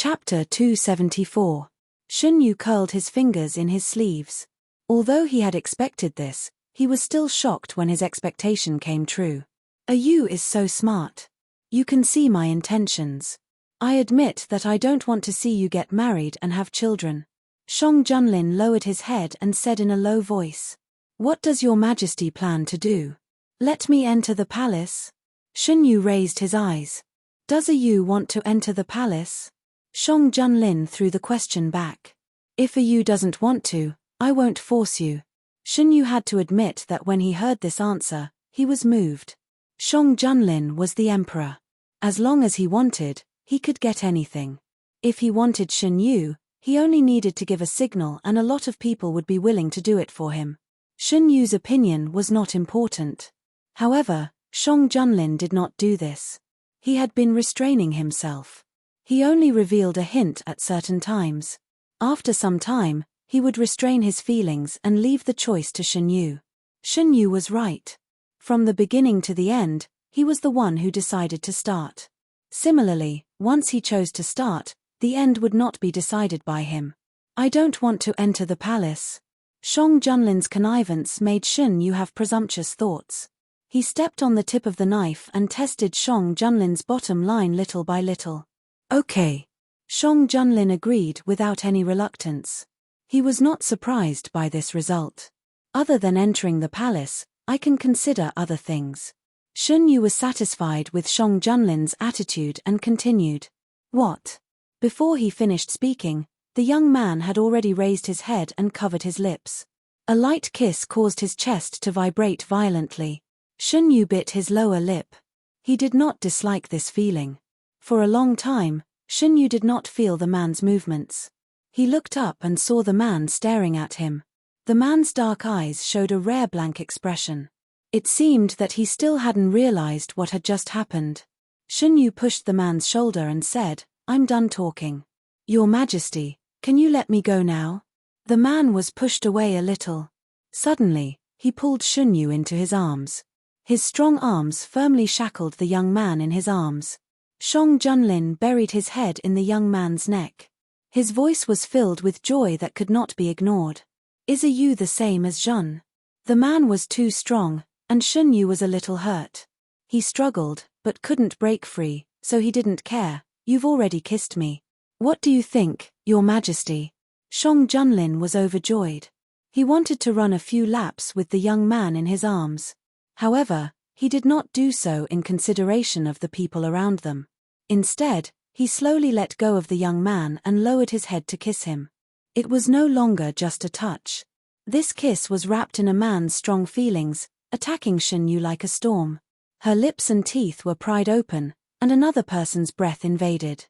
Chapter 274. Xunyu curled his fingers in his sleeves. Although he had expected this, he was still shocked when his expectation came true. You is so smart. You can see my intentions. I admit that I don't want to see you get married and have children. Shang Junlin lowered his head and said in a low voice. What does your majesty plan to do? Let me enter the palace? Xunyu raised his eyes. Does you want to enter the palace? Shang Junlin threw the question back. If you doesn't want to, I won't force you. Xunyu had to admit that when he heard this answer, he was moved. Shang Junlin was the emperor. As long as he wanted, he could get anything. If he wanted Xunyu, he only needed to give a signal and a lot of people would be willing to do it for him. Xunyu's opinion was not important. However, Shang Junlin did not do this. He had been restraining himself. He only revealed a hint at certain times. After some time, he would restrain his feelings and leave the choice to Xunyu. Xunyu was right. From the beginning to the end, he was the one who decided to start. Similarly, once he chose to start, the end would not be decided by him. I don't want to enter the palace. Shang Junlin's connivance made Xunyu have presumptuous thoughts. He stepped on the tip of the knife and tested Shang Junlin's bottom line little by little. Okay. Shang Junlin agreed without any reluctance. He was not surprised by this result. Other than entering the palace, I can consider other things. Xunyu was satisfied with Shang Junlin's attitude and continued. What? Before he finished speaking, the young man had already raised his head and covered his lips. A light kiss caused his chest to vibrate violently. Xunyu bit his lower lip. He did not dislike this feeling. For a long time, Xunyu did not feel the man's movements. He looked up and saw the man staring at him. The man's dark eyes showed a rare blank expression. It seemed that he still hadn't realized what had just happened. Xunyu pushed the man's shoulder and said, I'm done talking. Your Majesty, can you let me go now? The man was pushed away a little. Suddenly, he pulled Xunyu into his arms. His strong arms firmly shackled the young man in his arms. Shang Junlin buried his head in the young man's neck. His voice was filled with joy that could not be ignored. Is you the same as Jun? The man was too strong, and Xunyu was a little hurt. He struggled, but couldn't break free, so he didn't care. You've already kissed me. What do you think, Your Majesty? Shang Junlin was overjoyed. He wanted to run a few laps with the young man in his arms. However, he did not do so in consideration of the people around them. Instead, he slowly let go of the young man and lowered his head to kiss him. It was no longer just a touch. This kiss was wrapped in a man's strong feelings, attacking Xunyu like a storm. Her lips and teeth were pried open, and another person's breath invaded.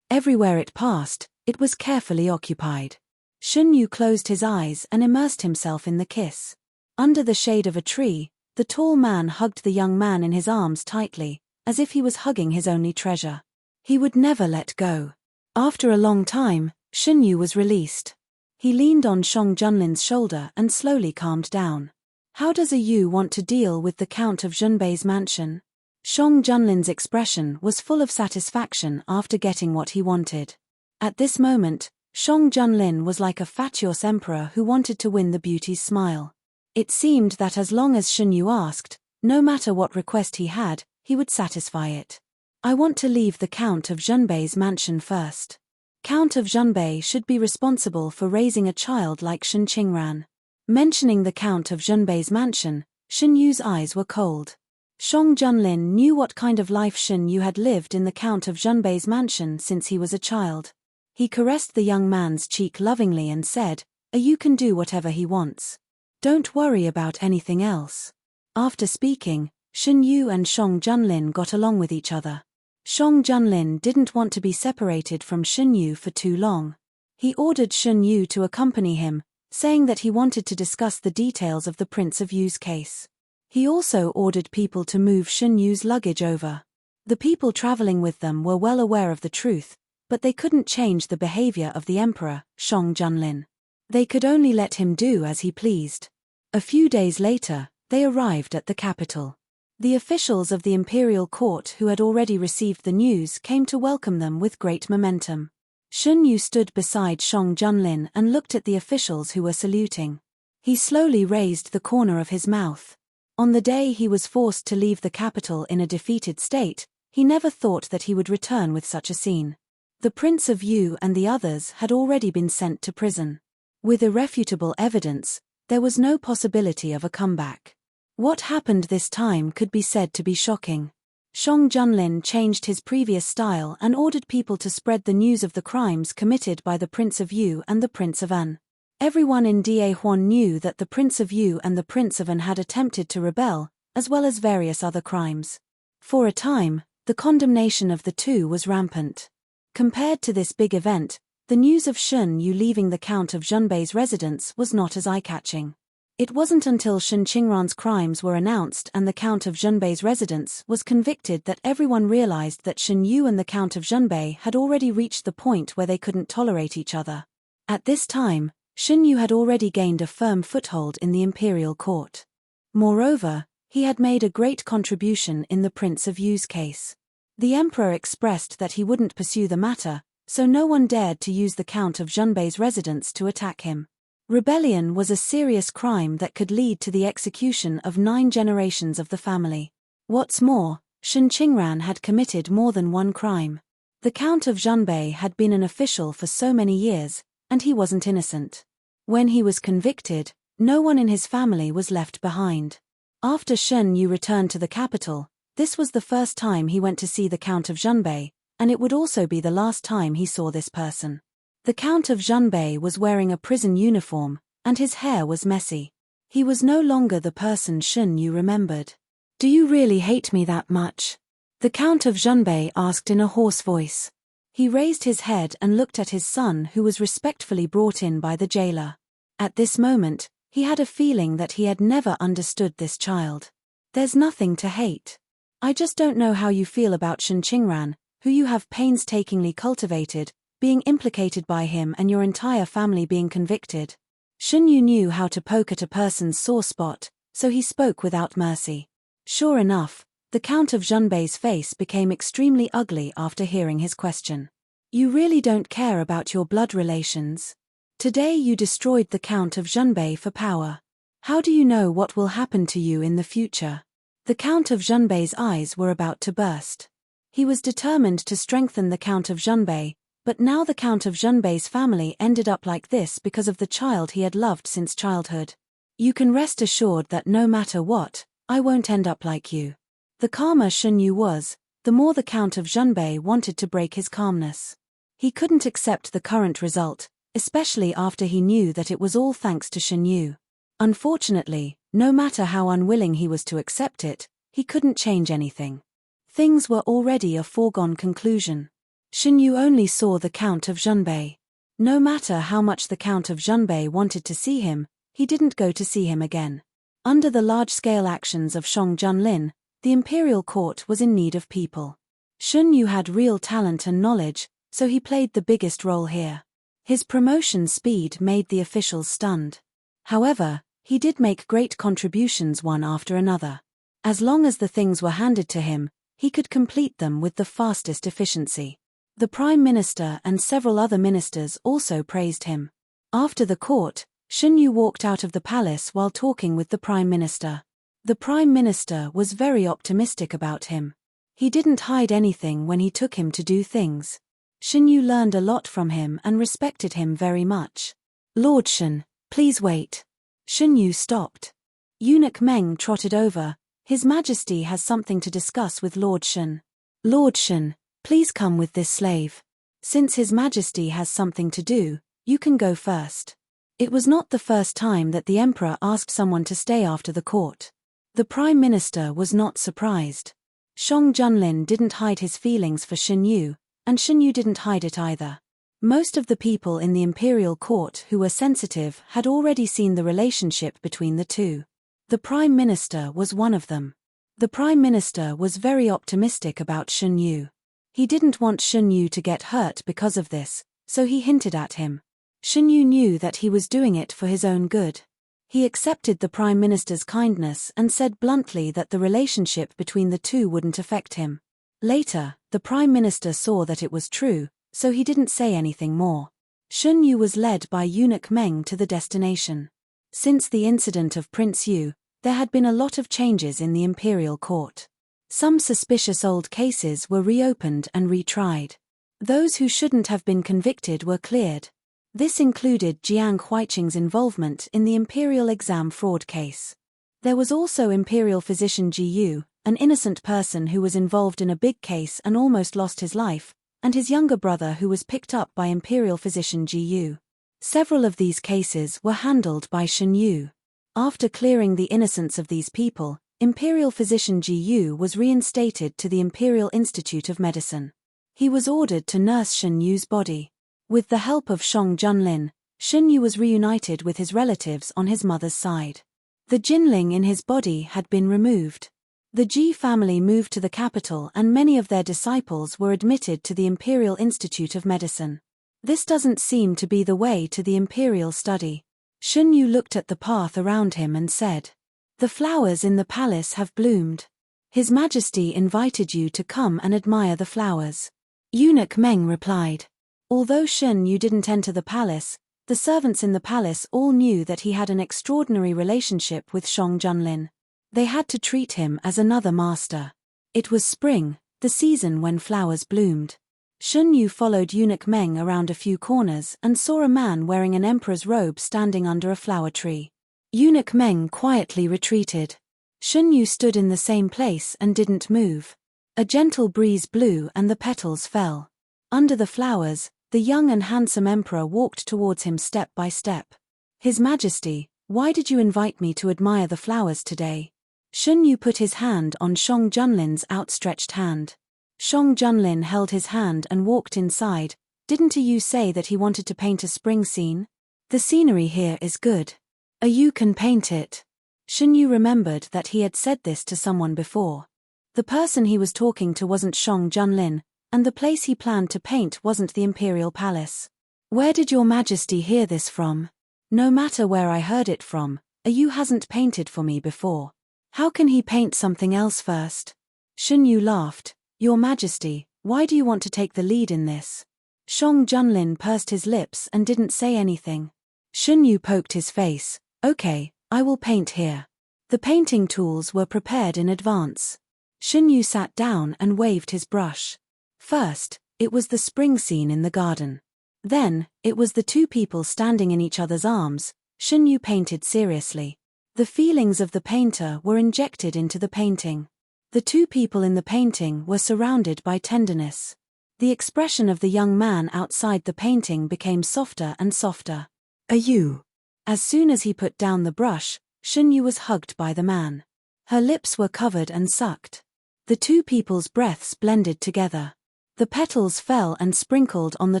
Everywhere it passed, it was carefully occupied. Xunyu closed his eyes and immersed himself in the kiss. Under the shade of a tree, the tall man hugged the young man in his arms tightly, as if he was hugging his only treasure. He would never let go. After a long time, Xunyu was released. He leaned on Shang Junlin's shoulder and slowly calmed down. How does you want to deal with the Count of Zhenbei's mansion? Shang Junlin's expression was full of satisfaction after getting what he wanted. At this moment, Shang Junlin was like a fatuous emperor who wanted to win the beauty's smile. It seemed that as long as Xunyu asked, no matter what request he had, he would satisfy it. I want to leave the Count of Zhenbei's mansion first. Count of Zhenbei should be responsible for raising a child like Shen Qingran. Mentioning the Count of Zhenbei's mansion, Xunyu's eyes were cold. Shang Junlin knew what kind of life Xunyu had lived in the Count of Zhenbei's mansion since he was a child. He caressed the young man's cheek lovingly and said, You can do whatever he wants. Don't worry about anything else. After speaking, Xunyu and Shang Junlin got along with each other. Shang Junlin didn't want to be separated from Xunyu for too long. He ordered Xunyu to accompany him, saying that he wanted to discuss the details of the Prince of Yu's case. He also ordered people to move Xunyu's luggage over. The people traveling with them were well aware of the truth, but they couldn't change the behavior of the emperor, Shang Junlin. They could only let him do as he pleased. A few days later, they arrived at the capital. The officials of the imperial court who had already received the news came to welcome them with great momentum. Shun Yu stood beside Shang Junlin and looked at the officials who were saluting. He slowly raised the corner of his mouth. On the day he was forced to leave the capital in a defeated state, he never thought that he would return with such a scene. The Prince of Yu and the others had already been sent to prison. With irrefutable evidence, there was no possibility of a comeback. What happened this time could be said to be shocking. Shang Junlin changed his previous style and ordered people to spread the news of the crimes committed by the Prince of Yu and the Prince of An. Everyone in Daehuan knew that the Prince of Yu and the Prince of An had attempted to rebel, as well as various other crimes. For a time, the condemnation of the two was rampant. Compared to this big event, the news of Shun Yu leaving the Count of Zhenbei's residence was not as eye-catching. It wasn't until Shen Qingran's crimes were announced and the Count of Zhenbei's residence was convicted that everyone realized that Shen Yu and the Count of Zhenbei had already reached the point where they couldn't tolerate each other. At this time, Shen Yu had already gained a firm foothold in the imperial court. Moreover, he had made a great contribution in the Prince of Yu's case. The emperor expressed that he wouldn't pursue the matter, so no one dared to use the Count of Zhenbei's residence to attack him. Rebellion was a serious crime that could lead to the execution of 9 generations of the family. What's more, Shen Qingran had committed more than one crime. The Count of Zhenbei had been an official for so many years, and he wasn't innocent. When he was convicted, no one in his family was left behind. After Shen Yu returned to the capital, this was the first time he went to see the Count of Zhenbei, and it would also be the last time he saw this person. The Count of Zhenbei was wearing a prison uniform, and his hair was messy. He was no longer the person Shen Yu remembered. "Do you really hate me that much?" the Count of Zhenbei asked in a hoarse voice. He raised his head and looked at his son, who was respectfully brought in by the jailer. At this moment, he had a feeling that he had never understood this child. "There's nothing to hate. I just don't know how you feel about Shen Qingran, who you have painstakingly cultivated, being implicated by him and your entire family being convicted." Shen Yu knew how to poke at a person's sore spot, so he spoke without mercy. Sure enough, the Count of Zhenbei's face became extremely ugly after hearing his question. "You really don't care about your blood relations? Today you destroyed the Count of Zhenbei for power. How do you know what will happen to you in the future?" The Count of Zhenbei's eyes were about to burst. He was determined to strengthen the Count of Zhenbei, but now the Count of Zhenbei's family ended up like this because of the child he had loved since childhood. "You can rest assured that no matter what, I won't end up like you." The calmer Shen Yu was, the more the Count of Zhenbei wanted to break his calmness. He couldn't accept the current result, especially after he knew that it was all thanks to Shen Yu. Unfortunately, no matter how unwilling he was to accept it, he couldn't change anything. Things were already a foregone conclusion. Shen Yu only saw the Count of Zhenbei. No matter how much the Count of Zhenbei wanted to see him, he didn't go to see him again. Under the large-scale actions of Shang Junlin, the imperial court was in need of people. Shen Yu had real talent and knowledge, so he played the biggest role here. His promotion speed made the officials stunned. However, he did make great contributions one after another. As long as the things were handed to him, he could complete them with the fastest efficiency. The Prime Minister and several other ministers also praised him. After the court, Shen Yu walked out of the palace while talking with the Prime Minister. The Prime Minister was very optimistic about him. He didn't hide anything when he took him to do things. Shen Yu learned a lot from him and respected him very much. "Lord Shen, please wait." Shen Yu stopped. Eunuch Meng trotted over. "His Majesty has something to discuss with Lord Shen." "Lord Shen, please come with this slave. Since His Majesty has something to do, you can go first." It was not the first time that the Emperor asked someone to stay after the court. The Prime Minister was not surprised. Shang Junlin didn't hide his feelings for Shen Yu, and Shen Yu didn't hide it either. Most of the people in the imperial court who were sensitive had already seen the relationship between the two. The Prime Minister was one of them. The Prime Minister was very optimistic about Shen Yu. He didn't want Shen Yu to get hurt because of this, so he hinted at him. Shen Yu knew that he was doing it for his own good. He accepted the Prime Minister's kindness and said bluntly that the relationship between the two wouldn't affect him. Later, the Prime Minister saw that it was true, so he didn't say anything more. Shun Yu was led by eunuch Meng to the destination. Since the incident of Prince Yu, there had been a lot of changes in the imperial court. Some suspicious old cases were reopened and retried. Those who shouldn't have been convicted were cleared. This included Jiang Huiqing's involvement in the imperial exam fraud case. There was also imperial physician Ji Yu, an innocent person who was involved in a big case and almost lost his life, and his younger brother who was picked up by imperial physician Ji Yu. Several of these cases were handled by Shun Yu. After clearing the innocence of these people, imperial physician Ji Yu was reinstated to the Imperial Institute of Medicine. He was ordered to nurse Shun Yu's body. With the help of Shang Junlin, Shun Yu was reunited with his relatives on his mother's side. The Jinling in his body had been removed. The Ji family moved to the capital and many of their disciples were admitted to the Imperial Institute of Medicine. This doesn't seem to be the way to the imperial study. Shun Yu looked at the path around him and said, "The flowers in the palace have bloomed. His Majesty invited you to come and admire the flowers." Eunuch Meng replied. Although Shun Yu didn't enter the palace, the servants in the palace all knew that he had an extraordinary relationship with Shang Junlin. They had to treat him as another master. It was spring, the season when flowers bloomed. Shun Yu followed eunuch Meng around a few corners and saw a man wearing an emperor's robe standing under a flower tree. Eunuch Meng quietly retreated. Shun Yu stood in the same place and didn't move. A gentle breeze blew and the petals fell. Under the flowers, the young and handsome emperor walked towards him step by step. "His Majesty, why did you invite me to admire the flowers today?" Shun Yu put his hand on Shang Junlin's outstretched hand. Shang Junlin held his hand and walked inside. "Didn't you say that he wanted to paint a spring scene? The scenery here is good. You can paint it." Shun Yu remembered that he had said this to someone before. The person he was talking to wasn't Shang Junlin, and the place he planned to paint wasn't the imperial palace. "Where did your Majesty hear this from?" "No matter where I heard it from, Yu hasn't painted for me before. How can he paint something else first?" Shun Yu laughed. "Your Majesty, why do you want to take the lead in this?" Shang Junlin pursed his lips and didn't say anything. Shun Yu poked his face. "Okay, I will paint here." The painting tools were prepared in advance. Shun Yu sat down and waved his brush. First, it was the spring scene in the garden. Then, it was the two people standing in each other's arms. Shun Yu painted seriously. The feelings of the painter were injected into the painting. The two people in the painting were surrounded by tenderness. The expression of the young man outside the painting became softer and softer. "You." As soon as he put down the brush, Shun Yu was hugged by the man. Her lips were covered and sucked. The two people's breaths blended together. The petals fell and sprinkled on the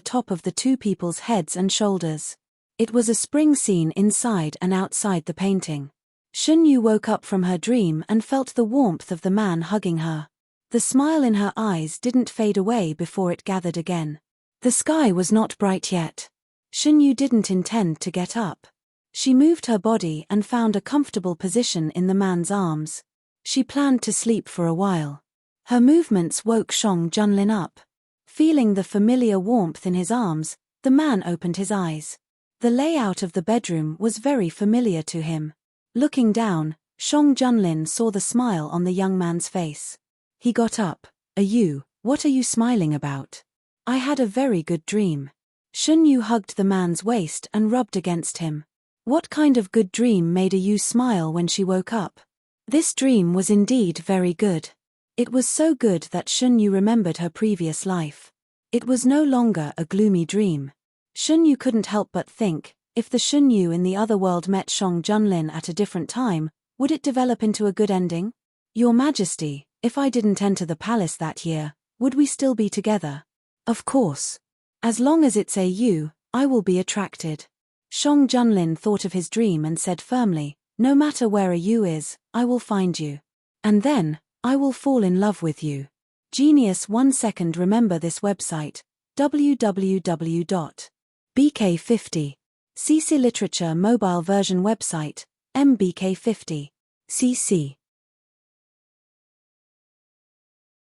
top of the two people's heads and shoulders. It was a spring scene inside and outside the painting. Shun Yu woke up from her dream and felt the warmth of the man hugging her. The smile in her eyes didn't fade away before it gathered again. The sky was not bright yet. Shun Yu didn't intend to get up. She moved her body and found a comfortable position in the man's arms. She planned to sleep for a while. Her movements woke Shang Junlin up. Feeling the familiar warmth in his arms, the man opened his eyes. The layout of the bedroom was very familiar to him. Looking down, Shang Junlin saw the smile on the young man's face. He got up. "You, what are you smiling about?" "I had a very good dream." Shun Yu hugged the man's waist and rubbed against him. What kind of good dream made Yu smile when she woke up? This dream was indeed very good. It was so good that Shun Yu remembered her previous life. It was no longer a gloomy dream. Shun Yu couldn't help but think, if the Shun Yu in the other world met Shang Junlin at a different time, would it develop into a good ending? "Your Majesty, if I didn't enter the palace that year, would we still be together?" "Of course. As long as it's you, I will be attracted." Shang Junlin thought of his dream and said firmly, "No matter where you is, I will find you. And then, I will fall in love with you." Genius 1 second. Remember this website, www.bk50. CC Literature Mobile Version Website, mbk50. CC.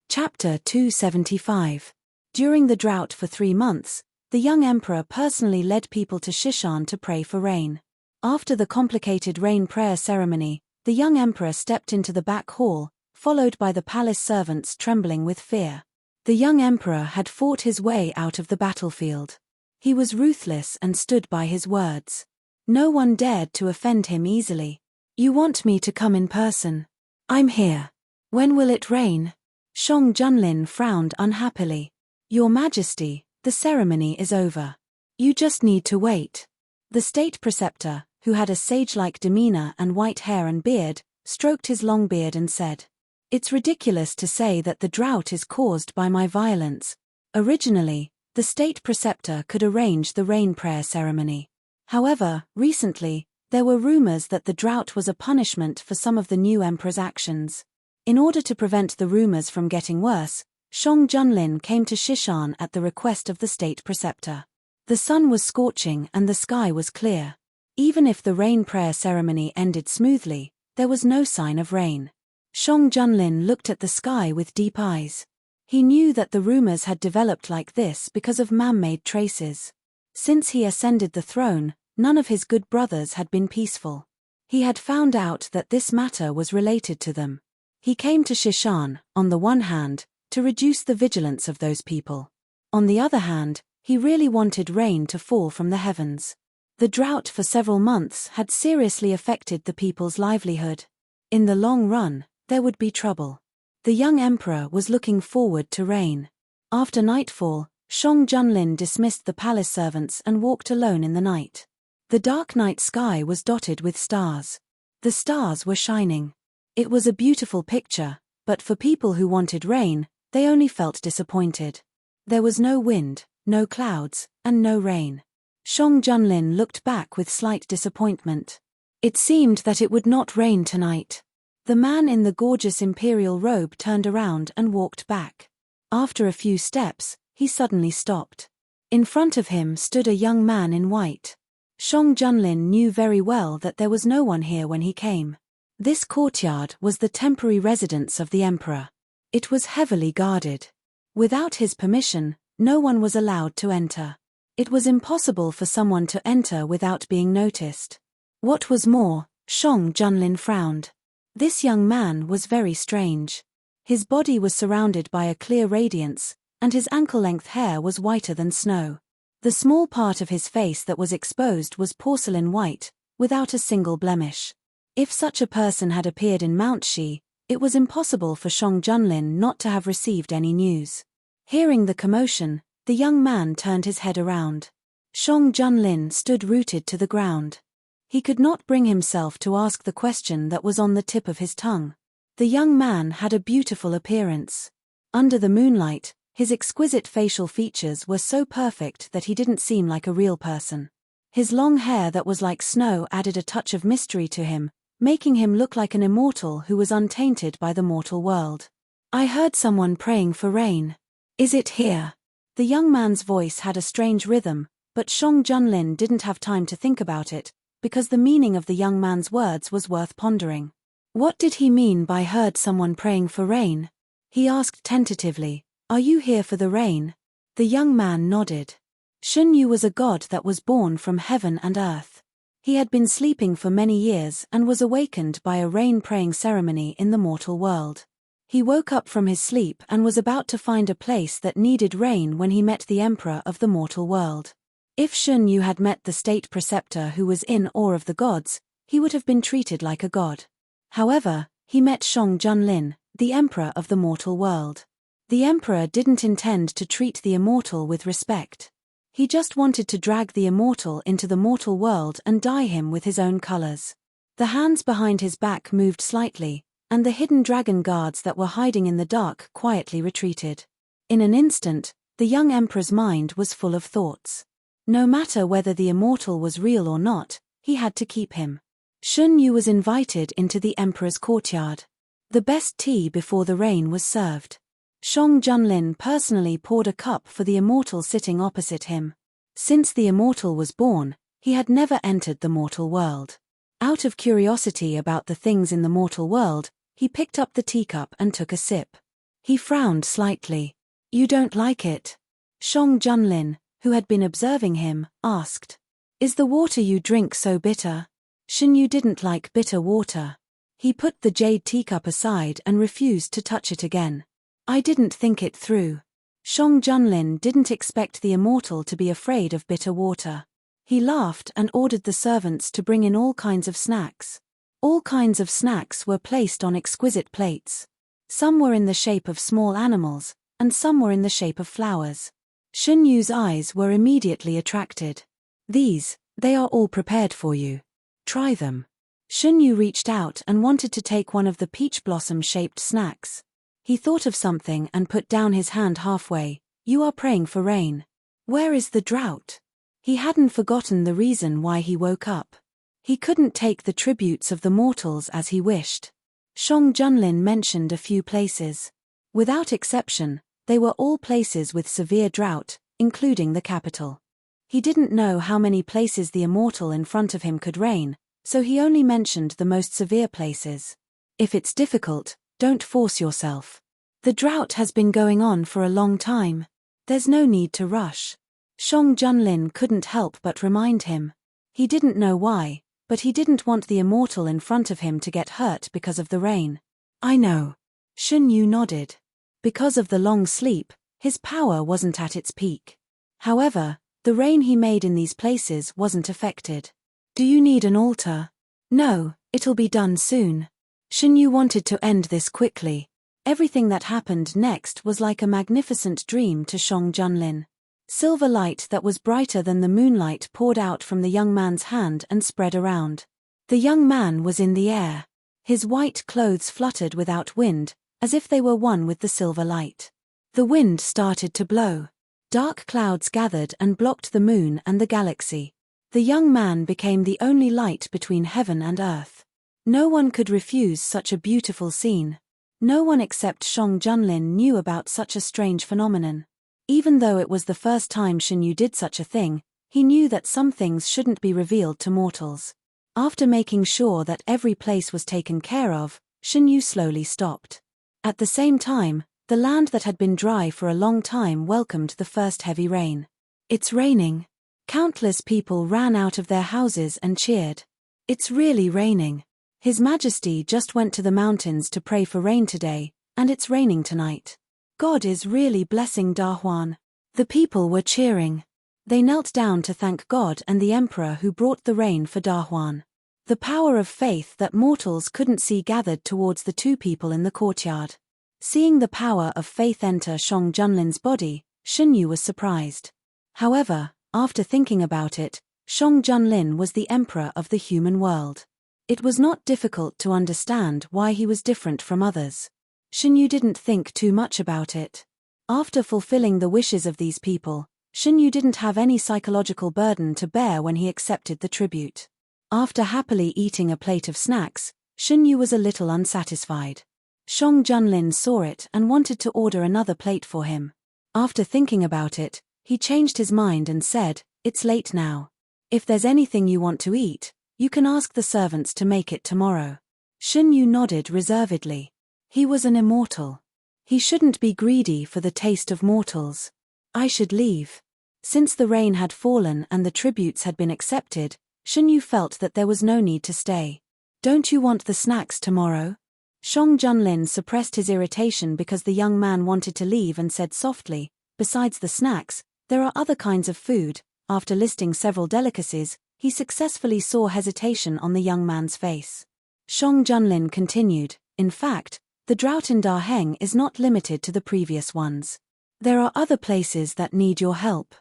Chapter 275. During the drought for 3 months, the young emperor personally led people to Shishan to pray for rain. After the complicated rain prayer ceremony, the young emperor stepped into the back hall, followed by the palace servants trembling with fear. The young emperor had fought his way out of the battlefield. He was ruthless and stood by his words. No one dared to offend him easily. "You want me to come in person? I'm here. When will it rain?" Shang Junlin frowned unhappily. "Your Majesty, the ceremony is over. You just need to wait." The state preceptor, who had a sage-like demeanor and white hair and beard, stroked his long beard and said, "It's ridiculous to say that the drought is caused by my violence." Originally, the state preceptor could arrange the rain prayer ceremony. However, recently, there were rumors that the drought was a punishment for some of the new emperor's actions. In order to prevent the rumors from getting worse, Shang Junlin came to Shishan at the request of the state preceptor. The sun was scorching and the sky was clear. Even if the rain prayer ceremony ended smoothly, there was no sign of rain. Shang Junlin looked at the sky with deep eyes. He knew that the rumors had developed like this because of man-made traces. Since he ascended the throne, none of his good brothers had been peaceful. He had found out that this matter was related to them. He came to Shishan, on the one hand, to reduce the vigilance of those people. On the other hand, he really wanted rain to fall from the heavens. The drought for several months had seriously affected the people's livelihood. In the long run, there would be trouble. The young emperor was looking forward to rain. After nightfall, Shang Junlin dismissed the palace servants and walked alone in the night. The dark night sky was dotted with stars. The stars were shining. It was a beautiful picture, but for people who wanted rain, they only felt disappointed. There was no wind, no clouds, and no rain. Shang Junlin looked back with slight disappointment. It seemed that it would not rain tonight. The man in the gorgeous imperial robe turned around and walked back. After a few steps, he suddenly stopped. In front of him stood a young man in white. Shang Junlin knew very well that there was no one here when he came. This courtyard was the temporary residence of the emperor. It was heavily guarded. Without his permission, no one was allowed to enter. It was impossible for someone to enter without being noticed. What was more, Shang Junlin frowned. This young man was very strange. His body was surrounded by a clear radiance, and his ankle-length hair was whiter than snow. The small part of his face that was exposed was porcelain white, without a single blemish. If such a person had appeared in Mount Shi, it was impossible for Shang Junlin not to have received any news. Hearing the commotion, the young man turned his head around. Shang Junlin stood rooted to the ground. He could not bring himself to ask the question that was on the tip of his tongue. The young man had a beautiful appearance. Under the moonlight, his exquisite facial features were so perfect that he didn't seem like a real person. His long hair that was like snow added a touch of mystery to him, making him look like an immortal who was untainted by the mortal world. "I heard someone praying for rain. Is it here?" The young man's voice had a strange rhythm, but Shang Junlin didn't have time to think about it, because the meaning of the young man's words was worth pondering. What did he mean by "heard someone praying for rain"? He asked tentatively, "Are you here for the rain?" The young man nodded. Shun Yu was a god that was born from heaven and earth. He had been sleeping for many years and was awakened by a rain-praying ceremony in the mortal world. He woke up from his sleep and was about to find a place that needed rain when he met the emperor of the mortal world. If Shun Yu had met the state preceptor who was in awe of the gods, he would have been treated like a god. However, he met Shang Junlin, the emperor of the mortal world. The emperor didn't intend to treat the immortal with respect. He just wanted to drag the immortal into the mortal world and dye him with his own colors. The hands behind his back moved slightly, and the hidden dragon guards that were hiding in the dark quietly retreated. In an instant, the young emperor's mind was full of thoughts. No matter whether the immortal was real or not, he had to keep him. Shun Yu was invited into the emperor's courtyard. The best tea before the rain was served. Shang Junlin personally poured a cup for the immortal sitting opposite him. Since the immortal was born, he had never entered the mortal world. Out of curiosity about the things in the mortal world, he picked up the teacup and took a sip. He frowned slightly. "You don't like it?" Shang Junlin, who had been observing him, asked. Is the water you drink so bitter? Shen Yu didn't like bitter water. He put the jade teacup aside and refused to touch it again. I didn't think it through. Shang Junlin didn't expect the immortal to be afraid of bitter water. He laughed and ordered the servants to bring in all kinds of snacks. All kinds of snacks were placed on exquisite plates. Some were in the shape of small animals, and some were in the shape of flowers. Shen Yu's eyes were immediately attracted. They are all prepared for you. Try them. Shen Yu reached out and wanted to take one of the peach blossom-shaped snacks. He thought of something and put down his hand halfway. You are praying for rain. Where is the drought? He hadn't forgotten the reason why he woke up. He couldn't take the tributes of the mortals as he wished. Shang Junlin mentioned a few places. Without exception, they were all places with severe drought, including the capital. He didn't know how many places the immortal in front of him could rain, so he only mentioned the most severe places. If it's difficult, don't force yourself. The drought has been going on for a long time. There's no need to rush. Shang Junlin couldn't help but remind him. He didn't know why, but he didn't want the immortal in front of him to get hurt because of the rain. I know. Shen Yu nodded. Because of the long sleep, his power wasn't at its peak. However, the rain he made in these places wasn't affected. Do you need an altar? No, it'll be done soon. Shen Yu wanted to end this quickly. Everything that happened next was like a magnificent dream to Shang Junlin. Silver light that was brighter than the moonlight poured out from the young man's hand and spread around. The young man was in the air. His white clothes fluttered without wind, as if they were one with the silver light. The wind started to blow. Dark clouds gathered and blocked the moon and the galaxy. The young man became the only light between heaven and earth. No one could refuse such a beautiful scene. No one except Shang Junlin knew about such a strange phenomenon. Even though it was the first time Shen Yu did such a thing, he knew that some things shouldn't be revealed to mortals. After making sure that every place was taken care of, Shen Yu slowly stopped. At the same time, the land that had been dry for a long time welcomed the first heavy rain. It's raining. Countless people ran out of their houses and cheered. It's really raining. His Majesty just went to the mountains to pray for rain today, and it's raining tonight. God is really blessing Dahuan. The people were cheering. They knelt down to thank God and the Emperor who brought the rain for Dahuan. The power of faith that mortals couldn't see gathered towards the two people in the courtyard. Seeing the power of faith enter Shang Junlin's body, Shen Yu was surprised. However, after thinking about it, Shang Junlin was the emperor of the human world. It was not difficult to understand why he was different from others. Shen Yu didn't think too much about it. After fulfilling the wishes of these people, Shen Yu didn't have any psychological burden to bear when he accepted the tribute. After happily eating a plate of snacks, Shen Yu was a little unsatisfied. Shang Junlin saw it and wanted to order another plate for him. After thinking about it, he changed his mind and said, "It's late now. If there's anything you want to eat, you can ask the servants to make it tomorrow." Shen Yu nodded reservedly. He was an immortal. He shouldn't be greedy for the taste of mortals. I should leave. Since the rain had fallen and the tributes had been accepted, Shen Yu felt that there was no need to stay. Don't you want the snacks tomorrow? Shang Junlin suppressed his irritation because the young man wanted to leave and said softly, "Besides the snacks, there are other kinds of food." After listing several delicacies, he successfully saw hesitation on the young man's face. Shang Junlin continued, "In fact, the drought in Daheng is not limited to the previous ones. There are other places that need your help."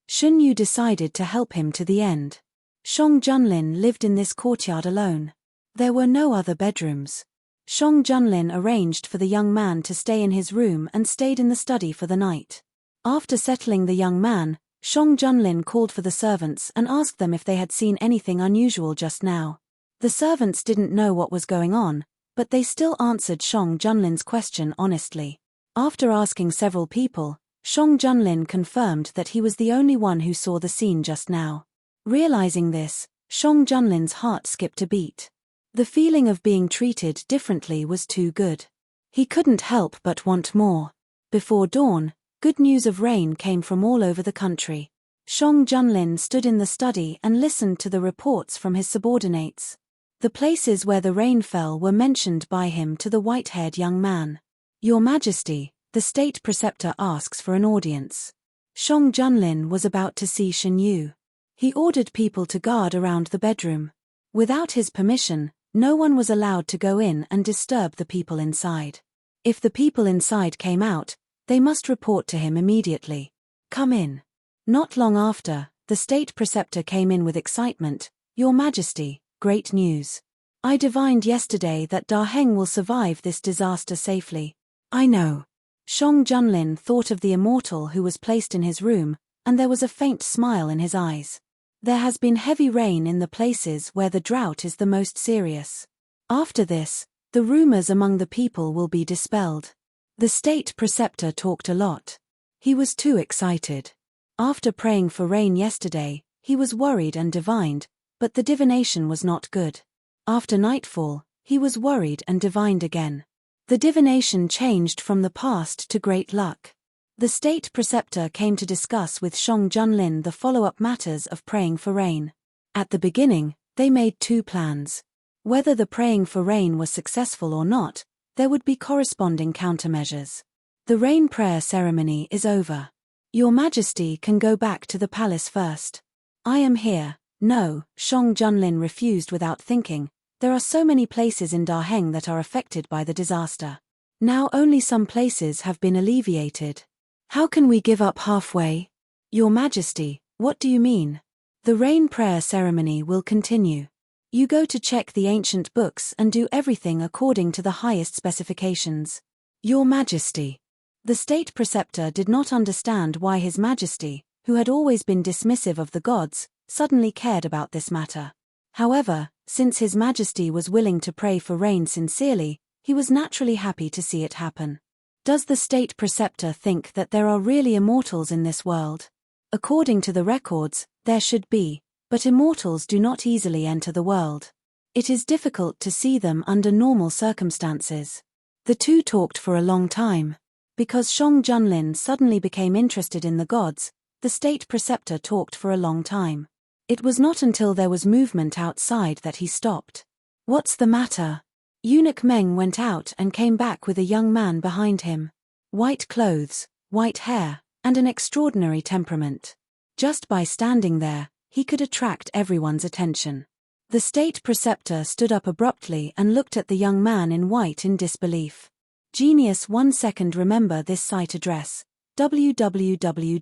Shen Yu decided to help him to the end. Shang Junlin lived in this courtyard alone. There were no other bedrooms. Shang Junlin arranged for the young man to stay in his room and stayed in the study for the night. After settling the young man, Shang Junlin called for the servants and asked them if they had seen anything unusual just now. The servants didn't know what was going on, but they still answered Shang Junlin's question honestly. After asking several people, Shang Junlin confirmed that he was the only one who saw the scene just now. Realizing this, Shang Junlin's heart skipped a beat. The feeling of being treated differently was too good. He couldn't help but want more. Before dawn, Good news of rain came from all over the country. Shang Junlin stood in the study and listened to the reports from his subordinates. The places where the rain fell were mentioned by him to the white-haired young man. Your Majesty, the state preceptor asks for an audience. Shang Junlin was about to see Shen Yu. He ordered people to guard around the bedroom. Without his permission, no one was allowed to go in and disturb the people inside. If the people inside came out, they must report to him immediately. Come in. Not long after, the state preceptor came in with excitement. Your Majesty, great news. I divined yesterday that Daheng will survive this disaster safely. I know. Shang Junlin thought of the immortal who was placed in his room, and there was a faint smile in his eyes. There has been heavy rain in the places where the drought is the most serious. After this, the rumors among the people will be dispelled. The state preceptor talked a lot. He was too excited. After praying for rain yesterday, he was worried and divined, but the divination was not good. After nightfall, he was worried and divined again. The divination changed from the past to great luck. The state preceptor came to discuss with Shang Junlin the follow-up matters of praying for rain. At the beginning, they made two plans. Whether the praying for rain was successful or not, there would be corresponding countermeasures. The rain prayer ceremony is over. Your Majesty can go back to the palace first. I am here. No, Shang Junlin refused without thinking. There are so many places in Daheng that are affected by the disaster. Now only some places have been alleviated. How can we give up halfway? Your Majesty, what do you mean? The rain prayer ceremony will continue. You go to check the ancient books and do everything according to the highest specifications. Your Majesty. The state preceptor did not understand why His Majesty, who had always been dismissive of the gods, suddenly cared about this matter. However, since His Majesty was willing to pray for rain sincerely, he was naturally happy to see it happen. Does the state preceptor think that there are really immortals in this world? According to the records, there should be, but immortals do not easily enter the world. It is difficult to see them under normal circumstances. The two talked for a long time. Because Shang Junlin suddenly became interested in the gods, the state preceptor talked for a long time. It was not until there was movement outside that he stopped. What's the matter? Eunuch Meng went out and came back with a young man behind him. White clothes, white hair, and an extraordinary temperament. Just by standing there, he could attract everyone's attention. The state preceptor stood up abruptly and looked at the young man in white in disbelief. Genius 1 second. Remember this site address, www.bk50.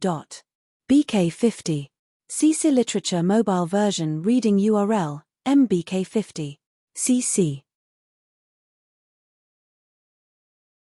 CC Literature Mobile Version Reading URL, mbk50. cc.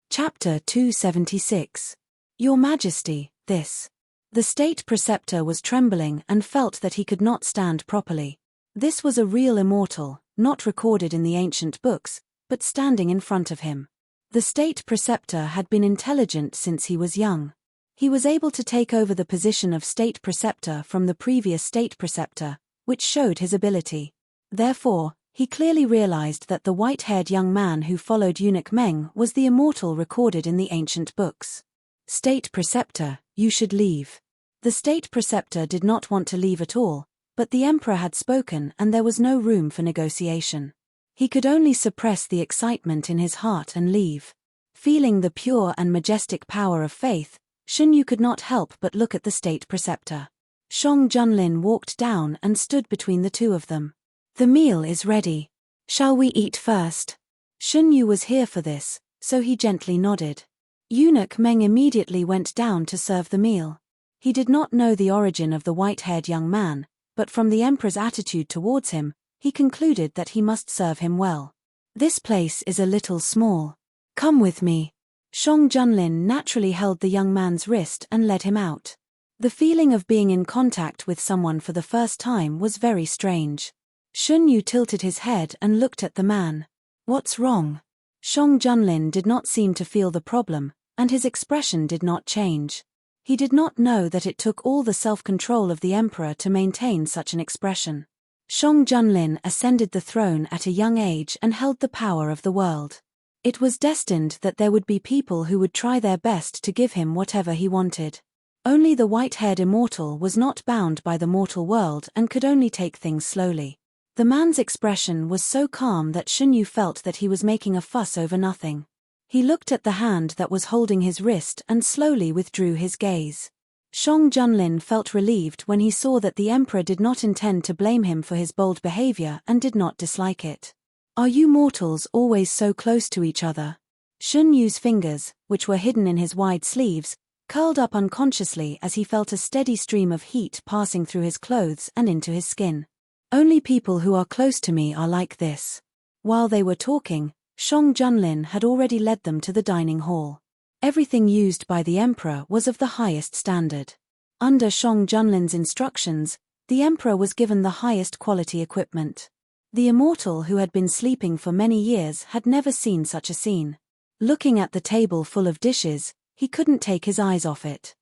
Chapter 276. Your Majesty, this. The state preceptor was trembling and felt that he could not stand properly. This was a real immortal, not recorded in the ancient books, but standing in front of him. The state preceptor had been intelligent since he was young. He was able to take over the position of state preceptor from the previous state preceptor, which showed his ability. Therefore, he clearly realized that the white-haired young man who followed Eunuch Meng was the immortal recorded in the ancient books. State preceptor, you should leave. The state preceptor did not want to leave at all, but the emperor had spoken and there was no room for negotiation. He could only suppress the excitement in his heart and leave. Feeling the pure and majestic power of faith, Shen Yu could not help but look at the state preceptor. Shang Junlin walked down and stood between the two of them. The meal is ready. Shall we eat first? Shen Yu was here for this, so he gently nodded. Eunuch Meng immediately went down to serve the meal. He did not know the origin of the white-haired young man, but from the emperor's attitude towards him, he concluded that he must serve him well. This place is a little small. Come with me. Shang Junlin naturally held the young man's wrist and led him out. The feeling of being in contact with someone for the first time was very strange. Shen Yu tilted his head and looked at the man. What's wrong? Shang Junlin did not seem to feel the problem, and his expression did not change. He did not know that it took all the self-control of the emperor to maintain such an expression. Shang Junlin ascended the throne at a young age and held the power of the world. It was destined that there would be people who would try their best to give him whatever he wanted. Only the white-haired immortal was not bound by the mortal world and could only take things slowly. The man's expression was so calm that Xunyu felt that he was making a fuss over nothing. He looked at the hand that was holding his wrist and slowly withdrew his gaze. Shang Junlin felt relieved when he saw that the emperor did not intend to blame him for his bold behavior and did not dislike it. Are you mortals always so close to each other? Shun Yu's fingers, which were hidden in his wide sleeves, curled up unconsciously as he felt a steady stream of heat passing through his clothes and into his skin. Only people who are close to me are like this. While they were talking, Shang Junlin had already led them to the dining hall. Everything used by the emperor was of the highest standard. Under Shang Junlin's instructions, the emperor was given the highest quality equipment. The immortal who had been sleeping for many years had never seen such a scene. Looking at the table full of dishes, he couldn't take his eyes off it.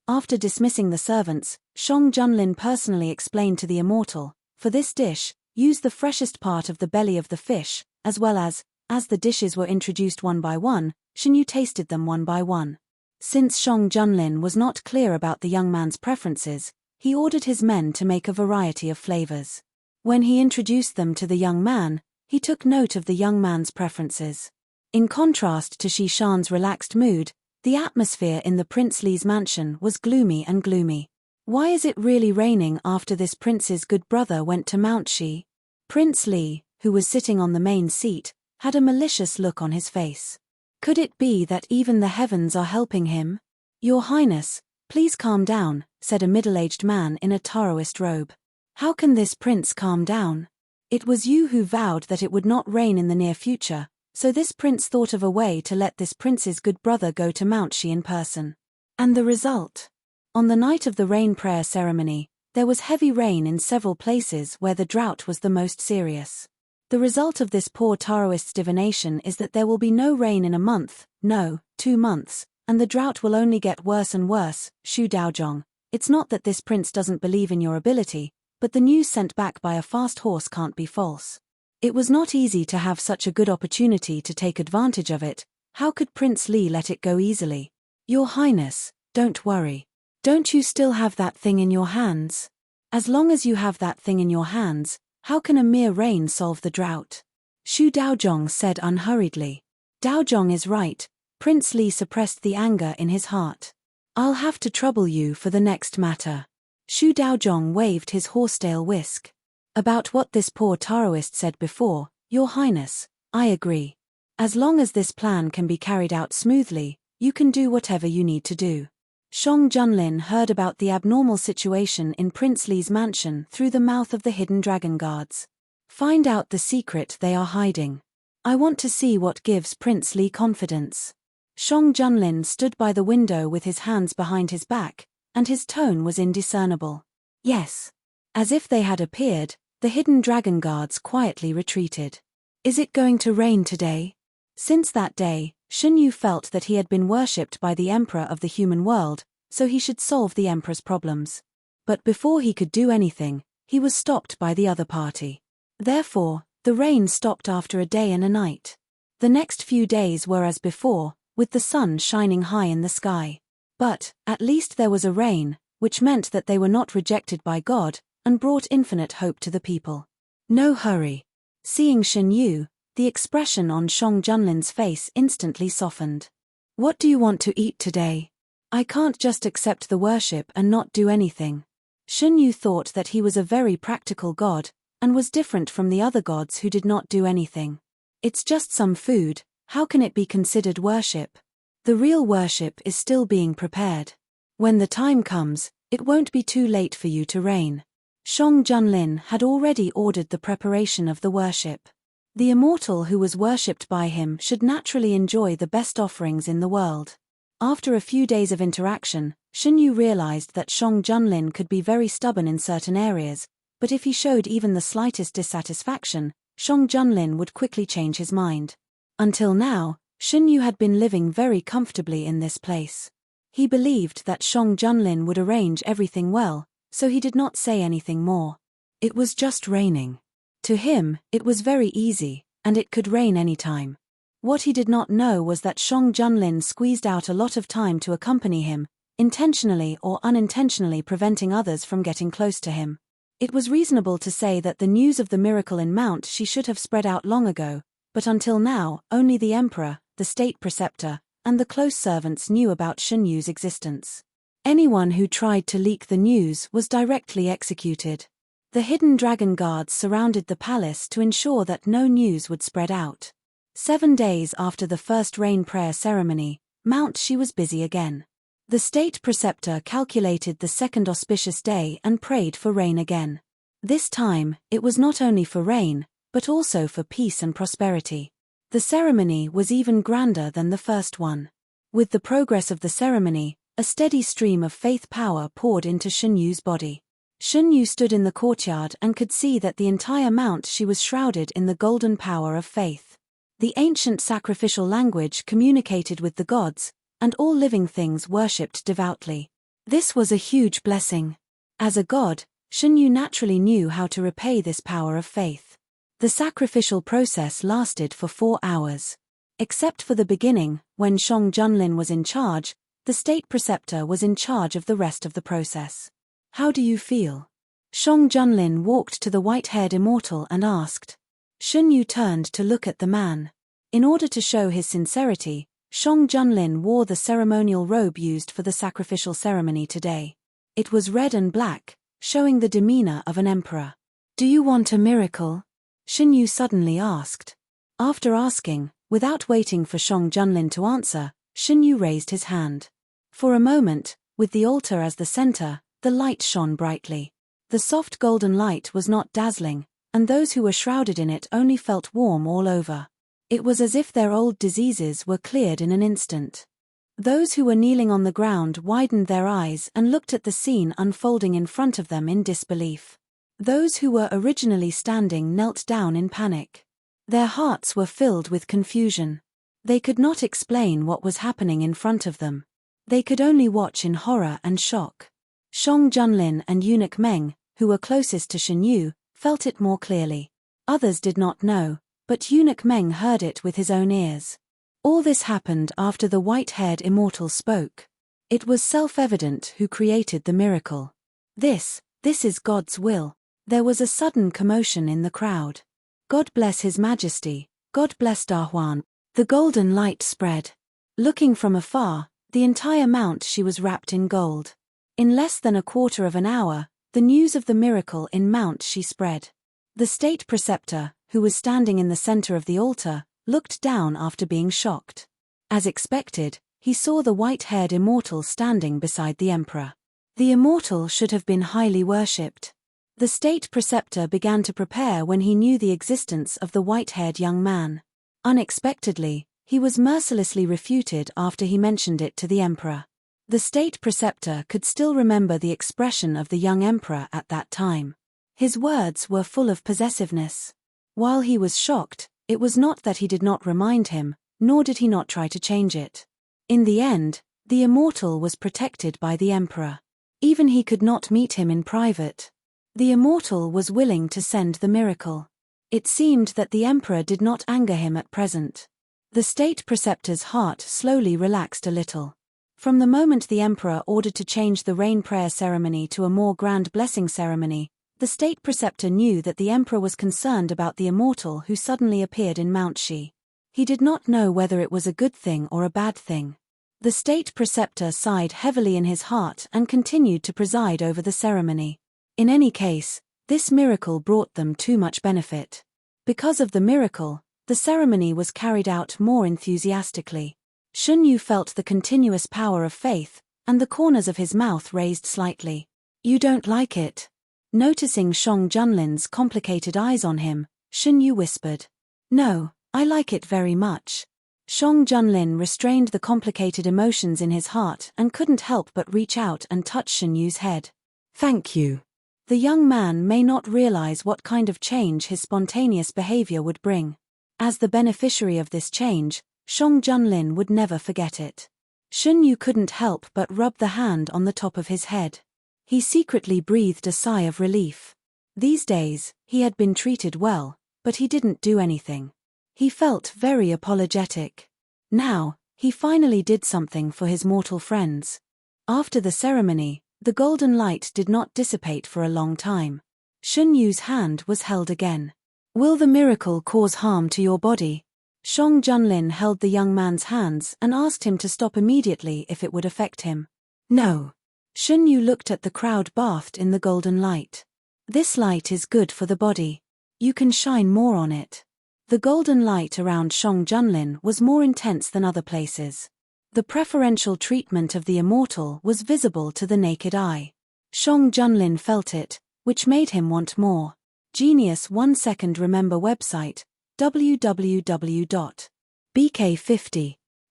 After dismissing the servants, Shang Junlin personally explained to the immortal, for this dish, use the freshest part of the belly of the fish, as well as the dishes were introduced one by one, Xunyu tasted them one by one. Since Shang Junlin was not clear about the young man's preferences, he ordered his men to make a variety of flavors. When he introduced them to the young man, he took note of the young man's preferences. In contrast to Shi Shan's relaxed mood, the atmosphere in the Prince Li's mansion was gloomy and gloomy. Why is it really raining after this prince's good brother went to Mount Shi? Prince Li, who was sitting on the main seat, had a malicious look on his face. Could it be that even the heavens are helping him? Your Highness, please calm down, said a middle-aged man in a Taoist robe. How can this prince calm down? It was you who vowed that it would not rain in the near future, so this prince thought of a way to let this prince's good brother go to Mount Shi in person. And the result? On the night of the rain prayer ceremony, there was heavy rain in several places where the drought was the most serious. The result of this poor Taoist's divination is that there will be no rain in a month, no, 2 months, and the drought will only get worse and worse. Xu Daozhong, it's not that this prince doesn't believe in your ability, but the news sent back by a fast horse can't be false. It was not easy to have such a good opportunity to take advantage of it. How could Prince Li let it go easily? Your Highness, don't worry. Don't you still have that thing in your hands? As long as you have that thing in your hands, how can a mere rain solve the drought? Xu Daozhong said unhurriedly. Daozhong is right. Prince Li suppressed the anger in his heart. I'll have to trouble you for the next matter. Xu Daozhong waved his horsetail whisk. About what this poor Taoist said before, Your Highness, I agree. As long as this plan can be carried out smoothly, you can do whatever you need to do. Shang Junlin heard about the abnormal situation in Prince Li's mansion through the mouth of the hidden dragon guards. Find out the secret they are hiding. I want to see what gives Prince Li confidence. Shang Junlin stood by the window with his hands behind his back, and his tone was indiscernible. Yes. As if they had appeared, the hidden dragon guards quietly retreated. Is it going to rain today? Since that day, Xunyu felt that he had been worshipped by the emperor of the human world, so he should solve the emperor's problems. But before he could do anything, he was stopped by the other party. Therefore, the rain stopped after a day and a night. The next few days were as before, with the sun shining high in the sky. But, at least there was a rain, which meant that they were not rejected by God, and brought infinite hope to the people. No hurry. Seeing Xunyu, the expression on Shang Junlin's face instantly softened. What do you want to eat today? I can't just accept the worship and not do anything. Xunyu thought that he was a very practical god, and was different from the other gods who did not do anything. It's just some food, how can it be considered worship? The real worship is still being prepared. When the time comes, it won't be too late for you to reign. Shang Junlin had already ordered the preparation of the worship. The immortal who was worshipped by him should naturally enjoy the best offerings in the world. After a few days of interaction, Xunyu realized that Shang Junlin could be very stubborn in certain areas, but if he showed even the slightest dissatisfaction, Shang Junlin would quickly change his mind. Until now, Xunyu had been living very comfortably in this place. He believed that Shang Junlin would arrange everything well, so he did not say anything more. It was just raining. To him, it was very easy, and it could rain any time. What he did not know was that Shang Junlin squeezed out a lot of time to accompany him, intentionally or unintentionally preventing others from getting close to him. It was reasonable to say that the news of the miracle in Mount Shi should have spread out long ago, but until now, only the emperor, the state preceptor, and the close servants knew about Shen Yu's existence. Anyone who tried to leak the news was directly executed. The hidden dragon guards surrounded the palace to ensure that no news would spread out. 7 days after the first rain prayer ceremony, Mount Shi was busy again. The state preceptor calculated the second auspicious day and prayed for rain again. This time, it was not only for rain, but also for peace and prosperity. The ceremony was even grander than the first one. With the progress of the ceremony, a steady stream of faith power poured into Shen Yu's body. Shen Yu stood in the courtyard and could see that the entire Mount Shi was shrouded in the golden power of faith. The ancient sacrificial language communicated with the gods, and all living things worshipped devoutly. This was a huge blessing. As a god, Shen Yu naturally knew how to repay this power of faith. The sacrificial process lasted for 4 hours. Except for the beginning, when Shang Junlin was in charge, the state preceptor was in charge of the rest of the process. How do you feel? Shang Junlin walked to the white-haired immortal and asked. Shen Yu turned to look at the man. In order to show his sincerity, Shang Junlin wore the ceremonial robe used for the sacrificial ceremony today. It was red and black, showing the demeanor of an emperor. Do you want a miracle? Shen Yu suddenly asked. After asking, without waiting for Shang Junlin to answer, Shen Yu raised his hand. For a moment, with the altar as the center, the light shone brightly. The soft golden light was not dazzling, and those who were shrouded in it only felt warm all over. It was as if their old diseases were cleared in an instant. Those who were kneeling on the ground widened their eyes and looked at the scene unfolding in front of them in disbelief. Those who were originally standing knelt down in panic. Their hearts were filled with confusion. They could not explain what was happening in front of them. They could only watch in horror and shock. Shang Junlin and Eunuch Meng, who were closest to Shen Yu, felt it more clearly. Others did not know, but Eunuch Meng heard it with his own ears. All this happened after the white-haired immortal spoke. It was self-evident who created the miracle. This is God's will. There was a sudden commotion in the crowd. God bless His Majesty, God bless Dahuan. The golden light spread. Looking from afar, the entire Mount Shi was wrapped in gold. In less than a quarter of an hour, the news of the miracle in Mount Shi spread. The state preceptor, who was standing in the center of the altar, looked down after being shocked. As expected, he saw the white-haired immortal standing beside the emperor. The immortal should have been highly worshipped. The state preceptor began to prepare when he knew the existence of the white-haired young man. Unexpectedly, he was mercilessly refuted after he mentioned it to the emperor. The state preceptor could still remember the expression of the young emperor at that time. His words were full of possessiveness. While he was shocked, it was not that he did not remind him, nor did he not try to change it. In the end, the immortal was protected by the emperor. Even he could not meet him in private. The immortal was willing to send the miracle. It seemed that the emperor did not anger him at present. The state preceptor's heart slowly relaxed a little. From the moment the emperor ordered to change the rain prayer ceremony to a more grand blessing ceremony, the state preceptor knew that the emperor was concerned about the immortal who suddenly appeared in Mount Shi. He did not know whether it was a good thing or a bad thing. The state preceptor sighed heavily in his heart and continued to preside over the ceremony. In any case, this miracle brought them too much benefit. Because of the miracle, the ceremony was carried out more enthusiastically. Shen Yu felt the continuous power of faith, and the corners of his mouth raised slightly. You don't like it? Noticing Shang Junlin's complicated eyes on him, Shen Yu whispered. No, I like it very much. Shang Junlin restrained the complicated emotions in his heart and couldn't help but reach out and touch Shen Yu's head. Thank you. The young man may not realize what kind of change his spontaneous behavior would bring. As the beneficiary of this change, Shang Junlin would never forget it. Shen Yu couldn't help but rub the hand on the top of his head. He secretly breathed a sigh of relief. These days, he had been treated well, but he didn't do anything. He felt very apologetic. Now, he finally did something for his mortal friends. After the ceremony, the golden light did not dissipate for a long time. Shun Yu's hand was held again. Will the miracle cause harm to your body? Shang Junlin held the young man's hands and asked him to stop immediately if it would affect him. No. Shun Yu looked at the crowd bathed in the golden light. This light is good for the body. You can shine more on it. The golden light around Shang Junlin was more intense than other places. The preferential treatment of the immortal was visible to the naked eye. Shang Junlin felt it, which made him want more. Genius 1 second remember website, www.bk50.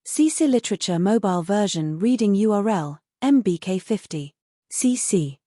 CC Literature mobile version reading URL, mbk50. cc.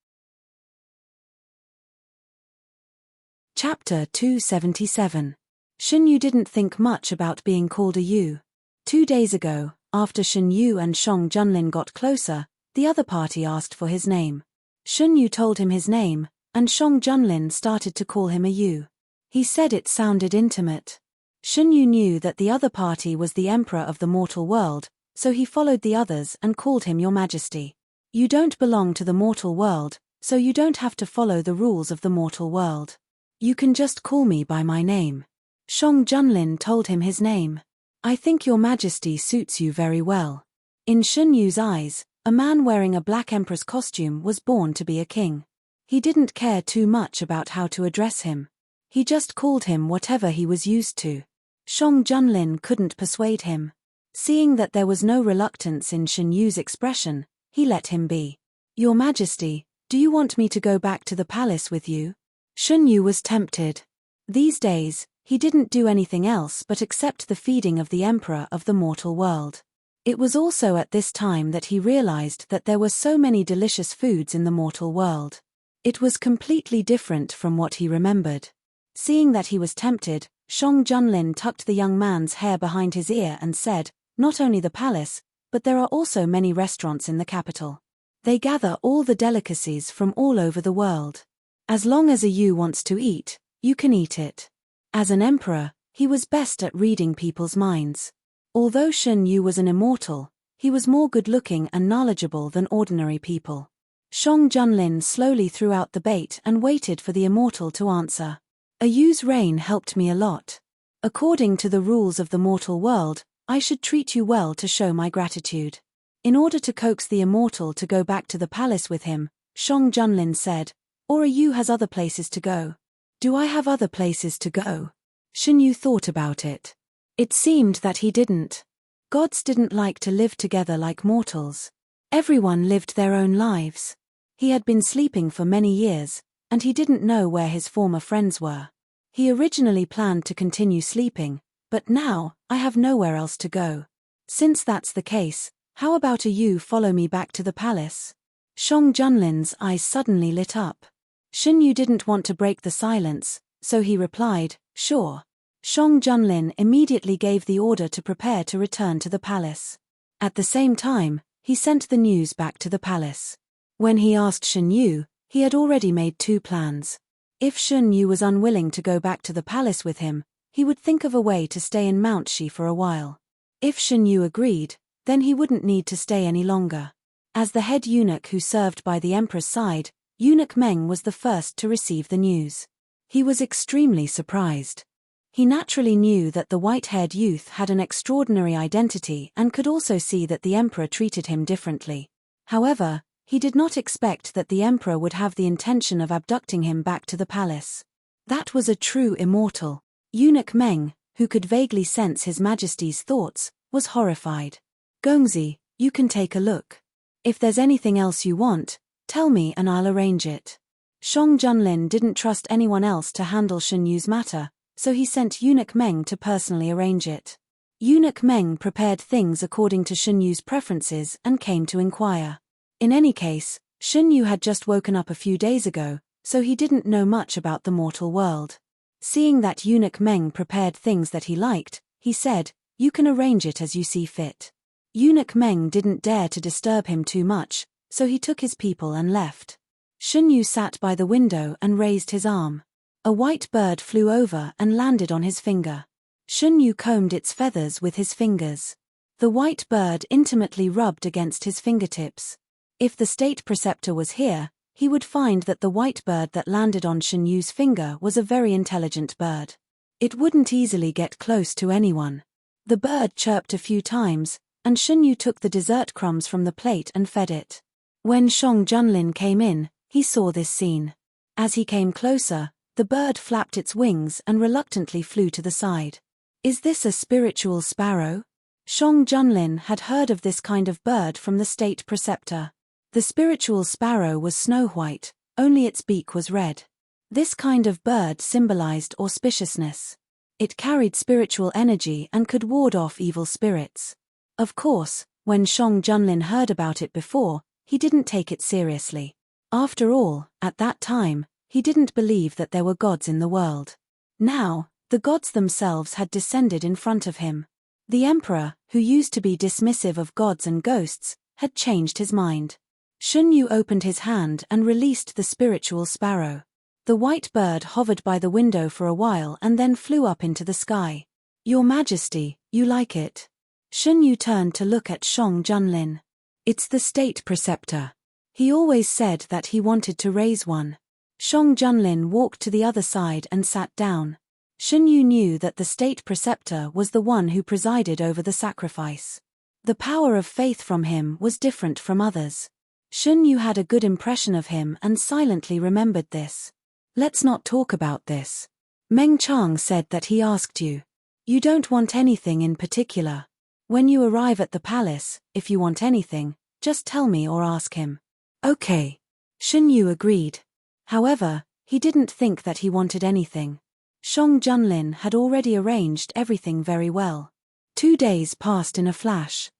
Chapter 277. Shun Yu didn't think much about being called a Yu. 2 days ago, after Shun Yu and Shang Junlin got closer, the other party asked for his name. Shun Yu told him his name, and Shang Junlin started to call him a Yu. He said it sounded intimate. Shun Yu knew that the other party was the emperor of the mortal world, so he followed the others and called him Your Majesty. You don't belong to the mortal world, so you don't have to follow the rules of the mortal world. You can just call me by my name. Shang Junlin told him his name. I think Your Majesty suits you very well. In Shun Yu's eyes, a man wearing a black emperor's costume was born to be a king. He didn't care too much about how to address him. He just called him whatever he was used to. Shang Junlin couldn't persuade him. Seeing that there was no reluctance in Shun Yu's expression, he let him be. Your Majesty, do you want me to go back to the palace with you? Shun Yu was tempted. These days, he didn't do anything else but accept the feeding of the emperor of the mortal world. It was also at this time that he realized that there were so many delicious foods in the mortal world. It was completely different from what he remembered. Seeing that he was tempted, Shang Junlin tucked the young man's hair behind his ear and said, not only the palace, but there are also many restaurants in the capital. They gather all the delicacies from all over the world. As long as a Yu wants to eat, you can eat it. As an emperor, he was best at reading people's minds. Although Shun Yu was an immortal, he was more good-looking and knowledgeable than ordinary people. Shang Junlin slowly threw out the bait and waited for the immortal to answer. A Yu's reign helped me a lot. According to the rules of the mortal world, I should treat you well to show my gratitude. In order to coax the immortal to go back to the palace with him, Shang Junlin said, or a Yu has other places to go. Do I have other places to go? Shun Yu thought about it. It seemed that he didn't. Gods didn't like to live together like mortals. Everyone lived their own lives. He had been sleeping for many years, and he didn't know where his former friends were. He originally planned to continue sleeping, but now, I have nowhere else to go. Since that's the case, how about a Yu follow me back to the palace? Shang Junlin's eyes suddenly lit up. Shun Yu didn't want to break the silence, so he replied, sure. Shang Junlin immediately gave the order to prepare to return to the palace. At the same time, he sent the news back to the palace. When he asked Shun Yu, he had already made 2 plans. If Shun Yu was unwilling to go back to the palace with him, he would think of a way to stay in Mount Shi for a while. If Shun Yu agreed, then he wouldn't need to stay any longer. As the head eunuch who served by the emperor's side, Eunuch Meng was the first to receive the news. He was extremely surprised. He naturally knew that the white-haired youth had an extraordinary identity and could also see that the emperor treated him differently. However, he did not expect that the emperor would have the intention of abducting him back to the palace. That was a true immortal. Eunuch Meng, who could vaguely sense His Majesty's thoughts, was horrified. Gongzi, you can take a look. If there's anything else you want, tell me and I'll arrange it. Shang Junlin didn't trust anyone else to handle Shun Yu's matter, so he sent Eunuch Meng to personally arrange it. Eunuch Meng prepared things according to Shun Yu's preferences and came to inquire. In any case, Shun Yu had just woken up a few days ago, so he didn't know much about the mortal world. Seeing that Eunuch Meng prepared things that he liked, he said, you can arrange it as you see fit. Eunuch Meng didn't dare to disturb him too much, so he took his people and left. Shun Yu sat by the window and raised his arm. A white bird flew over and landed on his finger. Shun Yu combed its feathers with his fingers. The white bird intimately rubbed against his fingertips. If the state preceptor was here, he would find that the white bird that landed on Shun Yu's finger was a very intelligent bird. It wouldn't easily get close to anyone. The bird chirped a few times, and Shun Yu took the dessert crumbs from the plate and fed it. When Shang Junlin came in, he saw this scene. As he came closer, the bird flapped its wings and reluctantly flew to the side. Is this a spiritual sparrow? Shang Junlin had heard of this kind of bird from the state preceptor. The spiritual sparrow was snow white, only its beak was red. This kind of bird symbolized auspiciousness. It carried spiritual energy and could ward off evil spirits. Of course, when Shang Junlin heard about it before, he didn't take it seriously. After all, at that time, he didn't believe that there were gods in the world. Now, the gods themselves had descended in front of him. The emperor, who used to be dismissive of gods and ghosts, had changed his mind. Shun Yu opened his hand and released the spiritual sparrow. The white bird hovered by the window for a while and then flew up into the sky. Your Majesty, you like it? Shun Yu turned to look at Shang Junlin. It's the state preceptor. He always said that he wanted to raise one. Shang Junlin walked to the other side and sat down. Shun Yu knew that the state preceptor was the one who presided over the sacrifice. The power of faith from him was different from others. Shun Yu had a good impression of him and silently remembered this. Let's not talk about this. Meng Chang said that he asked you. You don't want anything in particular. When you arrive at the palace, if you want anything, just tell me or ask him. Okay. Shun Yu agreed. However, he didn't think that he wanted anything. Shang Junlin had already arranged everything very well. 2 days passed in a flash.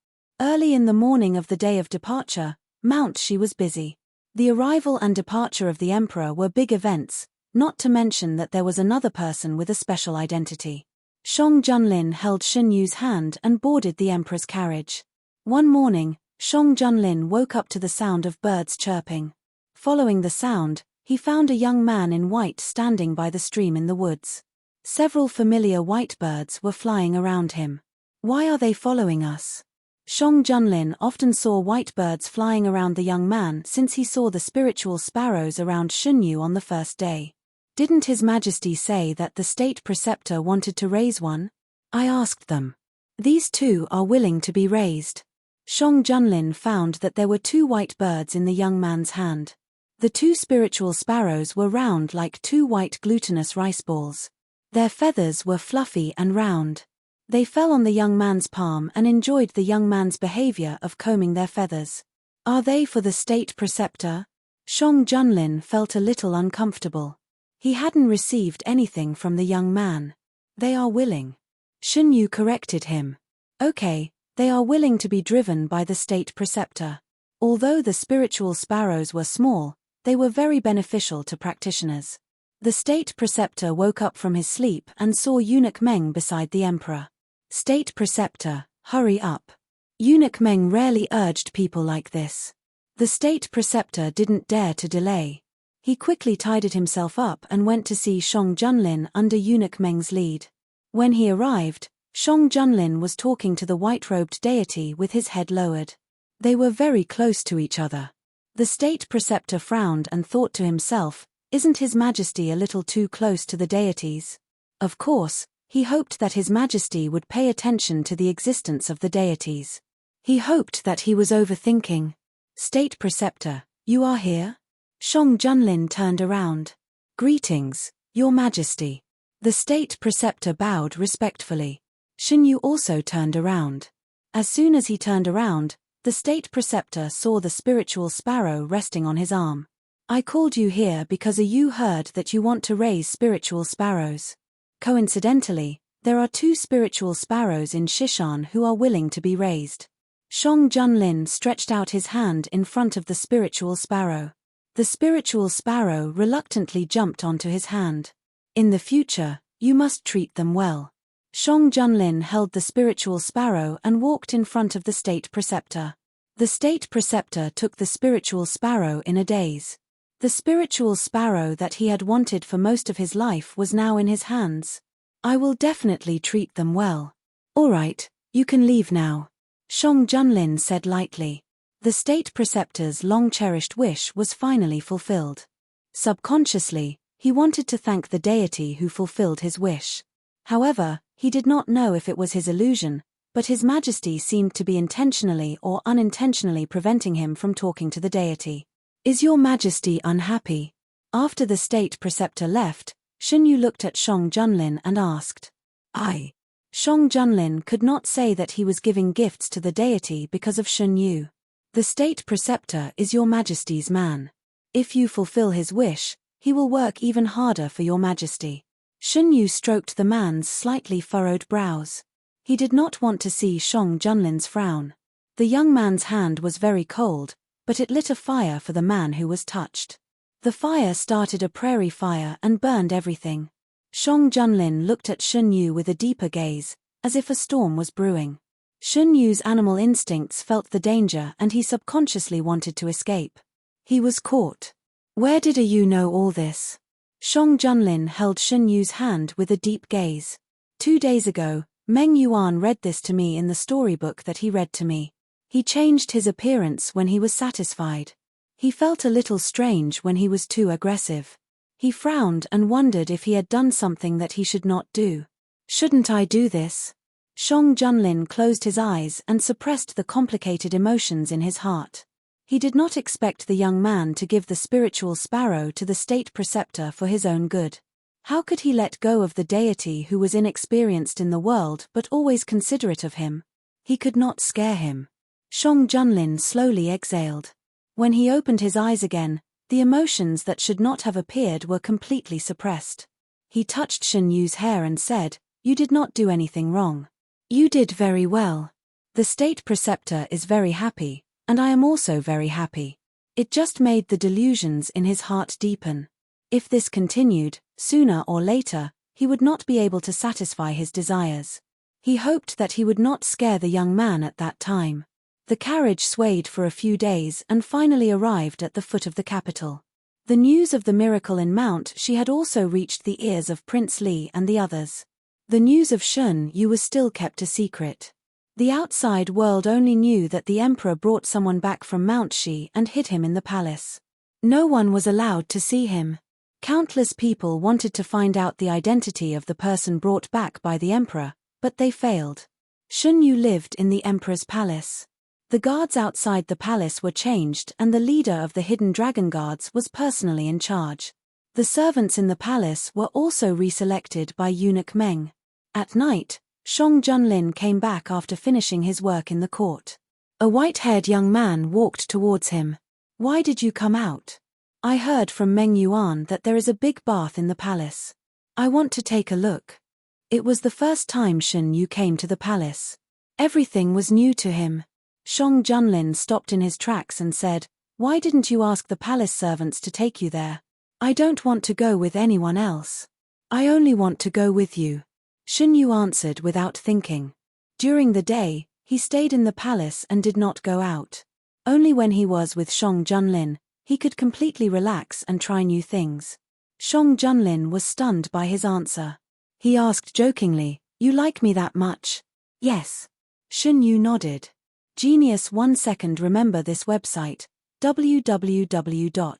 Early in the morning of the day of departure, Mount Shi was busy. The arrival and departure of the emperor were big events, not to mention that there was another person with a special identity. Shang Junlin held Shun Yu's hand and boarded the emperor's carriage. One morning, Shang Junlin woke up to the sound of birds chirping. Following the sound, he found a young man in white standing by the stream in the woods. Several familiar white birds were flying around him. Why are they following us? Shang Junlin often saw white birds flying around the young man since he saw the spiritual sparrows around Shun Yu on the first day. Didn't His Majesty say that the state preceptor wanted to raise one? I asked them. These two are willing to be raised. Shang Junlin found that there were 2 white birds in the young man's hand. The 2 spiritual sparrows were round like 2 white glutinous rice balls. Their feathers were fluffy and round. They fell on the young man's palm and enjoyed the young man's behavior of combing their feathers. Are they for the state preceptor? Shang Junlin felt a little uncomfortable. He hadn't received anything from the young man. They are willing. Shun Yu corrected him. Okay, they are willing to be driven by the state preceptor. Although the spiritual sparrows were small, they were very beneficial to practitioners. The state preceptor woke up from his sleep and saw Eunuch Meng beside the emperor. State preceptor, hurry up. Eunuch Meng rarely urged people like this. The state preceptor didn't dare to delay. He quickly tidied himself up and went to see Shang Junlin under Eunuch Meng's lead. When he arrived, Shang Junlin was talking to the white-robed deity with his head lowered. They were very close to each other. The state preceptor frowned and thought to himself, isn't His Majesty a little too close to the deities? Of course, he hoped that His Majesty would pay attention to the existence of the deities. He hoped that he was overthinking. State preceptor, you are here? Shang Junlin turned around. Greetings, Your Majesty. The state preceptor bowed respectfully. Shun Yu also turned around. As soon as he turned around, the state preceptor saw the spiritual sparrow resting on his arm. I called you here because you heard that you want to raise spiritual sparrows. Coincidentally, there are 2 spiritual sparrows in Shishan who are willing to be raised. Shang Junlin stretched out his hand in front of the spiritual sparrow. The spiritual sparrow reluctantly jumped onto his hand. In the future, you must treat them well. Shang Junlin held the spiritual sparrow and walked in front of the state preceptor. The state preceptor took the spiritual sparrow in a daze. The spiritual sparrow that he had wanted for most of his life was now in his hands. I will definitely treat them well. All right, you can leave now, Shang Junlin said lightly. The state preceptor's long-cherished wish was finally fulfilled. Subconsciously, he wanted to thank the deity who fulfilled his wish. However, he did not know if it was his illusion, but His Majesty seemed to be intentionally or unintentionally preventing him from talking to the deity. Is Your Majesty unhappy? After the state preceptor left, Shen Yu looked at Shang Junlin and asked. I. Shang Junlin could not say that he was giving gifts to the deity because of Shen Yu. The state preceptor is Your Majesty's man. If you fulfill his wish, he will work even harder for Your Majesty. Shen Yu stroked the man's slightly furrowed brows. He did not want to see Shang Junlin's frown. The young man's hand was very cold, but it lit a fire for the man who was touched. The fire started a prairie fire and burned everything. Shang Junlin looked at Shen Yu with a deeper gaze, as if a storm was brewing. Shen Yu's animal instincts felt the danger and he subconsciously wanted to escape. He was caught. Where did you know all this? Shang Junlin held Shen Yu's hand with a deep gaze. 2 days ago, Meng Yuan read this to me in the storybook that he read to me. He changed his appearance when he was satisfied. He felt a little strange when he was too aggressive. He frowned and wondered if he had done something that he should not do. Shouldn't I do this? Shang Junlin closed his eyes and suppressed the complicated emotions in his heart. He did not expect the young man to give the spiritual sparrow to the state preceptor for his own good. How could he let go of the deity who was inexperienced in the world but always considerate of him? He could not scare him. Shang Junlin slowly exhaled. When he opened his eyes again, the emotions that should not have appeared were completely suppressed. He touched Shen Yu's hair and said, "You did not do anything wrong. You did very well. The state preceptor is very happy, and I am also very happy." It just made the delusions in his heart deepen. If this continued, sooner or later, he would not be able to satisfy his desires. He hoped that he would not scare the young man at that time. The carriage swayed for a few days and finally arrived at the foot of the capital. The news of the miracle in Mount Shi had also reached the ears of Prince Li and the others. The news of Shen Yu was still kept a secret. The outside world only knew that the emperor brought someone back from Mount Shi and hid him in the palace. No one was allowed to see him. Countless people wanted to find out the identity of the person brought back by the emperor, but they failed. Shen Yu lived in the emperor's palace. The guards outside the palace were changed and the leader of the hidden dragon guards was personally in charge. The servants in the palace were also reselected by eunuch Meng. At night, Shang Junlin came back after finishing his work in the court. A white-haired young man walked towards him. "Why did you come out?" "I heard from Meng Yuan that there is a big bath in the palace. I want to take a look." It was the first time Shen Yu came to the palace. Everything was new to him. Shang Junlin stopped in his tracks and said, "Why didn't you ask the palace servants to take you there?" "I don't want to go with anyone else. I only want to go with you," Shen Yu answered without thinking. During the day, he stayed in the palace and did not go out. Only when he was with Shang Junlin, he could completely relax and try new things. Shang Junlin was stunned by his answer. He asked jokingly, "You like me that much?" "Yes." Shen Yu nodded. Genius 1 second. Remember this website, www.bk50.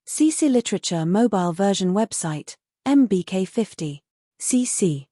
CC Literature Mobile Version Website, mbk50. CC.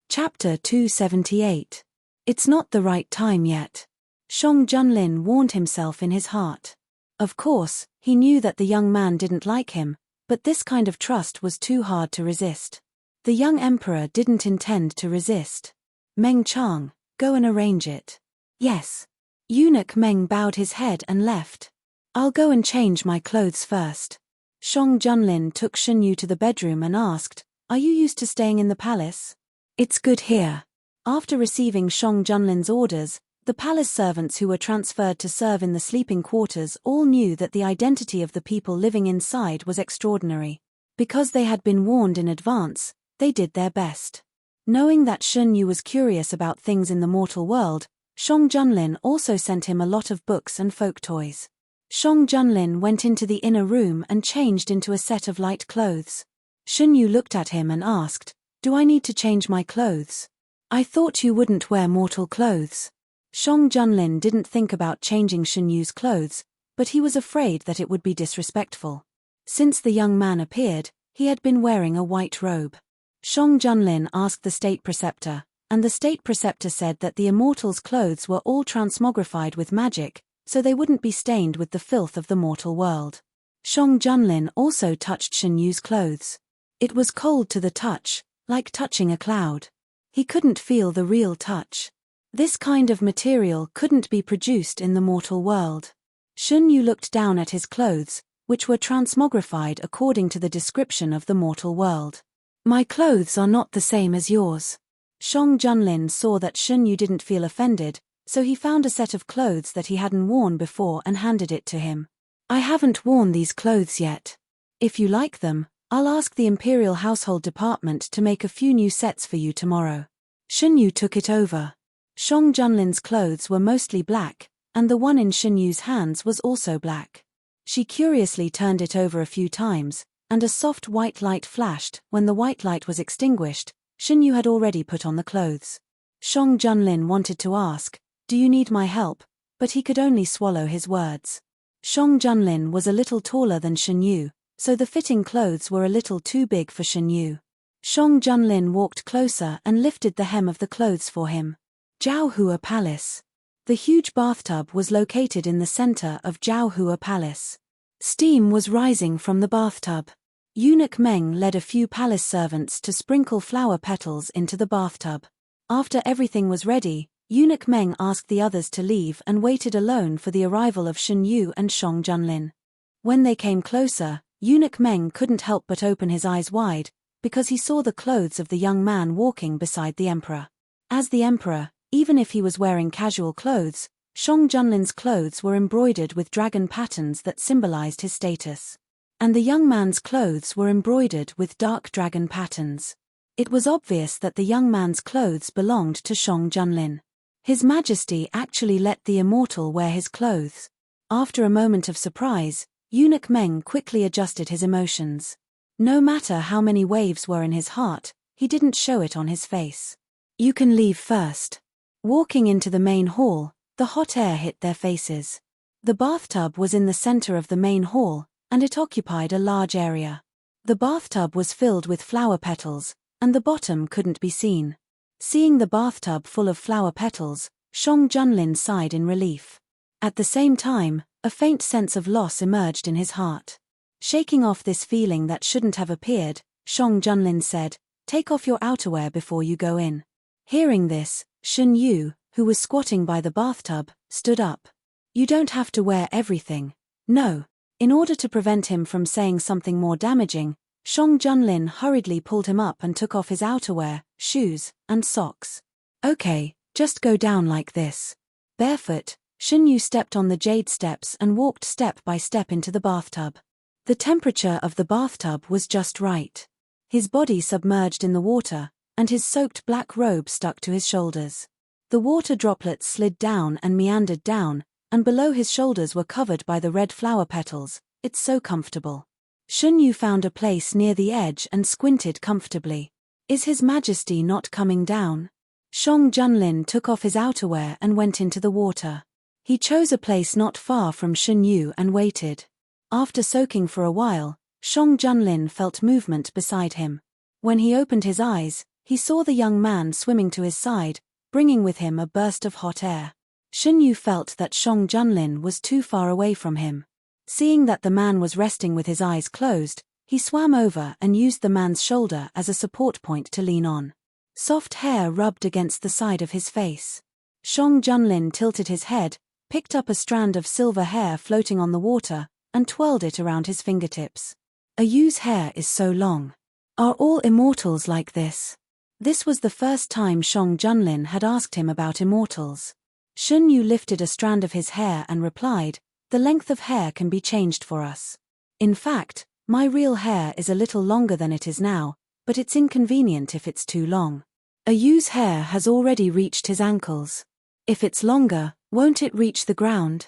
Chapter 278. It's not the right time yet. Shang Junlin warned himself in his heart. Of course, he knew that the young man didn't like him, but this kind of trust was too hard to resist. The young emperor didn't intend to resist. "Meng Chang, go and arrange it." "Yes." Eunuch Meng bowed his head and left. "I'll go and change my clothes first." Shang Junlin took Shen Yu to the bedroom and asked, "Are you used to staying in the palace?" "It's good here." After receiving Shang Junlin's orders, the palace servants who were transferred to serve in the sleeping quarters all knew that the identity of the people living inside was extraordinary. Because they had been warned in advance, they did their best. Knowing that Shen Yu was curious about things in the mortal world, Shang Junlin also sent him a lot of books and folk toys. Shang Junlin went into the inner room and changed into a set of light clothes. Shen Yu looked at him and asked, "Do I need to change my clothes? I thought you wouldn't wear mortal clothes." Shang Junlin didn't think about changing Shen Yu's clothes, but he was afraid that it would be disrespectful. Since the young man appeared, he had been wearing a white robe. Shang Junlin asked the state preceptor, and the state preceptor said that the immortals' clothes were all transmogrified with magic, so they wouldn't be stained with the filth of the mortal world. Shang Junlin also touched Shen Yu's clothes. It was cold to the touch, like touching a cloud. He couldn't feel the real touch. This kind of material couldn't be produced in the mortal world. Shen Yu looked down at his clothes, which were transmogrified according to the description of the mortal world. "My clothes are not the same as yours." Shang Junlin saw that Shen Yu didn't feel offended, so he found a set of clothes that he hadn't worn before and handed it to him. "I haven't worn these clothes yet. If you like them, I'll ask the Imperial Household Department to make a few new sets for you tomorrow." Shen Yu took it over. Shang Junlin's clothes were mostly black, and the one in Shen Yu's hands was also black. She curiously turned it over a few times, and a soft white light flashed. When the white light was extinguished, Shen Yu had already put on the clothes. Shang Junlin wanted to ask, "Do you need my help?" but he could only swallow his words. Shang Junlin was a little taller than Shen Yu, so the fitting clothes were a little too big for Shen Yu. Shang Junlin walked closer and lifted the hem of the clothes for him. Jiaohua Palace. The huge bathtub was located in the center of Jiaohua Palace. Steam was rising from the bathtub. Eunuch Meng led a few palace servants to sprinkle flower petals into the bathtub. After everything was ready, Eunuch Meng asked the others to leave and waited alone for the arrival of Shen Yu and Shang Junlin. When they came closer, Eunuch Meng couldn't help but open his eyes wide, because he saw the clothes of the young man walking beside the emperor. As the emperor, even if he was wearing casual clothes, Shang Junlin's clothes were embroidered with dragon patterns that symbolized his status. And the young man's clothes were embroidered with dark dragon patterns. It was obvious that the young man's clothes belonged to Shang Junlin. His Majesty actually let the immortal wear his clothes. After a moment of surprise, Eunuch Meng quickly adjusted his emotions. No matter how many waves were in his heart, he didn't show it on his face. "You can leave first." Walking into the main hall, the hot air hit their faces. The bathtub was in the center of the main hall, and it occupied a large area. The bathtub was filled with flower petals, and the bottom couldn't be seen. Seeing the bathtub full of flower petals, Shang Junlin sighed in relief. At the same time, a faint sense of loss emerged in his heart. Shaking off this feeling that shouldn't have appeared, Shang Junlin said, "Take off your outerwear before you go in." Hearing this, Shen Yu, who was squatting by the bathtub, stood up. "You don't have to wear everything." "No." In order to prevent him from saying something more damaging, Shang Junlin hurriedly pulled him up and took off his outerwear, shoes, and socks. "Okay, just go down like this." Barefoot, Shen Yu stepped on the jade steps and walked step by step into the bathtub. The temperature of the bathtub was just right. His body submerged in the water, and his soaked black robe stuck to his shoulders. The water droplets slid down and meandered down, and below his shoulders were covered by the red flower petals. "It's so comfortable." Shen Yu found a place near the edge and squinted comfortably. "Is His Majesty not coming down?" Shang Junlin took off his outerwear and went into the water. He chose a place not far from Shen Yu and waited. After soaking for a while, Shang Junlin felt movement beside him. When he opened his eyes, he saw the young man swimming to his side, bringing with him a burst of hot air. Shen Yu felt that Shang Junlin was too far away from him. Seeing that the man was resting with his eyes closed, he swam over and used the man's shoulder as a support point to lean on. Soft hair rubbed against the side of his face. Shang Junlin tilted his head, picked up a strand of silver hair floating on the water, and twirled it around his fingertips. "A Yu's hair is so long. Are all immortals like this?" This was the first time Shang Junlin had asked him about immortals. Shen Yu lifted a strand of his hair and replied, "The length of hair can be changed for us. In fact, my real hair is a little longer than it is now, but it's inconvenient if it's too long. A Yu's hair has already reached his ankles. If it's longer, won't it reach the ground?"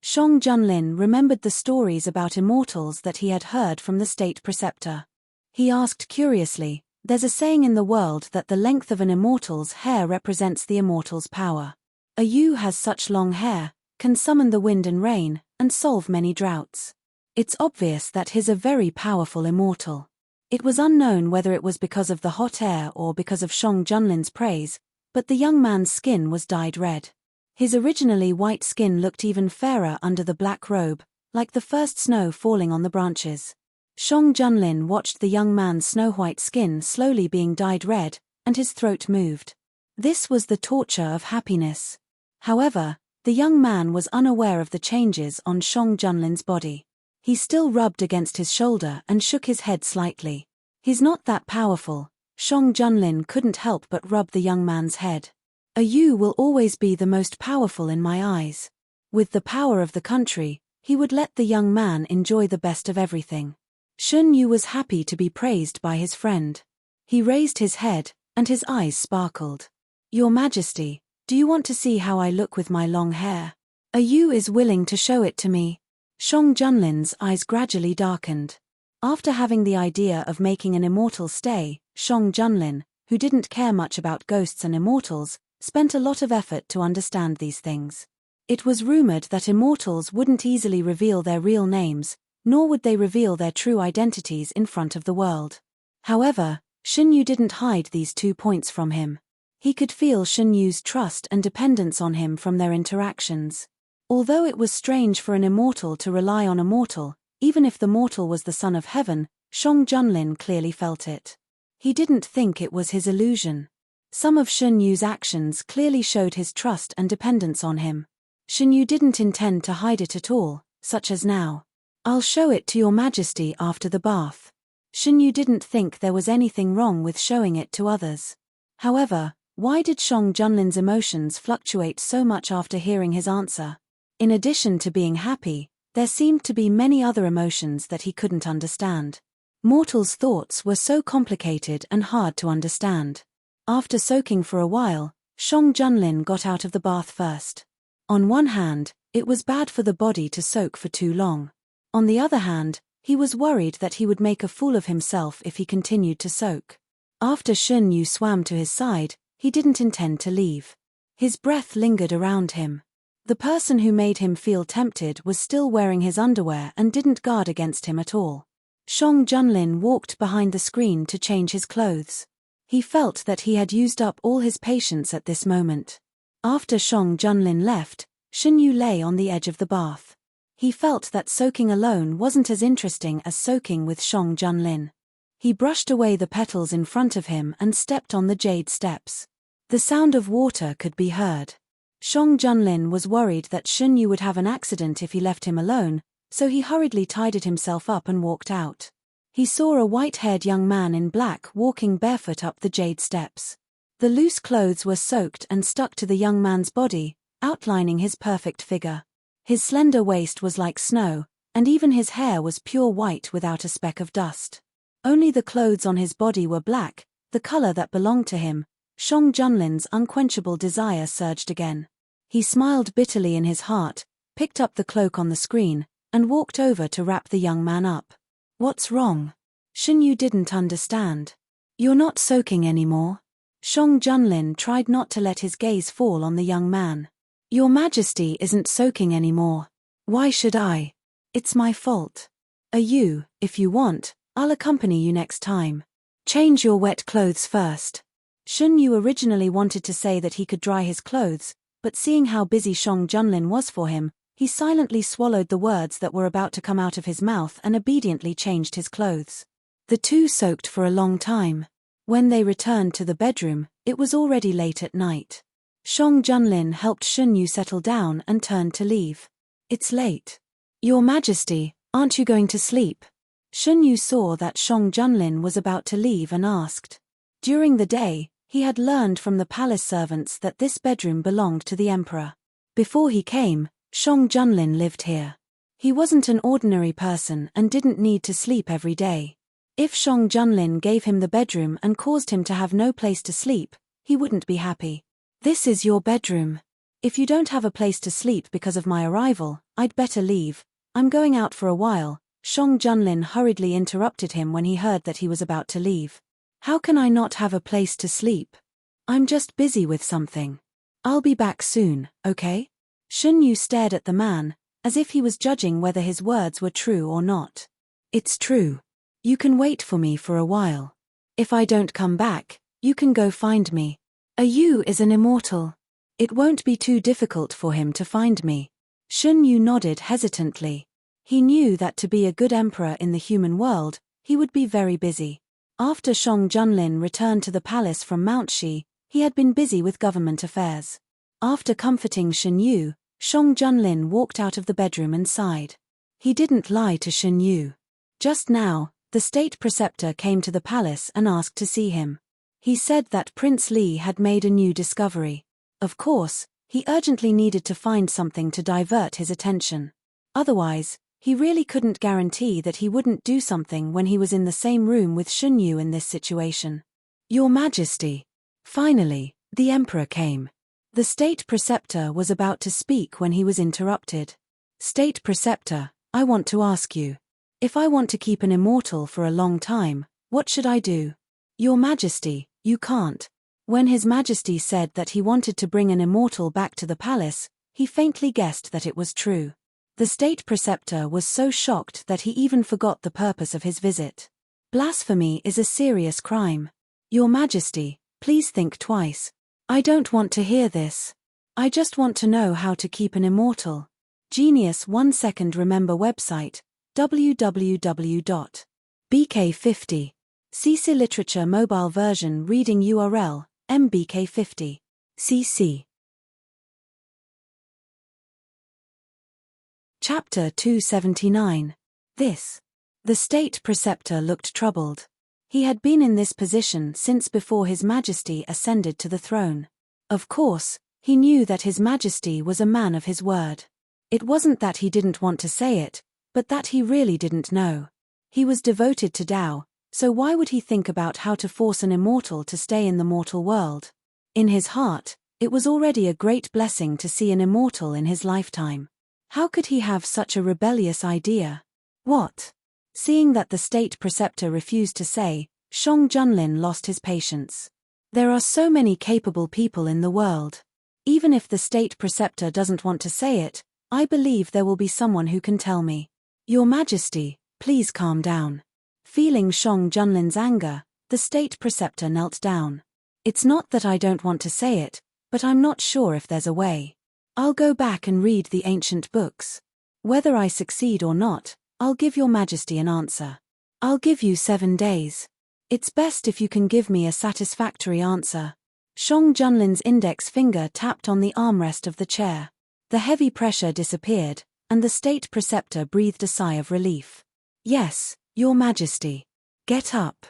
Shang Junlin remembered the stories about immortals that he had heard from the state preceptor. He asked curiously, "There's a saying in the world that the length of an immortal's hair represents the immortal's power. A Yu has such long hair, can summon the wind and rain, and solve many droughts. It's obvious that he's a very powerful immortal." It was unknown whether it was because of the hot air or because of Shang Junlin's praise, but the young man's skin was dyed red. His originally white skin looked even fairer under the black robe, like the first snow falling on the branches. Shang Junlin watched the young man's snow-white skin slowly being dyed red, and his throat moved. This was the torture of happiness. However, the young man was unaware of the changes on Shang Junlin's body. He still rubbed against his shoulder and shook his head slightly. "He's not that powerful." Shang Junlin couldn't help but rub the young man's head. "A Yu will always be the most powerful in my eyes." With the power of the country, he would let the young man enjoy the best of everything. Shun Yu was happy to be praised by his friend. He raised his head, and his eyes sparkled. "Your Majesty, do you want to see how I look with my long hair? A Yu is willing to show it to me." Shang Junlin's eyes gradually darkened. After having the idea of making an immortal stay, Shang Junlin, who didn't care much about ghosts and immortals, spent a lot of effort to understand these things. It was rumored that immortals wouldn't easily reveal their real names, nor would they reveal their true identities in front of the world. However, Shin Yu didn't hide these 2 points from him. He could feel Shin Yu's trust and dependence on him from their interactions. Although it was strange for an immortal to rely on a mortal, even if the mortal was the son of heaven, Shang Junlin clearly felt it. He didn't think it was his illusion. Some of Shin Yu's actions clearly showed his trust and dependence on him. Shin Yu didn't intend to hide it at all, such as now. "I'll show it to your Majesty after the bath." Shin Yu didn't think there was anything wrong with showing it to others. However, why did Shang Junlin's emotions fluctuate so much after hearing his answer? In addition to being happy, there seemed to be many other emotions that he couldn't understand. Mortals' thoughts were so complicated and hard to understand. After soaking for a while, Shang Junlin got out of the bath first. On one hand, it was bad for the body to soak for too long. On the other hand, he was worried that he would make a fool of himself if he continued to soak. After Shun Yu swam to his side, he didn't intend to leave. His breath lingered around him. The person who made him feel tempted was still wearing his underwear and didn't guard against him at all. Shang Junlin walked behind the screen to change his clothes. He felt that he had used up all his patience at this moment. After Shang Junlin left, Shin Yu lay on the edge of the bath. He felt that soaking alone wasn't as interesting as soaking with Shang Junlin. He brushed away the petals in front of him and stepped on the jade steps. The sound of water could be heard. Shang Junlin was worried that Shin Yu would have an accident if he left him alone, so he hurriedly tidied himself up and walked out. He saw a white-haired young man in black walking barefoot up the jade steps. The loose clothes were soaked and stuck to the young man's body, outlining his perfect figure. His slender waist was like snow, and even his hair was pure white without a speck of dust. Only the clothes on his body were black, the color that belonged to him. Shang Junlin's unquenchable desire surged again. He smiled bitterly in his heart, picked up the cloak on the screen, and walked over to wrap the young man up. "What's wrong?" Shin Yu didn't understand. "You're not soaking anymore." Shang Junlin tried not to let his gaze fall on the young man. "Your Majesty isn't soaking anymore. Why should I? It's my fault. If you want, I'll accompany you next time. Change your wet clothes first." Shun Yu originally wanted to say that he could dry his clothes, but seeing how busy Shang Junlin was for him, he silently swallowed the words that were about to come out of his mouth and obediently changed his clothes. The two soaked for a long time. When they returned to the bedroom, it was already late at night. Shang Junlin helped Shun Yu settle down and turned to leave. "It's late. Your Majesty, aren't you going to sleep?" Shun Yu saw that Shang Junlin was about to leave and asked. During the day, he had learned from the palace servants that this bedroom belonged to the emperor. Before he came, Shang Junlin lived here. He wasn't an ordinary person and didn't need to sleep every day. If Shang Junlin gave him the bedroom and caused him to have no place to sleep, he wouldn't be happy. "This is your bedroom. If you don't have a place to sleep because of my arrival, I'd better leave. I'm going out for a while. Shang Junlin hurriedly interrupted him when he heard that he was about to leave. How can I not have a place to sleep? I'm just busy with something. I'll be back soon, okay? Shun Yu stared at the man, as if he was judging whether his words were true or not. It's true. You can wait for me for a while. If I don't come back, you can go find me. A Yu is an immortal. It won't be too difficult for him to find me. Shun Yu nodded hesitantly. He knew that to be a good emperor in the human world, he would be very busy. After Shang Junlin returned to the palace from Mount Shi, he had been busy with government affairs. After comforting Shun Yu, Shang Junlin walked out of the bedroom and sighed. He didn't lie to Shun Yu. Just now, the state preceptor came to the palace and asked to see him. He said that Prince Li had made a new discovery. Of course, he urgently needed to find something to divert his attention. Otherwise, he really couldn't guarantee that he wouldn't do something when he was in the same room with Shun Yu in this situation. Your Majesty. Finally, the emperor came. The state preceptor was about to speak when he was interrupted. State preceptor, I want to ask you. If I want to keep an immortal for a long time, what should I do? Your Majesty, you can't. When His Majesty said that he wanted to bring an immortal back to the palace, he faintly guessed that it was true. The state preceptor was so shocked that he even forgot the purpose of his visit. Blasphemy is a serious crime. Your Majesty, please think twice. I don't want to hear this. I just want to know how to keep an immortal. Genius 1 second remember website, www.bk50. CC Literature Mobile Version Reading URL, mbk50. cc. Chapter 279. This. The state preceptor looked troubled. He had been in this position since before His Majesty ascended to the throne. Of course, he knew that His Majesty was a man of his word. It wasn't that he didn't want to say it, but that he really didn't know. He was devoted to Tao, so why would he think about how to force an immortal to stay in the mortal world? In his heart, it was already a great blessing to see an immortal in his lifetime. How could he have such a rebellious idea? What? Seeing that the state preceptor refused to say, Shang Junlin lost his patience. There are so many capable people in the world. Even if the state preceptor doesn't want to say it, I believe there will be someone who can tell me. Your Majesty, please calm down. Feeling Shang Junlin's anger, the state preceptor knelt down. It's not that I don't want to say it, but I'm not sure if there's a way. I'll go back and read the ancient books. Whether I succeed or not, I'll give Your Majesty an answer. I'll give you 7 days. It's best if you can give me a satisfactory answer. Shang Junlin's index finger tapped on the armrest of the chair. The heavy pressure disappeared, and the state preceptor breathed a sigh of relief. Yes, Your Majesty. Get up.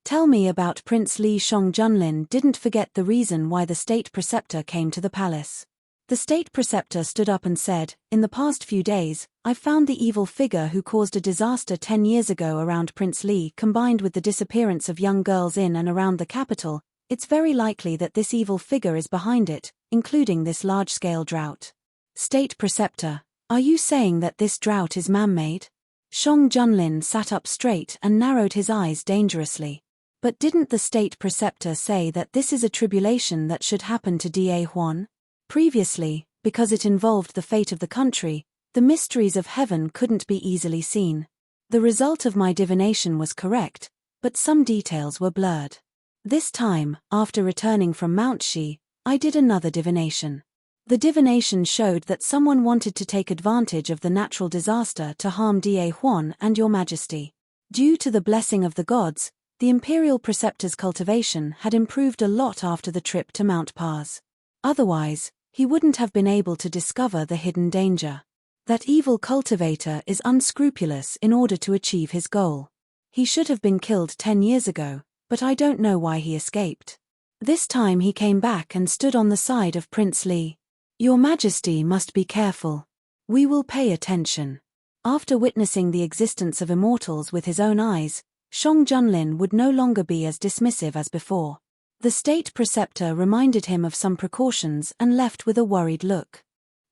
Tell me about Prince Li. Shang Junlin didn't forget the reason why the state preceptor came to the palace. The state preceptor stood up and said, in the past few days, I've found the evil figure who caused a disaster 10 years ago around Prince Li combined with the disappearance of young girls in and around the capital. It's very likely that this evil figure is behind it, including this large-scale drought. State preceptor, are you saying that this drought is man-made? Shang Junlin sat up straight and narrowed his eyes dangerously. But didn't the state preceptor say that this is a tribulation that should happen to Da Huan? Previously, because it involved the fate of the country, the mysteries of heaven couldn't be easily seen. The result of my divination was correct, but some details were blurred. This time, after returning from Mount Shi, I did another divination. The divination showed that someone wanted to take advantage of the natural disaster to harm Da Huan and Your Majesty. Due to the blessing of the gods, the imperial preceptor's cultivation had improved a lot after the trip to Mount Paz. Otherwise, he wouldn't have been able to discover the hidden danger. That evil cultivator is unscrupulous in order to achieve his goal. He should have been killed 10 years ago, but I don't know why he escaped. This time he came back and stood on the side of Prince Li. Your Majesty must be careful. We will pay attention. After witnessing the existence of immortals with his own eyes, Shang Junlin would no longer be as dismissive as before. The state preceptor reminded him of some precautions and left with a worried look.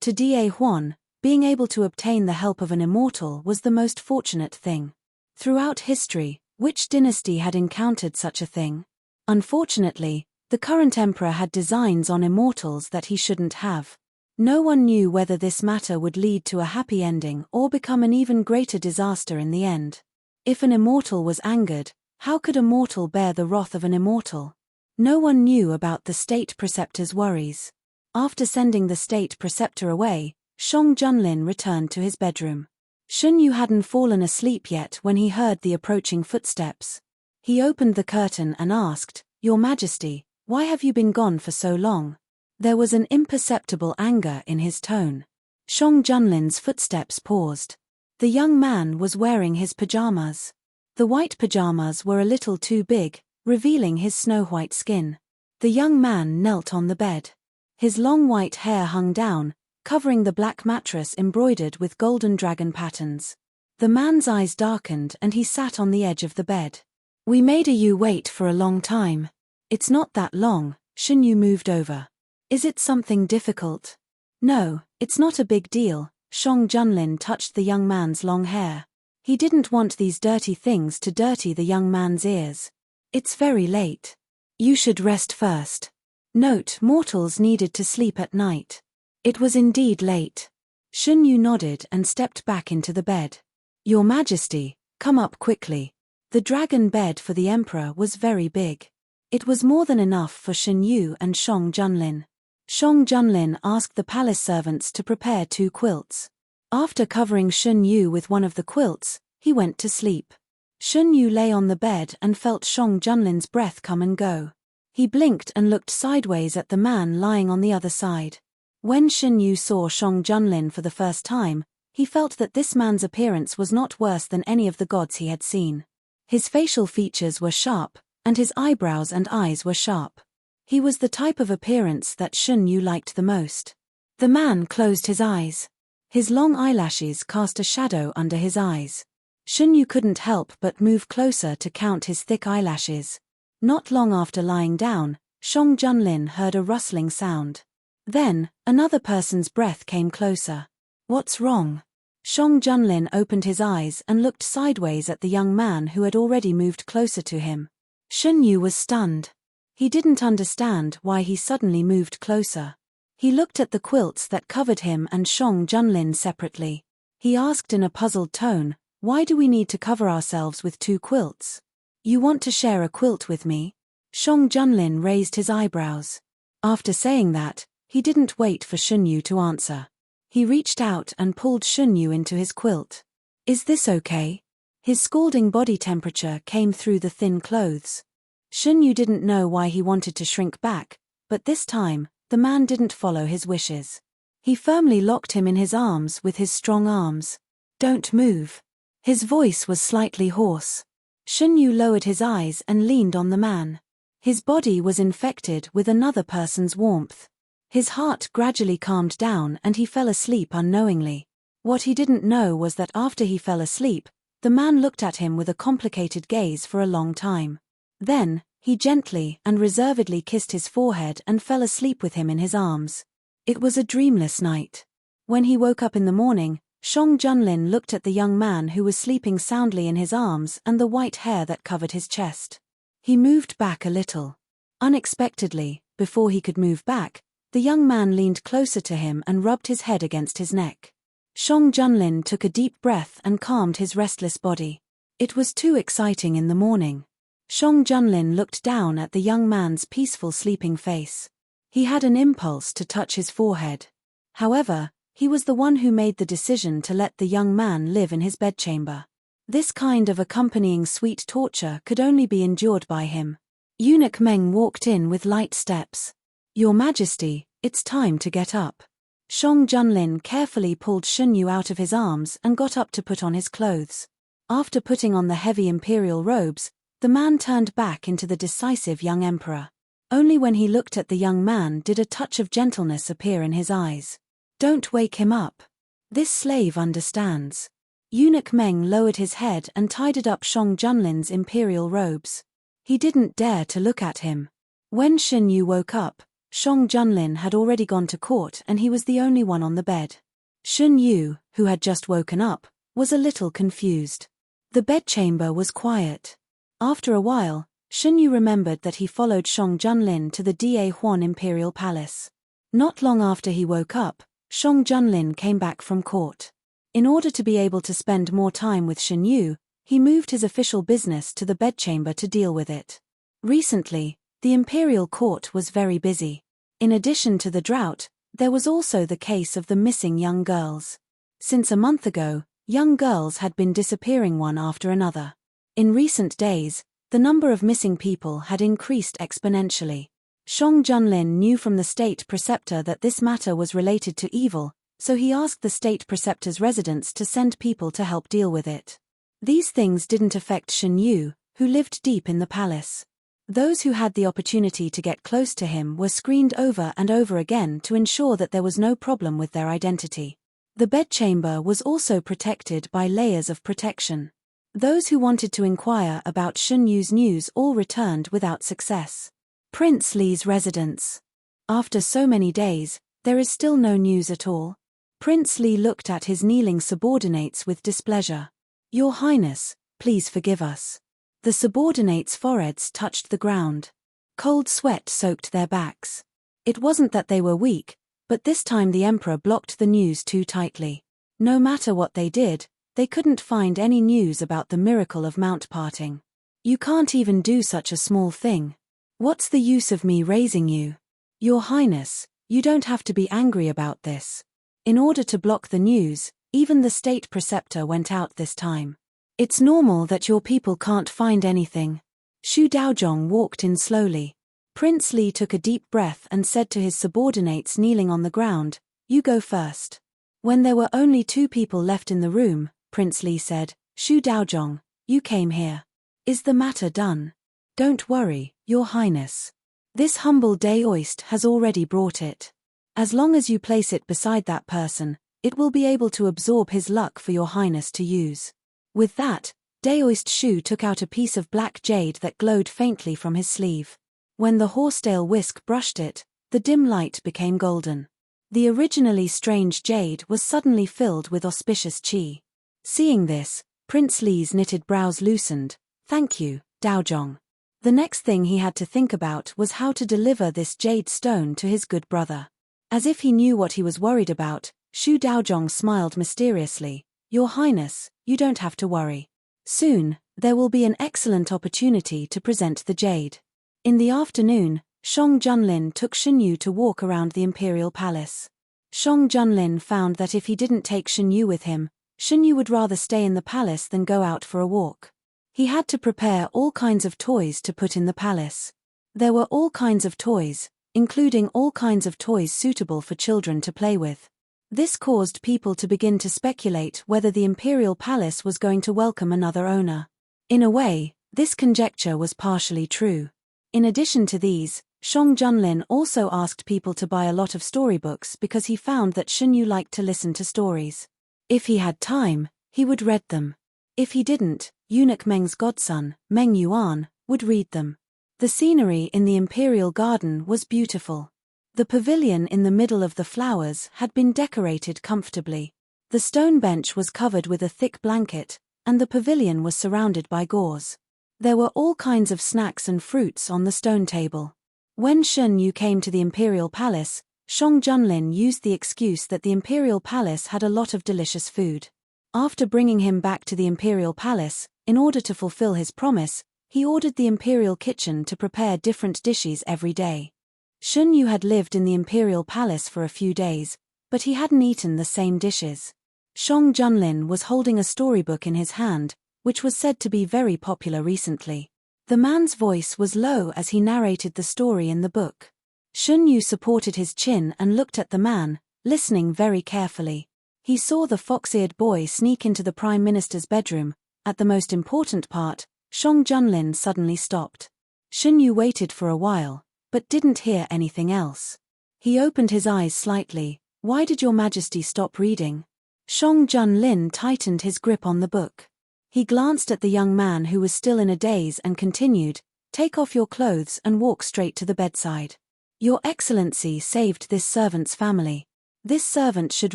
To Da Huan, Being able to obtain the help of an immortal was the most fortunate thing. Throughout history, which dynasty had encountered such a thing? Unfortunately, the current emperor had designs on immortals that he shouldn't have. No one knew whether this matter would lead to a happy ending or become an even greater disaster in the end. If an immortal was angered, how could a mortal bear the wrath of an immortal? No one knew about the state preceptor's worries. After sending the state preceptor away, Shang Junlin returned to his bedroom. Shun Yu hadn't fallen asleep yet when he heard the approaching footsteps. He opened the curtain and asked, "Your Majesty, why have you been gone for so long?" There was an imperceptible anger in his tone. Shang Junlin's footsteps paused. The young man was wearing his pajamas. The white pajamas were a little too big, revealing his snow-white skin. The young man knelt on the bed. His long white hair hung down, covering the black mattress embroidered with golden dragon patterns. The man's eyes darkened and he sat on the edge of the bed. "We made you wait for a long time." "It's not that long." Shun Yu moved over. "Is it something difficult?" "No, it's not a big deal." Shang Junlin touched the young man's long hair. He didn't want these dirty things to dirty the young man's ears. "It's very late. You should rest first." Note: mortals needed to sleep at night. It was indeed late. Shun Yu nodded and stepped back into the bed. "Your Majesty, come up quickly." The dragon bed for the emperor was very big. It was more than enough for Shun Yu and Shang Junlin. Shang Junlin asked the palace servants to prepare 2 quilts. After covering Shun Yu with one of the quilts, he went to sleep. Shun Yu lay on the bed and felt Shang Junlin's breath come and go. He blinked and looked sideways at the man lying on the other side. When Shun Yu saw Shang Junlin for the first time, he felt that this man's appearance was not worse than any of the gods he had seen. His facial features were sharp, and his eyebrows and eyes were sharp. He was the type of appearance that Shun Yu liked the most. The man closed his eyes. His long eyelashes cast a shadow under his eyes. Shun Yu couldn't help but move closer to count his thick eyelashes. Not long after lying down, Shang Junlin heard a rustling sound. Then, another person's breath came closer. "What's wrong?" Shang Junlin opened his eyes and looked sideways at the young man who had already moved closer to him. Shun Yu was stunned. He didn't understand why he suddenly moved closer. He looked at the quilts that covered him and Shang Junlin separately. He asked in a puzzled tone, "Why do we need to cover ourselves with 2 quilts? You want to share a quilt with me?" Shang Junlin raised his eyebrows. After saying that, he didn't wait for Shun Yu to answer. He reached out and pulled Shun Yu into his quilt. "Is this okay?" His scalding body temperature came through the thin clothes. Shun Yu didn't know why he wanted to shrink back, but this time, the man didn't follow his wishes. He firmly locked him in his arms with his strong arms. "Don't move." His voice was slightly hoarse. Shun Yu lowered his eyes and leaned on the man. His body was infected with another person's warmth. His heart gradually calmed down and he fell asleep unknowingly. What he didn't know was that after he fell asleep, the man looked at him with a complicated gaze for a long time. Then, he gently and reservedly kissed his forehead and fell asleep with him in his arms. It was a dreamless night. When he woke up in the morning, Shang Junlin looked at the young man who was sleeping soundly in his arms and the white hair that covered his chest. He moved back a little. Unexpectedly, before he could move back, the young man leaned closer to him and rubbed his head against his neck. Shang Junlin took a deep breath and calmed his restless body. It was too exciting in the morning. Shang Junlin looked down at the young man's peaceful sleeping face. He had an impulse to touch his forehead. However, he was the one who made the decision to let the young man live in his bedchamber. This kind of accompanying sweet torture could only be endured by him. Eunuch Meng walked in with light steps. "Your Majesty, it's time to get up." Shang Junlin carefully pulled Shun Yu out of his arms and got up to put on his clothes. After putting on the heavy imperial robes, the man turned back into the decisive young emperor. Only when he looked at the young man did a touch of gentleness appear in his eyes. "Don't wake him up. This slave understands." Eunuch Meng lowered his head and tidied up Shang Junlin's imperial robes. He didn't dare to look at him. When Shun Yu woke up, Shang Junlin had already gone to court and he was the only one on the bed. Shun Yu, who had just woken up, was a little confused. The bedchamber was quiet. After a while, Shun Yu remembered that he followed Shang Junlin to the Da Huan Imperial Palace. Not long after he woke up, Shang Junlin came back from court. In order to be able to spend more time with Shun Yu, he moved his official business to the bedchamber to deal with it. Recently, the imperial court was very busy. In addition to the drought, there was also the case of the missing young girls. Since a month ago, young girls had been disappearing one after another. In recent days, the number of missing people had increased exponentially. Shang Junlin knew from the state preceptor that this matter was related to evil, so he asked the state preceptor's residents to send people to help deal with it. These things didn't affect Shun Yu, who lived deep in the palace. Those who had the opportunity to get close to him were screened over and over again to ensure that there was no problem with their identity. The bedchamber was also protected by layers of protection. Those who wanted to inquire about Shun Yu's news all returned without success. Prince Li's residence. After so many days, there is still no news at all. Prince Li looked at his kneeling subordinates with displeasure. Your Highness, please forgive us. The subordinates' foreheads touched the ground. Cold sweat soaked their backs. It wasn't that they were weak, but this time the emperor blocked the news too tightly. No matter what they did, they couldn't find any news about the miracle of mount parting. You can't even do such a small thing. What's the use of me raising you? Your Highness, you don't have to be angry about this. In order to block the news, even the state preceptor went out this time. It's normal that your people can't find anything. Xu Daozhong walked in slowly. Prince Li took a deep breath and said to his subordinates kneeling on the ground, "You go first." When there were only 2 people left in the room, Prince Li said, "Xu Daozhong, you came here. Is the matter done?" "Don't worry, Your Highness. This humble daoist has already brought it. As long as you place it beside that person, it will be able to absorb his luck for Your Highness to use." With that, Daoist Shu took out a piece of black jade that glowed faintly from his sleeve. When the horsetail whisk brushed it, the dim light became golden. The originally strange jade was suddenly filled with auspicious qi. Seeing this, Prince Li's knitted brows loosened. "Thank you, Daozhong." The next thing he had to think about was how to deliver this jade stone to his good brother. As if he knew what he was worried about, Xu Daozhong smiled mysteriously. "Your Highness, you don't have to worry. Soon, there will be an excellent opportunity to present the jade." In the afternoon, Shang Junlin took Shun Yu to walk around the imperial palace. Shang Junlin found that if he didn't take Shun Yu with him, Shun Yu would rather stay in the palace than go out for a walk. He had to prepare all kinds of toys to put in the palace. There were all kinds of toys, including all kinds of toys suitable for children to play with. This caused people to begin to speculate whether the imperial palace was going to welcome another owner. In a way, this conjecture was partially true. In addition to these, Shang Junlin also asked people to buy a lot of storybooks because he found that Shun Yu liked to listen to stories. If he had time, he would read them. If he didn't, eunuch Meng's godson, Meng Yuan, would read them. The scenery in the imperial garden was beautiful. The pavilion in the middle of the flowers had been decorated comfortably. The stone bench was covered with a thick blanket, and the pavilion was surrounded by gauze. There were all kinds of snacks and fruits on the stone table. When Shun Yu came to the imperial palace, Shang Junlin used the excuse that the imperial palace had a lot of delicious food. After bringing him back to the imperial palace, in order to fulfill his promise, he ordered the imperial kitchen to prepare different dishes every day. Shun Yu had lived in the imperial palace for a few days, but he hadn't eaten the same dishes. Shang Junlin was holding a storybook in his hand, which was said to be very popular recently. The man's voice was low as he narrated the story in the book. Shun Yu supported his chin and looked at the man, listening very carefully. He saw the fox-eared boy sneak into the Prime Minister's bedroom. At the most important part, Shang Junlin suddenly stopped. Shun Yu waited for a while, but didn't hear anything else. He opened his eyes slightly. "Why did Your Majesty stop reading?" Shang Junlin tightened his grip on the book. He glanced at the young man who was still in a daze and continued, "Take off your clothes and walk straight to the bedside. Your Excellency saved this servant's family. This servant should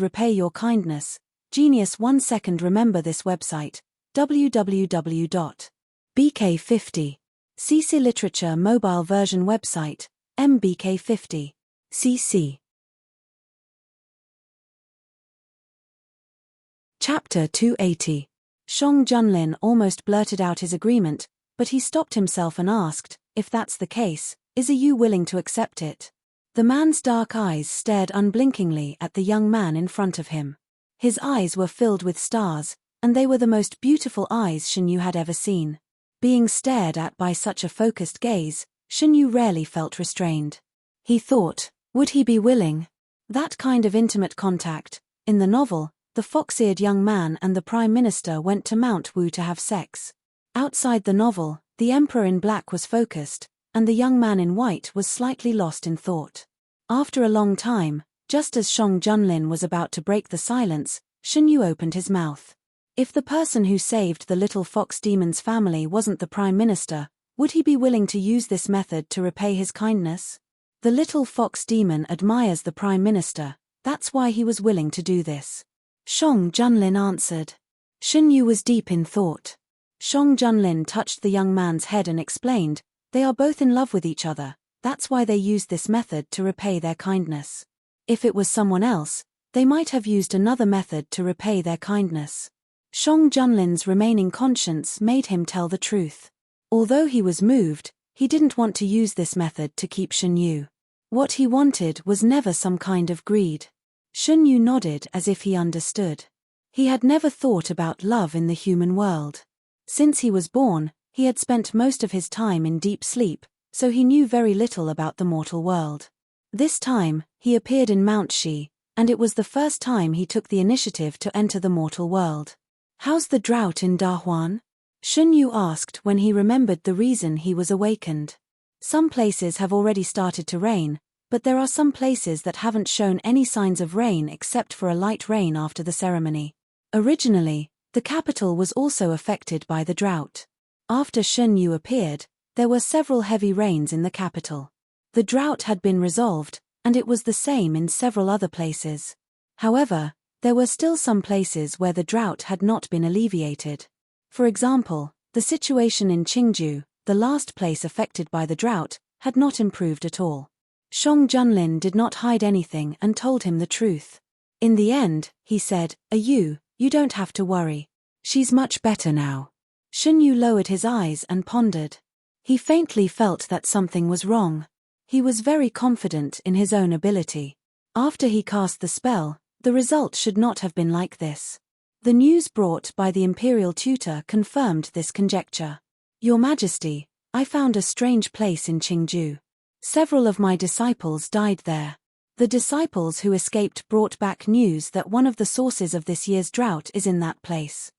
repay your kindness. Genius 1 second. Remember this website, www.bk50. CC Literature Mobile Version Website, mbk50. cc. Chapter 280. Shang Junlin almost blurted out his agreement, but he stopped himself and asked, if that's the case, are you willing to accept it? The man's dark eyes stared unblinkingly at the young man in front of him. His eyes were filled with stars, and they were the most beautiful eyes Shen Yu had ever seen. Being stared at by such a focused gaze, Shen Yu rarely felt restrained. He thought, would he be willing? That kind of intimate contact. In the novel, the fox-eared young man and the Prime Minister went to Mount Wu to have sex. Outside the novel, the Emperor in black was focused, and the young man in white was slightly lost in thought. After a long time, just as Shang Junlin was about to break the silence, Shen Yu opened his mouth. If the person who saved the little fox demon's family wasn't the Prime Minister, would he be willing to use this method to repay his kindness? The little fox demon admires the Prime Minister, that's why he was willing to do this. Shang Junlin answered. Shen Yu was deep in thought. Shang Junlin touched the young man's head and explained, they are both in love with each other, that's why they used this method to repay their kindness. If it was someone else, they might have used another method to repay their kindness. Shang Junlin's remaining conscience made him tell the truth. Although he was moved, he didn't want to use this method to keep Shen Yu. What he wanted was never some kind of greed. Shen Yu nodded as if he understood. He had never thought about love in the human world. Since he was born, he had spent most of his time in deep sleep, so he knew very little about the mortal world. This time, he appeared in Mount Shi, and it was the first time he took the initiative to enter the mortal world. How's the drought in Dahuan? Shen Yu asked when he remembered the reason he was awakened. Some places have already started to rain, but there are some places that haven't shown any signs of rain except for a light rain after the ceremony. Originally, the capital was also affected by the drought. After Shen Yu appeared, there were several heavy rains in the capital. The drought had been resolved, and it was the same in several other places. However, there were still some places where the drought had not been alleviated. For example, the situation in Qingju, the last place affected by the drought, had not improved at all. Shang Junlin did not hide anything and told him the truth. In the end, he said, you don't have to worry. She's much better now. Shen Yu lowered his eyes and pondered. He faintly felt that something was wrong. He was very confident in his own ability. After he cast the spell, the result should not have been like this. The news brought by the imperial tutor confirmed this conjecture. Your Majesty, I found a strange place in Qingju. Several of my disciples died there. The disciples who escaped brought back news that one of the sources of this year's drought is in that place.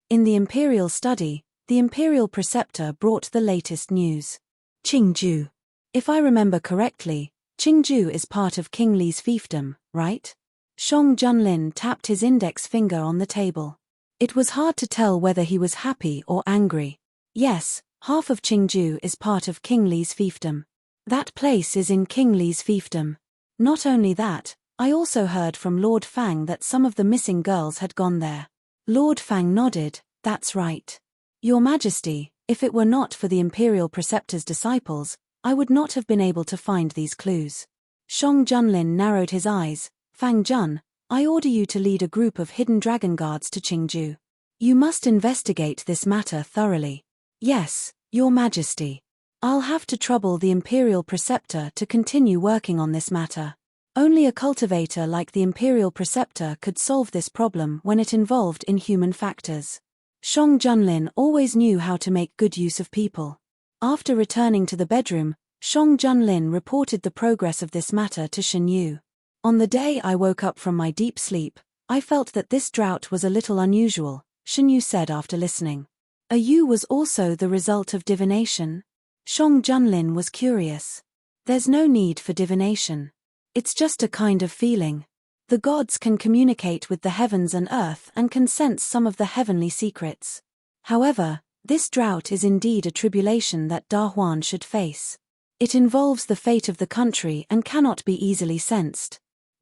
In the imperial study, the imperial preceptor brought the latest news. Qingju. If I remember correctly, Qingju is part of King Li's fiefdom, right? Shang Junlin tapped his index finger on the table. It was hard to tell whether he was happy or angry. Yes, half of Qingju is part of King Li's fiefdom. That place is in King Li's fiefdom. Not only that, I also heard from Lord Fang that some of the missing girls had gone there. Lord Fang nodded, that's right. Your Majesty, if it were not for the imperial preceptor's disciples, I would not have been able to find these clues. Shang Junlin narrowed his eyes. Fang Jun, I order you to lead a group of hidden dragon guards to Qingju. You must investigate this matter thoroughly. Yes, Your Majesty. I'll have to trouble the imperial preceptor to continue working on this matter. Only a cultivator like the imperial preceptor could solve this problem when it involved inhuman factors. Shang Junlin always knew how to make good use of people. After returning to the bedroom, Shang Junlin reported the progress of this matter to Shen Yu. On the day I woke up from my deep sleep, I felt that this drought was a little unusual, Shen Yu said after listening. Yu was also the result of divination? Shang Junlin was curious. There's no need for divination. It's just a kind of feeling. The gods can communicate with the heavens and earth and can sense some of the heavenly secrets. However, this drought is indeed a tribulation that Dahuan should face. It involves the fate of the country and cannot be easily sensed.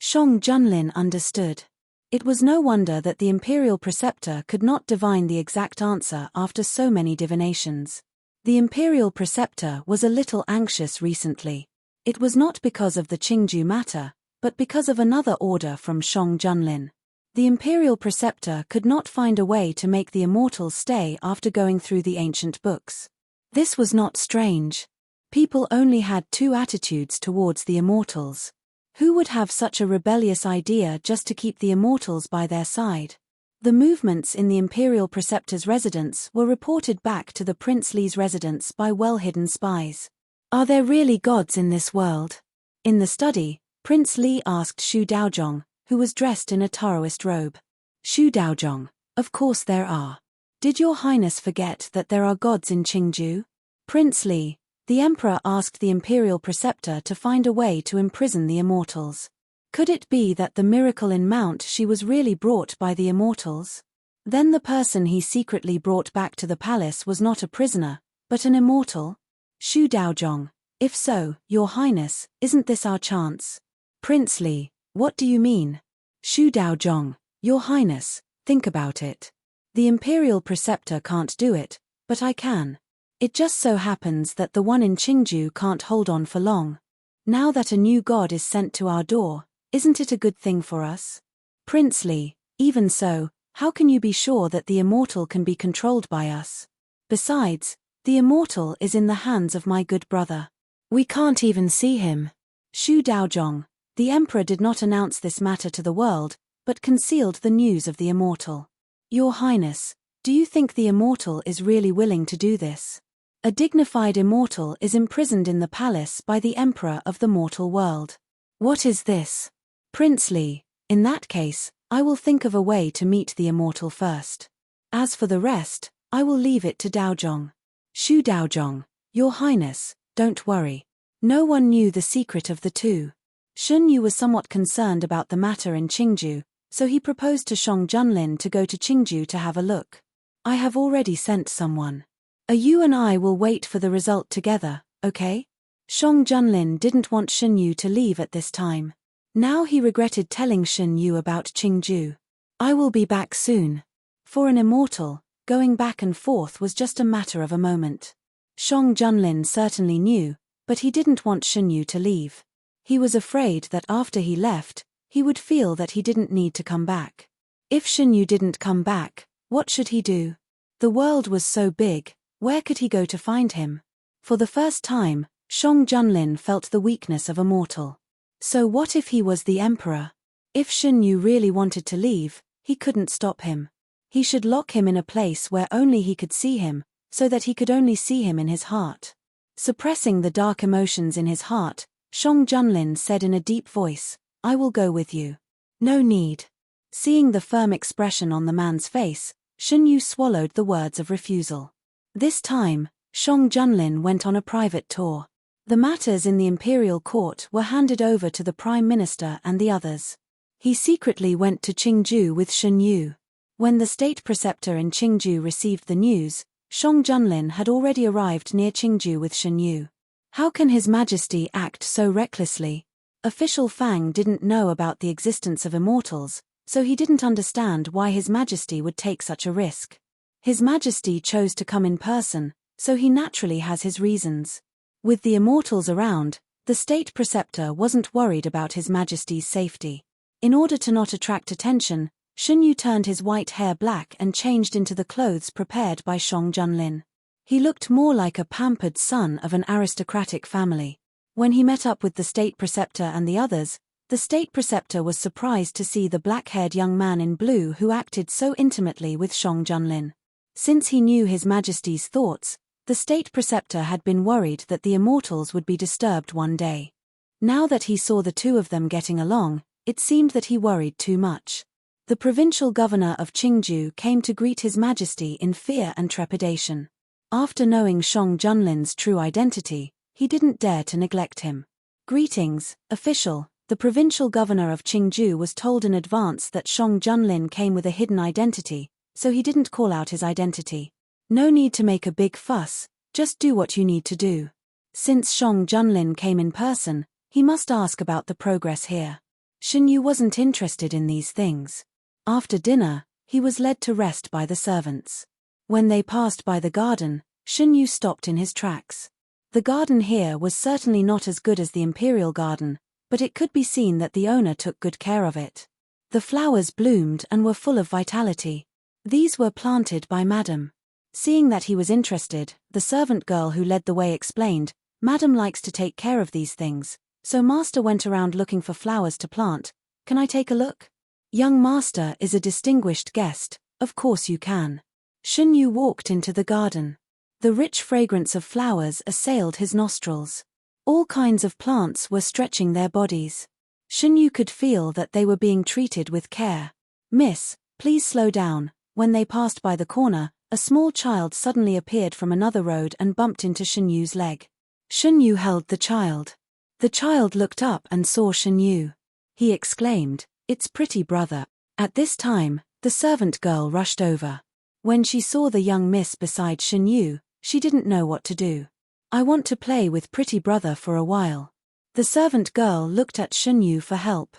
Shang Junlin understood. It was no wonder that the imperial preceptor could not divine the exact answer after so many divinations. The imperial preceptor was a little anxious recently. It was not because of the Qingju matter, but because of another order from Shang Junlin. The imperial preceptor could not find a way to make the immortals stay after going through the ancient books. This was not strange. People only had two attitudes towards the immortals. Who would have such a rebellious idea just to keep the immortals by their side? The movements in the imperial preceptor's residence were reported back to the Prince Li's residence by well-hidden spies. Are there really gods in this world? In the study, Prince Li asked Xu Daozhong, who was dressed in a Taoist robe. Xu Daozhong, of course there are. Did your highness forget that there are gods in Qingju? Prince Li, the emperor asked the imperial preceptor to find a way to imprison the immortals. Could it be that the miracle in Mount Shi was really brought by the immortals? Then the person he secretly brought back to the palace was not a prisoner, but an immortal? Xu Daozhong, if so, your highness, isn't this our chance? Prince Li, what do you mean? Xu Daozhong, your highness, think about it. The imperial preceptor can't do it, but I can. It just so happens that the one in Qingju can't hold on for long. Now that a new god is sent to our door, isn't it a good thing for us? Prince Li, even so, how can you be sure that the immortal can be controlled by us? Besides, the immortal is in the hands of my good brother. We can't even see him. Xu Daozhong, the emperor did not announce this matter to the world, but concealed the news of the immortal. Your highness, do you think the immortal is really willing to do this? A dignified immortal is imprisoned in the palace by the emperor of the mortal world. What is this? Prince Li, in that case, I will think of a way to meet the immortal first. As for the rest, I will leave it to Daozhong. Xu Daozhong, your highness, don't worry. No one knew the secret of the two. Shun Yu was somewhat concerned about the matter in Qingju, so he proposed to Shang Junlin to go to Qingju to have a look. I have already sent someone. You and I will wait for the result together, okay? Shang Junlin didn't want Shun Yu to leave at this time. Now he regretted telling Shun Yu about Qingju. I will be back soon. For an immortal, going back and forth was just a matter of a moment. Shang Junlin certainly knew, but he didn't want Shun Yu to leave. He was afraid that after he left, he would feel that he didn't need to come back. If Shun Yu didn't come back, what should he do? The world was so big, where could he go to find him? For the first time, Shang Junlin felt the weakness of a mortal. So what if he was the emperor? If Shun Yu really wanted to leave, he couldn't stop him. He should lock him in a place where only he could see him, so that he could only see him in his heart. Suppressing the dark emotions in his heart, Shang Junlin said in a deep voice, I will go with you. No need. Seeing the firm expression on the man's face, Shun Yu swallowed the words of refusal. This time, Shang Junlin went on a private tour. The matters in the imperial court were handed over to the prime minister and the others. He secretly went to Qingju with Shun Yu. When the state preceptor in Qingju received the news, Shang Junlin had already arrived near Qingju with Shun Yu. How can His Majesty act so recklessly? Official Fang didn't know about the existence of immortals, so he didn't understand why His Majesty would take such a risk. His Majesty chose to come in person, so he naturally has his reasons. With the immortals around, the state preceptor wasn't worried about His Majesty's safety. In order to not attract attention, Shun Yu turned his white hair black and changed into the clothes prepared by Shang Junlin. He looked more like a pampered son of an aristocratic family. When he met up with the state preceptor and the others, the state preceptor was surprised to see the black-haired young man in blue who acted so intimately with Shang Junlin. Since he knew His Majesty's thoughts, the state preceptor had been worried that the immortals would be disturbed one day. Now that he saw the two of them getting along, it seemed that he worried too much. The provincial governor of Qingju came to greet His Majesty in fear and trepidation. After knowing Shang Junlin's true identity, he didn't dare to neglect him. Greetings, official. The provincial governor of Qingju was told in advance that Shang Junlin came with a hidden identity, so he didn't call out his identity. No need to make a big fuss, just do what you need to do. Since Shang Junlin came in person, he must ask about the progress here. Shen Yu wasn't interested in these things. After dinner, he was led to rest by the servants. When they passed by the garden, Shen Yu stopped in his tracks. The garden here was certainly not as good as the imperial garden, but it could be seen that the owner took good care of it. The flowers bloomed and were full of vitality. These were planted by Madam. Seeing that he was interested, the servant girl who led the way explained, Madam likes to take care of these things, so Master went around looking for flowers to plant. Can I take a look? Young Master is a distinguished guest, of course you can. Shen Yu walked into the garden. The rich fragrance of flowers assailed his nostrils. All kinds of plants were stretching their bodies. Shen Yu could feel that they were being treated with care. Miss, please slow down. When they passed by the corner, a small child suddenly appeared from another road and bumped into Shen Yu's leg. Shen Yu held the child. The child looked up and saw Shen Yu. He exclaimed, "It's pretty brother." At this time, the servant girl rushed over. When she saw the young miss beside Shen Yu, she didn't know what to do. "I want to play with pretty brother for a while." The servant girl looked at Shen Yu for help.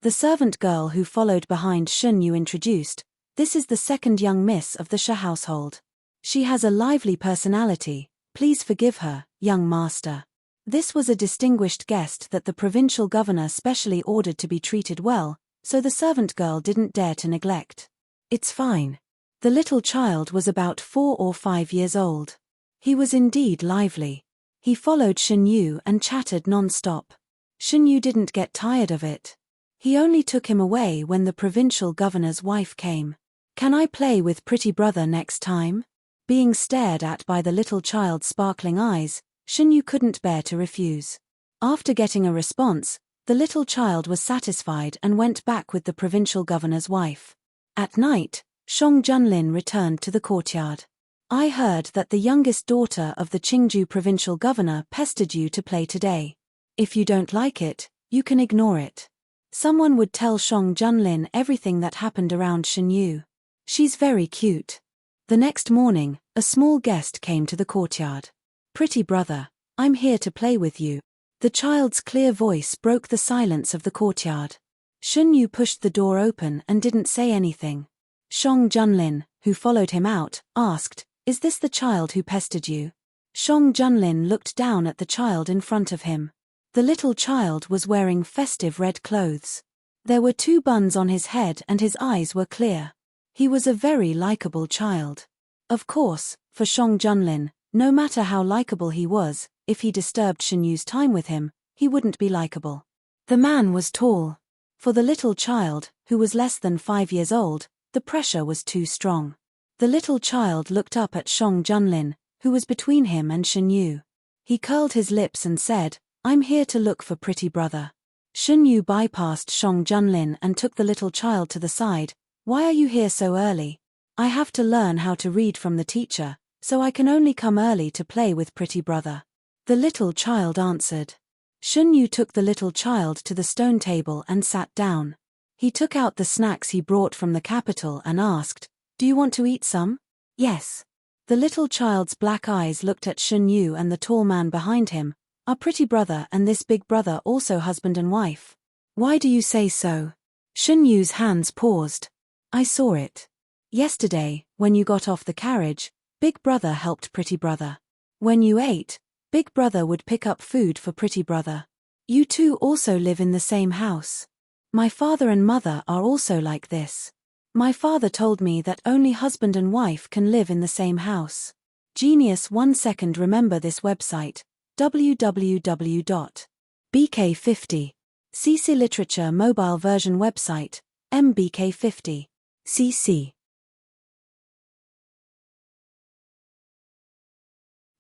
The servant girl who followed behind Shen Yu introduced, "This is the second young miss of the Shi household. She has a lively personality, please forgive her, young master." This was a distinguished guest that the provincial governor specially ordered to be treated well, so the servant girl didn't dare to neglect. "It's fine." The little child was about 4 or 5 years old. He was indeed lively. He followed Shen Yu and chattered non-stop. Shen Yu didn't get tired of it. He only took him away when the provincial governor's wife came. "Can I play with pretty brother next time?" Being stared at by the little child's sparkling eyes, Shen Yu couldn't bear to refuse. After getting a response, the little child was satisfied and went back with the provincial governor's wife. At night, Shang Junlin returned to the courtyard. "I heard that the youngest daughter of the Qingju provincial governor pestered you to play today. If you don't like it, you can ignore it." Someone would tell Shang Junlin everything that happened around Shen Yu. "She's very cute." The next morning, a small guest came to the courtyard. "Pretty brother, I'm here to play with you." The child's clear voice broke the silence of the courtyard. Shen Yu pushed the door open and didn't say anything. Shang Junlin, who followed him out, asked, "Is this the child who pestered you?" Shang Junlin looked down at the child in front of him. The little child was wearing festive red clothes. There were 2 buns on his head and his eyes were clear. He was a very likable child. Of course, for Shang Junlin, no matter how likable he was, if he disturbed Shen Yu's time with him, he wouldn't be likable. The man was tall. For the little child, who was less than 5 years old, the pressure was too strong. The little child looked up at Shang Junlin, who was between him and Shen Yu. He curled his lips and said, "I'm here to look for pretty brother." Shen Yu bypassed Shang Junlin and took the little child to the side. "Why are you here so early?" "I have to learn how to read from the teacher, so I can only come early to play with pretty brother," the little child answered. Shen Yu took the little child to the stone table and sat down. He took out the snacks he brought from the capital and asked, "Do you want to eat some?" "Yes." The little child's black eyes looked at Shen Yu and the tall man behind him. "Are pretty brother and this big brother also husband and wife?" "Why do you say so?" Shen Yu's hands paused. "I saw it. Yesterday, when you got off the carriage, big brother helped pretty brother. When you ate, big brother would pick up food for pretty brother. You two also live in the same house. My father and mother are also like this. My father told me that only husband and wife can live in the same house." Genius 1 second. Remember this website, www.bk50. CC Literature Mobile Version Website, mbk50. CC.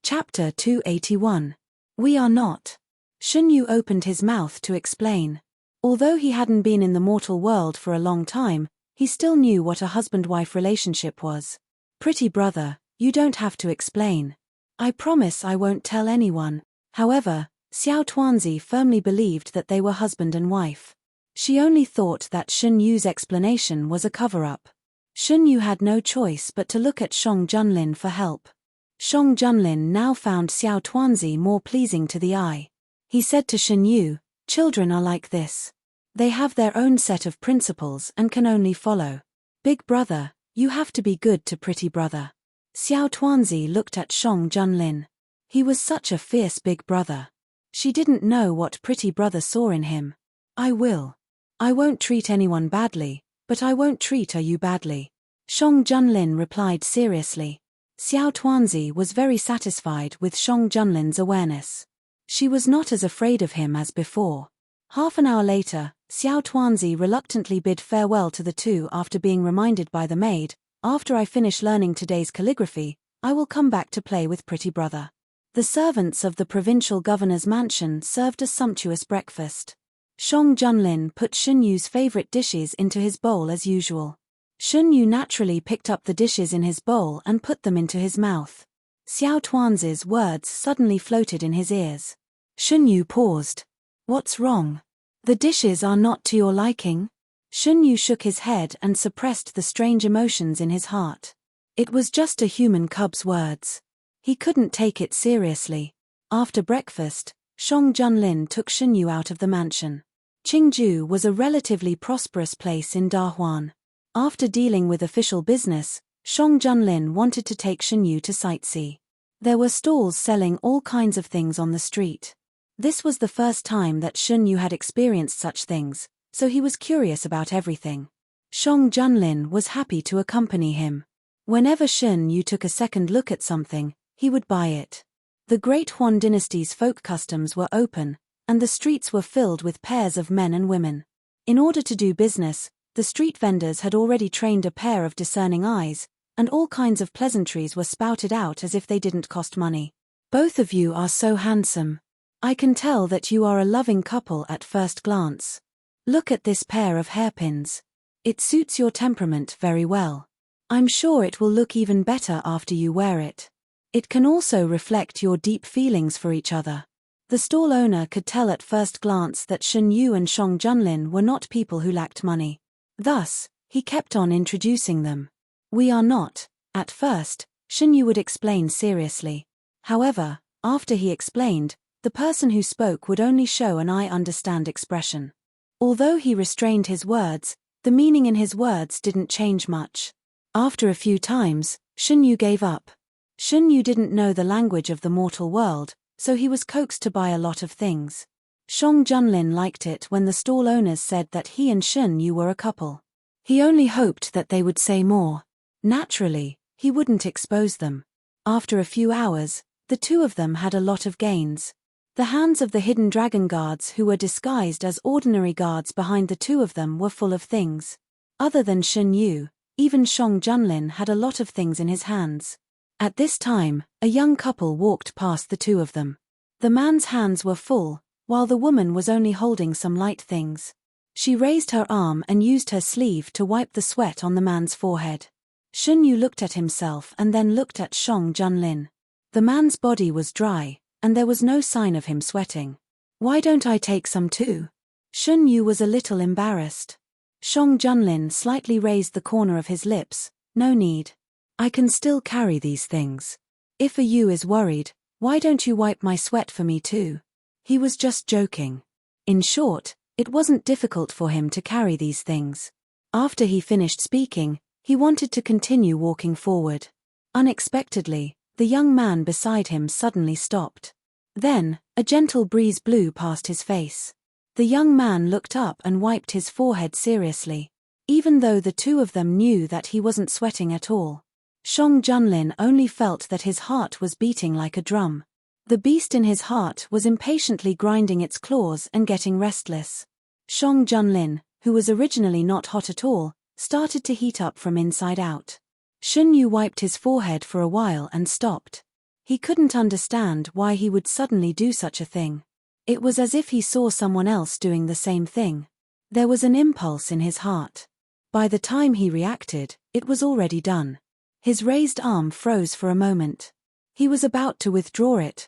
Chapter 281. We Are Not. Shen Yu opened his mouth to explain. Although he hadn't been in the mortal world for a long time, he still knew what a husband-wife relationship was. "Pretty brother, you don't have to explain. I promise I won't tell anyone." However, Xiao Tuanzi firmly believed that they were husband and wife. She only thought that Shen Yu's explanation was a cover-up. Shen Yu had no choice but to look at Shang Junlin for help. Shang Junlin now found Xiao Tuanzi more pleasing to the eye. He said to Shen Yu, "Children are like this. They have their own set of principles and can only follow. Big brother, you have to be good to pretty brother. Xiao Tuanzi looked at Shang Junlin. He was such a fierce big brother. She didn't know what pretty brother saw in him. I will. I won't treat anyone badly, but I won't treat you badly. Shang Junlin replied seriously. Xiao Tuanzi was very satisfied with Shang Junlin's awareness. She was not as afraid of him as before. Half an hour later, Xiao Tuanzi reluctantly bid farewell to the two after being reminded by the maid, after I finish learning today's calligraphy, I will come back to play with pretty brother. The servants of the provincial governor's mansion served a sumptuous breakfast. Shang Junlin put Shun Yu's favorite dishes into his bowl as usual. Shun Yu naturally picked up the dishes in his bowl and put them into his mouth. Xiao Tuanzi's words suddenly floated in his ears. Shun Yu paused. What's wrong? The dishes are not to your liking? Shun Yu shook his head and suppressed the strange emotions in his heart. It was just a human cub's words. He couldn't take it seriously. After breakfast, Shang Junlin took Shun Yu out of the mansion. Qingju was a relatively prosperous place in Dahuan. After dealing with official business, Shang Junlin wanted to take Shun Yu to sightsee. There were stalls selling all kinds of things on the street. This was the first time that Shun Yu had experienced such things, so he was curious about everything. Shang Junlin was happy to accompany him. Whenever Shun Yu took a second look at something, he would buy it. The Great Huan dynasty's folk customs were open, and the streets were filled with pairs of men and women. In order to do business, the street vendors had already trained a pair of discerning eyes, and all kinds of pleasantries were spouted out as if they didn't cost money. Both of you are so handsome. I can tell that you are a loving couple at first glance. Look at this pair of hairpins. It suits your temperament very well. I'm sure it will look even better after you wear it. It can also reflect your deep feelings for each other. The stall owner could tell at first glance that Shun Yu and Shang Junlin were not people who lacked money. Thus, he kept on introducing them. We are not. At first, Shun Yu would explain seriously. However, after he explained, the person who spoke would only show an I understand expression. Although he restrained his words, the meaning in his words didn't change much. After a few times, Shun Yu gave up. Shun Yu didn't know the language of the mortal world, so he was coaxed to buy a lot of things. Shang Junlin liked it when the stall owners said that he and Shun Yu were a couple. He only hoped that they would say more. Naturally, he wouldn't expose them. After a few hours, the two of them had a lot of gains. The hands of the hidden dragon guards who were disguised as ordinary guards behind the two of them were full of things. Other than Shun Yu, even Shang Junlin had a lot of things in his hands. At this time, a young couple walked past the two of them. The man's hands were full, while the woman was only holding some light things. She raised her arm and used her sleeve to wipe the sweat on the man's forehead. Shun Yu looked at himself and then looked at Shang Junlin. The man's body was dry, and there was no sign of him sweating. Why don't I take some too? Shun Yu was a little embarrassed. Shang Junlin slightly raised the corner of his lips. No need. I can still carry these things. If a Yu is worried, why don't you wipe my sweat for me too? He was just joking. In short, it wasn't difficult for him to carry these things. After he finished speaking, he wanted to continue walking forward. Unexpectedly, the young man beside him suddenly stopped. Then, a gentle breeze blew past his face. The young man looked up and wiped his forehead seriously, even though the two of them knew that he wasn't sweating at all. Shang Junlin only felt that his heart was beating like a drum. The beast in his heart was impatiently grinding its claws and getting restless. Shang Junlin, who was originally not hot at all, started to heat up from inside out. Shun Yu wiped his forehead for a while and stopped. He couldn't understand why he would suddenly do such a thing. It was as if he saw someone else doing the same thing. There was an impulse in his heart. By the time he reacted, it was already done. His raised arm froze for a moment. He was about to withdraw it.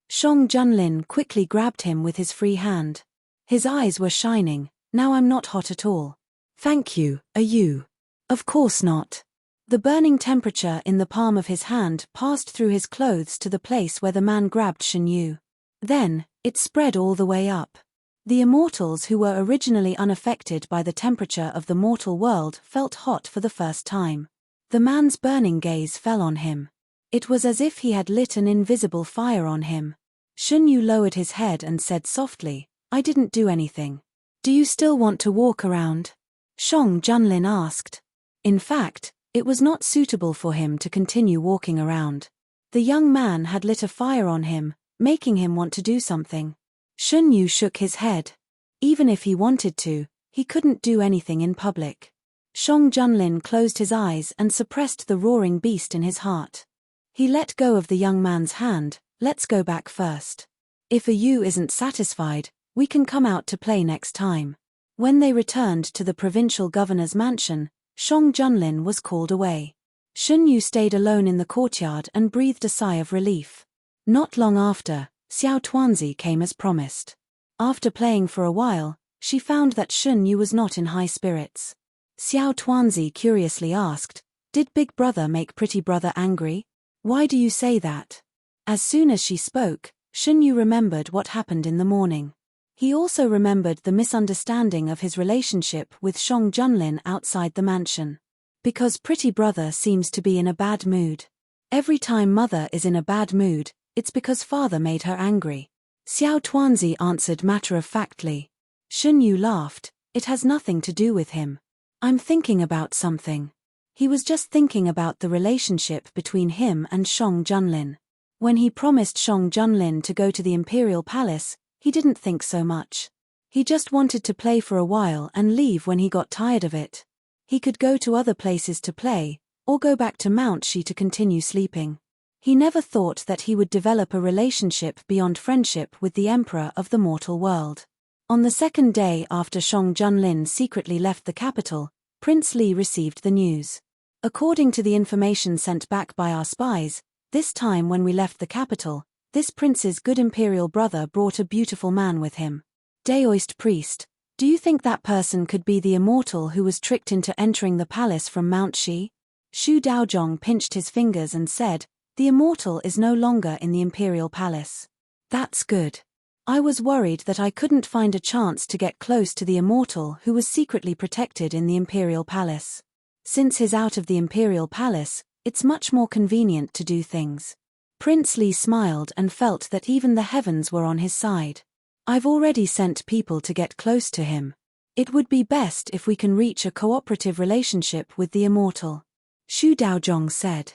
Shang Junlin quickly grabbed him with his free hand. His eyes were shining. Now I'm not hot at all. Thank you, are you? Of course not. The burning temperature in the palm of his hand passed through his clothes to the place where the man grabbed Shun Yu. Then, it spread all the way up. The immortals who were originally unaffected by the temperature of the mortal world felt hot for the first time. The man's burning gaze fell on him. It was as if he had lit an invisible fire on him. Shunyu lowered his head and said softly, "I didn't do anything. Do you still want to walk around?" Shang Junlin asked. In fact, it was not suitable for him to continue walking around. The young man had lit a fire on him, making him want to do something. Shunyu shook his head. Even if he wanted to, he couldn't do anything in public. Shang Junlin closed his eyes and suppressed the roaring beast in his heart. He let go of the young man's hand. "Let's go back first. If you isn't satisfied, we can come out to play next time." When they returned to the provincial governor's mansion, Shang Junlin was called away. Shunyu stayed alone in the courtyard and breathed a sigh of relief. Not long after, Xiao Tuanzi came as promised. After playing for a while, she found that Shunyu was not in high spirits. Xiao Tuanzi curiously asked, "Did Big Brother make Pretty Brother angry? Why do you say that?" As soon as she spoke, Shunyu remembered what happened in the morning. He also remembered the misunderstanding of his relationship with Shang Junlin outside the mansion. Because Pretty Brother seems to be in a bad mood. Every time Mother is in a bad mood, it's because Father made her angry. Xiao Tuanzi answered matter-of-factly. Shunyu laughed, "It has nothing to do with him. I'm thinking about something." He was just thinking about the relationship between him and Shang Junlin. When he promised Shang Junlin to go to the Imperial Palace, he didn't think so much. He just wanted to play for a while and leave when he got tired of it. He could go to other places to play, or go back to Mount Shi to continue sleeping. He never thought that he would develop a relationship beyond friendship with the Emperor of the mortal world. On the second day after Shang Junlin secretly left the capital, Prince Li received the news. According to the information sent back by our spies, this time when we left the capital, this prince's good imperial brother brought a beautiful man with him. Daoist priest, do you think that person could be the immortal who was tricked into entering the palace from Mount Shi? Shu Daozhong pinched his fingers and said, "The immortal is no longer in the imperial palace." That's good. I was worried that I couldn't find a chance to get close to the immortal who was secretly protected in the imperial palace. Since he's out of the imperial palace, it's much more convenient to do things. Prince Li smiled and felt that even the heavens were on his side. I've already sent people to get close to him. It would be best if we can reach a cooperative relationship with the immortal. Shu Daozhong said.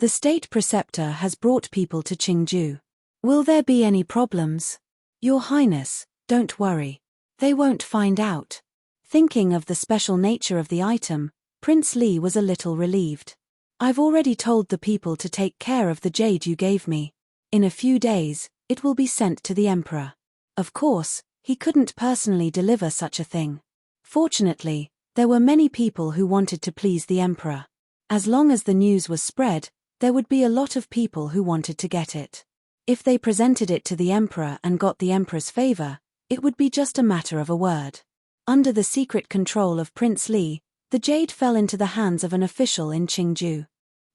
The state preceptor has brought people to Qingju. Will there be any problems? Your Highness, don't worry. They won't find out. Thinking of the special nature of the item, Prince Li was a little relieved. I've already told the people to take care of the jade you gave me. In a few days, it will be sent to the Emperor. Of course, he couldn't personally deliver such a thing. Fortunately, there were many people who wanted to please the Emperor. As long as the news was spread, there would be a lot of people who wanted to get it. If they presented it to the Emperor and got the Emperor's favor, it would be just a matter of a word. Under the secret control of Prince Li, the jade fell into the hands of an official in Qingju.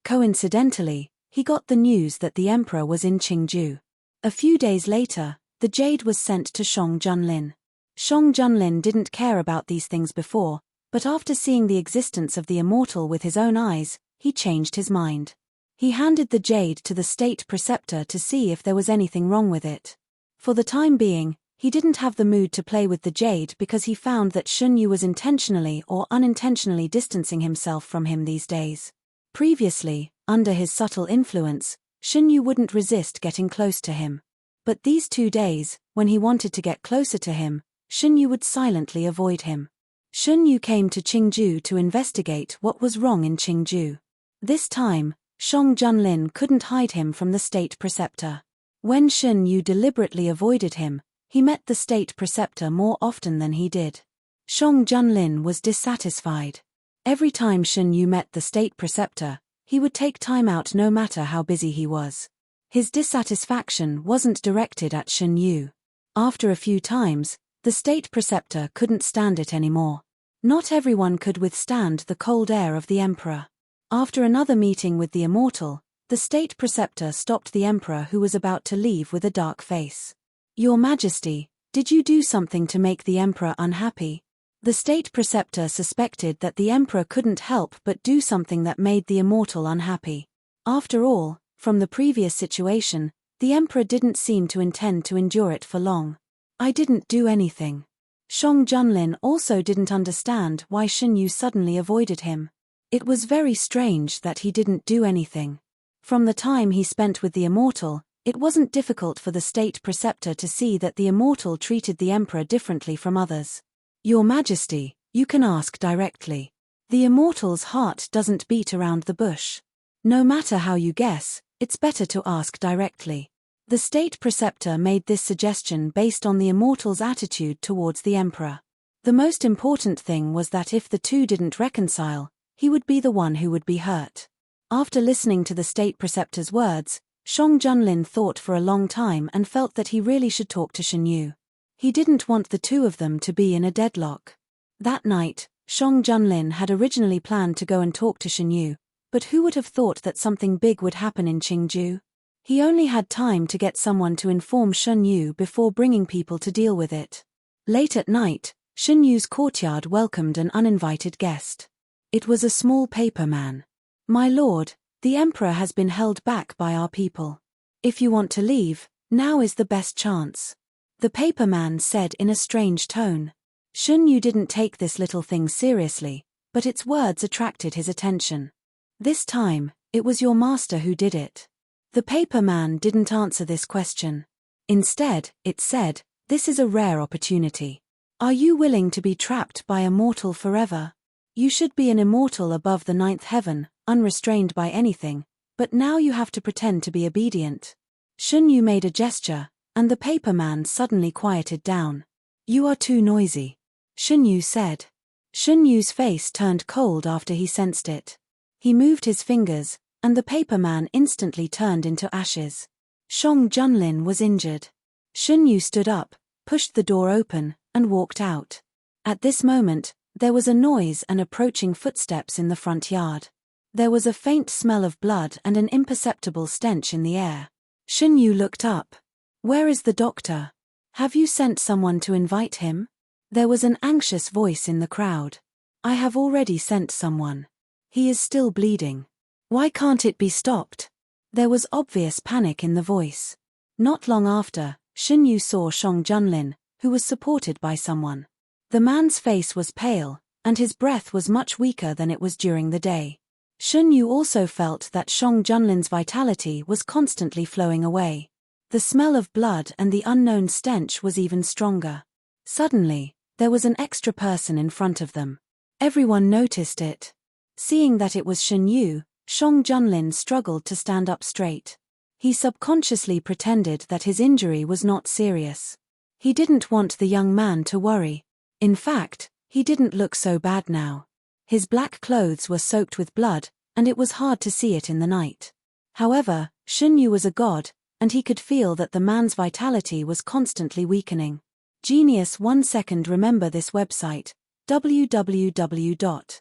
Coincidentally, he got the news that the Emperor was in Qingju. A few days later, the jade was sent to Shang Junlin. Shang Junlin didn't care about these things before, but after seeing the existence of the immortal with his own eyes, he changed his mind. He handed the jade to the state preceptor to see if there was anything wrong with it. For the time being, he didn't have the mood to play with the jade because he found that Shunyu was intentionally or unintentionally distancing himself from him these days. Previously, under his subtle influence, Shunyu wouldn't resist getting close to him. But these 2 days, when he wanted to get closer to him, Shunyu would silently avoid him. Shunyu came to Qingju to investigate what was wrong in Qingju. This time, Shang Junlin couldn't hide him from the state preceptor. When Shunyu deliberately avoided him, he met the state preceptor more often than he did. Shang Junlin was dissatisfied. Every time Shunyu met the state preceptor, he would take time out no matter how busy he was. His dissatisfaction wasn't directed at Shunyu. After a few times, the state preceptor couldn't stand it anymore. Not everyone could withstand the cold air of the Emperor. After another meeting with the immortal, the state preceptor stopped the Emperor who was about to leave with a dark face. Your Majesty, Did you do something to make the emperor unhappy? The state preceptor suspected that the emperor couldn't help but do something that made the immortal unhappy. After all, from the previous situation, the emperor didn't seem to intend to endure it for long. I didn't do anything. Shang Junlin also didn't understand why Shen Yu suddenly avoided him. It was very strange that he didn't do anything. From the time he spent with the immortal, it wasn't difficult for the state preceptor to see that the immortal treated the emperor differently from others. Your Majesty, you can ask directly. The immortal's heart doesn't beat around the bush. No matter how you guess, it's better to ask directly. The state preceptor made this suggestion based on the immortal's attitude towards the emperor. The most important thing was that if the two didn't reconcile, he would be the one who would be hurt. After listening to the state preceptor's words, Shang Junlin thought for a long time and felt that he really should talk to Shen Yu. He didn't want the two of them to be in a deadlock. That night, Shang Junlin had originally planned to go and talk to Shen Yu, but who would have thought that something big would happen in Qingju? He only had time to get someone to inform Shen Yu before bringing people to deal with it. Late at night, Shen Yu's courtyard welcomed an uninvited guest. It was a small paper man. My lord, the emperor has been held back by our people. If you want to leave, now is the best chance. The paper man said in a strange tone. Shen Yu didn't take this little thing seriously, but its words attracted his attention. This time, it was your master who did it. The paper man didn't answer this question. Instead, it said, this is a rare opportunity. Are you willing to be trapped by a mortal forever? You should be an immortal above the ninth heaven, unrestrained by anything, but now you have to pretend to be obedient. Shen Yu made a gesture, and the paper man suddenly quieted down. You are too noisy, Shen Yu said. Shen Yu's face turned cold after he sensed it. He moved his fingers, and the paper man instantly turned into ashes. Shang Junlin was injured. Shen Yu stood up, pushed the door open, and walked out. At this moment, there was a noise and approaching footsteps in the front yard. There was a faint smell of blood and an imperceptible stench in the air. Shen Yu looked up. Where is the doctor? Have you sent someone to invite him? There was an anxious voice in the crowd. I have already sent someone. He is still bleeding. Why can't it be stopped? There was obvious panic in the voice. Not long after, Shen Yu saw Shang Junlin, who was supported by someone. The man's face was pale, and his breath was much weaker than it was during the day. Shen Yu also felt that Shang Junlin's vitality was constantly flowing away. The smell of blood and the unknown stench was even stronger. Suddenly, there was an extra person in front of them. Everyone noticed it. Seeing that it was Shen Yu, Shang Junlin struggled to stand up straight. He subconsciously pretended that his injury was not serious. He didn't want the young man to worry. In fact, he didn't look so bad now. His black clothes were soaked with blood, and it was hard to see it in the night. However, Shen Yu was a god, and he could feel that the man's vitality was constantly weakening. Genius 1 second. Remember this website, www.bk50.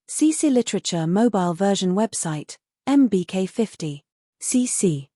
CC Literature Mobile Version Website, mbk50. CC.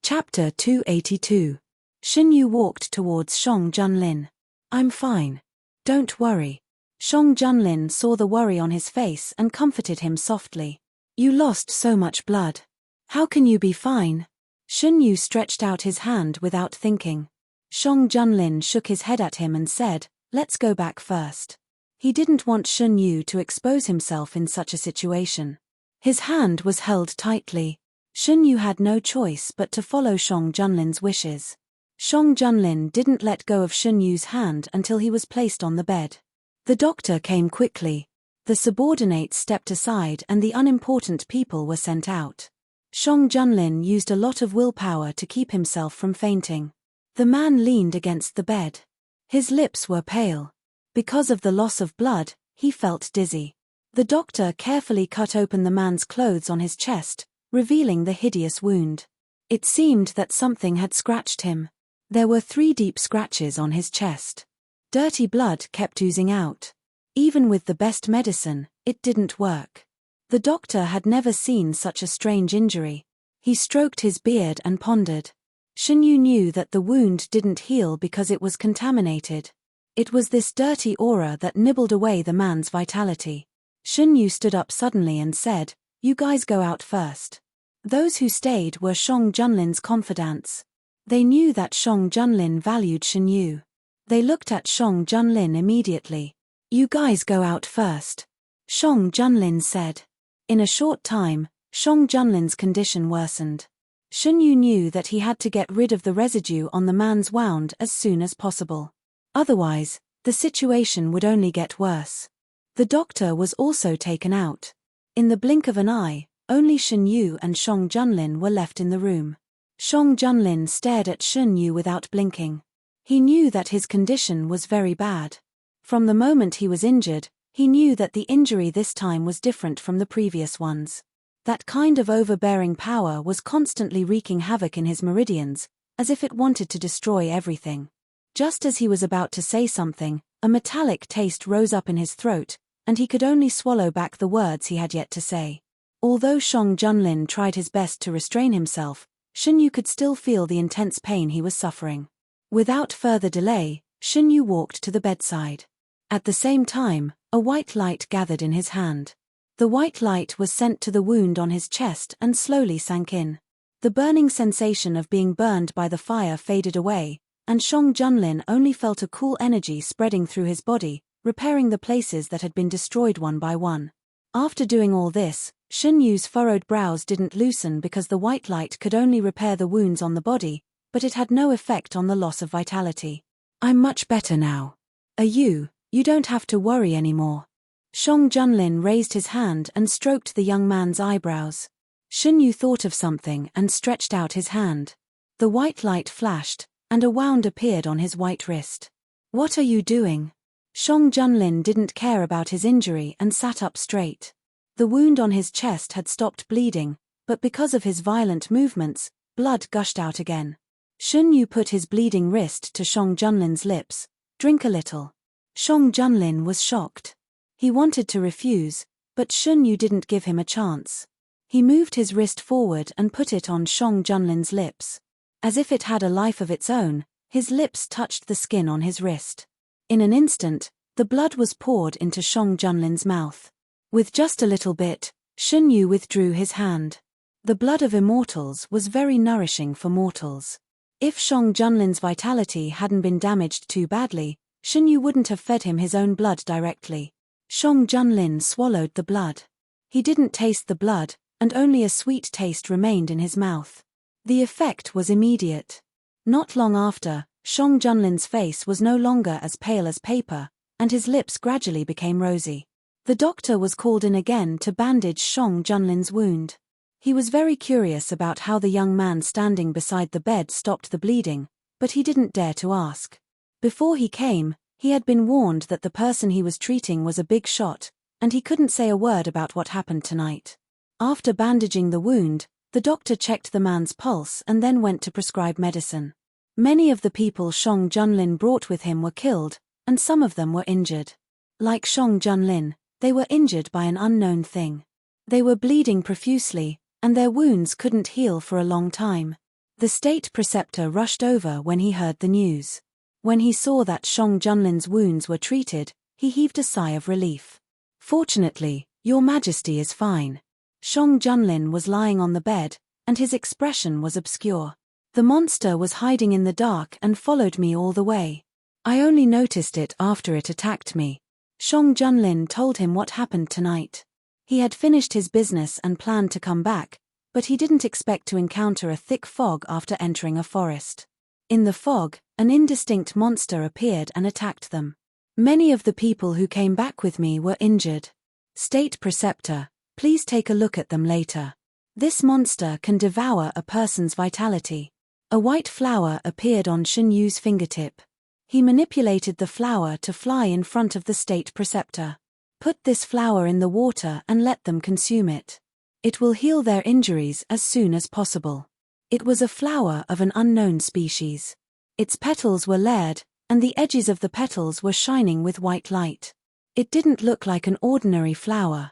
Chapter 282. Shen Yu walked towards Shang Junlin. I'm fine. Don't worry. Shang Junlin saw the worry on his face and comforted him softly. You lost so much blood. How can you be fine? Shen Yu stretched out his hand without thinking. Shang Junlin shook his head at him and said, let's go back first. He didn't want Shen Yu to expose himself in such a situation. His hand was held tightly. Shen Yu had no choice but to follow Shang Junlin's wishes. Shang Junlin didn't let go of Shen Yu's hand until he was placed on the bed. The doctor came quickly. The subordinates stepped aside and the unimportant people were sent out. Shang Junlin used a lot of willpower to keep himself from fainting. The man leaned against the bed. His lips were pale. Because of the loss of blood, he felt dizzy. The doctor carefully cut open the man's clothes on his chest, revealing the hideous wound. It seemed that something had scratched him. There were 3 deep scratches on his chest. Dirty blood kept oozing out. Even with the best medicine, it didn't work. The doctor had never seen such a strange injury. He stroked his beard and pondered. Shen Yu knew that the wound didn't heal because it was contaminated. It was this dirty aura that nibbled away the man's vitality. Shen Yu stood up suddenly and said, "You guys go out first." Those who stayed were Shang Junlin's confidants. They knew that Shang Junlin valued Shen Yu. They looked at Shang Junlin immediately. "You guys go out first," Shang Junlin said. In a short time, Shang Junlin's condition worsened. Shen Yu knew that he had to get rid of the residue on the man's wound as soon as possible. Otherwise, the situation would only get worse. The doctor was also taken out. In the blink of an eye, only Shen Yu and Shang Junlin were left in the room. Shang Junlin stared at Shen Yu without blinking. He knew that his condition was very bad. From the moment he was injured, he knew that the injury this time was different from the previous ones. That kind of overbearing power was constantly wreaking havoc in his meridians, as if it wanted to destroy everything. Just as he was about to say something, a metallic taste rose up in his throat, and he could only swallow back the words he had yet to say. Although Shang Junlin tried his best to restrain himself, Shen Yu could still feel the intense pain he was suffering. Without further delay, Shen Yu walked to the bedside. At the same time, a white light gathered in his hand. The white light was sent to the wound on his chest and slowly sank in. The burning sensation of being burned by the fire faded away, and Shang Junlin only felt a cool energy spreading through his body, repairing the places that had been destroyed one by one. After doing all this, Shen Yu's furrowed brows didn't loosen because the white light could only repair the wounds on the body, but it had no effect on the loss of vitality. "I'm much better now. You don't have to worry anymore." Shang Junlin raised his hand and stroked the young man's eyebrows. Shen Yu thought of something and stretched out his hand. The white light flashed, and a wound appeared on his white wrist. "What are you doing?" Shang Junlin didn't care about his injury and sat up straight. The wound on his chest had stopped bleeding, but because of his violent movements, blood gushed out again. Shen Yu put his bleeding wrist to Shang Junlin's lips. "Drink a little." Shang Junlin was shocked. He wanted to refuse, but Shen Yu didn't give him a chance. He moved his wrist forward and put it on Shang Junlin's lips. As if it had a life of its own, his lips touched the skin on his wrist. In an instant, the blood was poured into Shang Junlin's mouth. With just a little bit, Shen Yu withdrew his hand. The blood of immortals was very nourishing for mortals. If Shang Junlin's vitality hadn't been damaged too badly, Shen Yu wouldn't have fed him his own blood directly. Shang Junlin swallowed the blood. He didn't taste the blood, and only a sweet taste remained in his mouth. The effect was immediate. Not long after, Shang Junlin's face was no longer as pale as paper, and his lips gradually became rosy. The doctor was called in again to bandage Shang Junlin's wound. He was very curious about how the young man standing beside the bed stopped the bleeding, but he didn't dare to ask. Before he came, he had been warned that the person he was treating was a big shot, and he couldn't say a word about what happened tonight. After bandaging the wound, the doctor checked the man's pulse and then went to prescribe medicine. Many of the people Shang Junlin brought with him were killed, and some of them were injured. Like Shang Junlin, they were injured by an unknown thing. They were bleeding profusely, and their wounds couldn't heal for a long time. The state preceptor rushed over when he heard the news. When he saw that Shang Junlin's wounds were treated, he heaved a sigh of relief. "Fortunately, Your Majesty is fine." Shang Junlin was lying on the bed, and his expression was obscure. "The monster was hiding in the dark and followed me all the way. I only noticed it after it attacked me." Shang Junlin told him what happened tonight. He had finished his business and planned to come back, but he didn't expect to encounter a thick fog after entering a forest. In the fog, an indistinct monster appeared and attacked them. "Many of the people who came back with me were injured. State Preceptor, please take a look at them later. This monster can devour a person's vitality." A white flower appeared on Shen Yu's fingertip. He manipulated the flower to fly in front of the state preceptor. "Put this flower in the water and let them consume it. It will heal their injuries as soon as possible." It was a flower of an unknown species. Its petals were layered, and the edges of the petals were shining with white light. It didn't look like an ordinary flower.